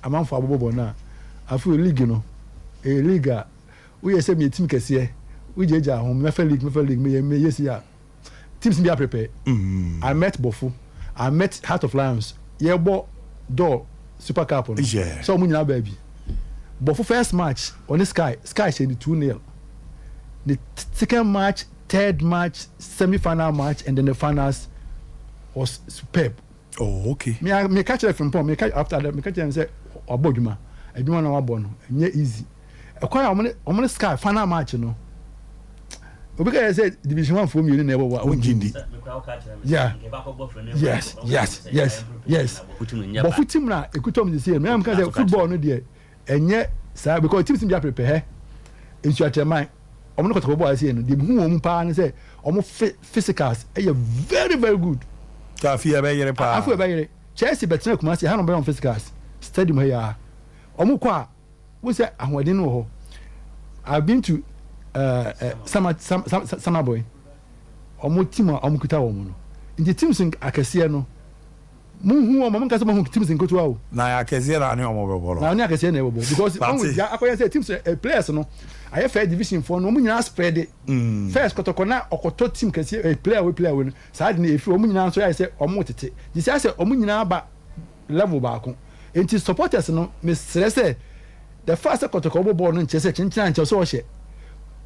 amanfo abobo na afu league no league we say me team kese we jeja home me league me yes ya teams be prepare I met Bofu I met Heart of Lions yebo door Super Cup. Yeah. So we baby. But for first match on the Sky said 2-0. The second match, third match, semi-final match, and then the finals was superb. Oh, okay. Me catch it from Pom. Me catch after that. Me catch and say, "Oboduma, Eduma na wabono. Nye easy." Akwa omone Sky final match no. Because I said Division 1 for me never wa Ongindi. Yeah. Yes. But for team na ekutom this year. Me am can say football no there. Enye say because teams be prepare. Into your mind. Omo no football say no. The hu omo pa na say omo physicals very very good. Afia be yere pa. Afia be yere. Chelsea betina kuma say ha no be on physicals. Stadium here. Omo kwa we say ahwade no ho. I've been to Sama boy. Omo team omo kuta wo no. Nti teams akese no. Munhu omo nka so mo teams nkoto awo. Na akese na ne omo be bolo. Na ne akese na e bolo because akoya say teams players no. Aye fair division for no omo nyina spread it. First kotokona okoto team kese player we no. Sa de na efi omo nyina so ya say omo tete. Di say omo nyina ba level ba ko. Nti supporters no me stress the first kotoko ball no nche say chinchina nche so ohye.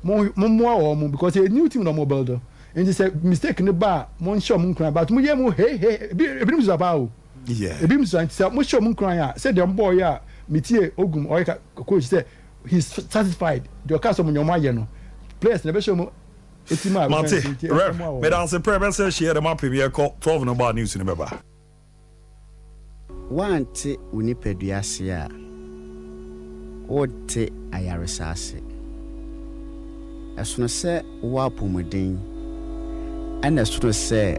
Mo because a new team no mo builder. And they say mistake in the bar, mon show mun cry about mo yemu hey ebi mi about. Yeah. Ebi mi say mo show mun cry say the boy ya metie ogum or coach say he's satisfied. The cast of nyoma ye no. Players never show mo etima. Mate, me dance premier say share the map be call 12 no bar news in beba. Wante unipedua se a ote ayaresase. As soon as say wapumudin and as soon as say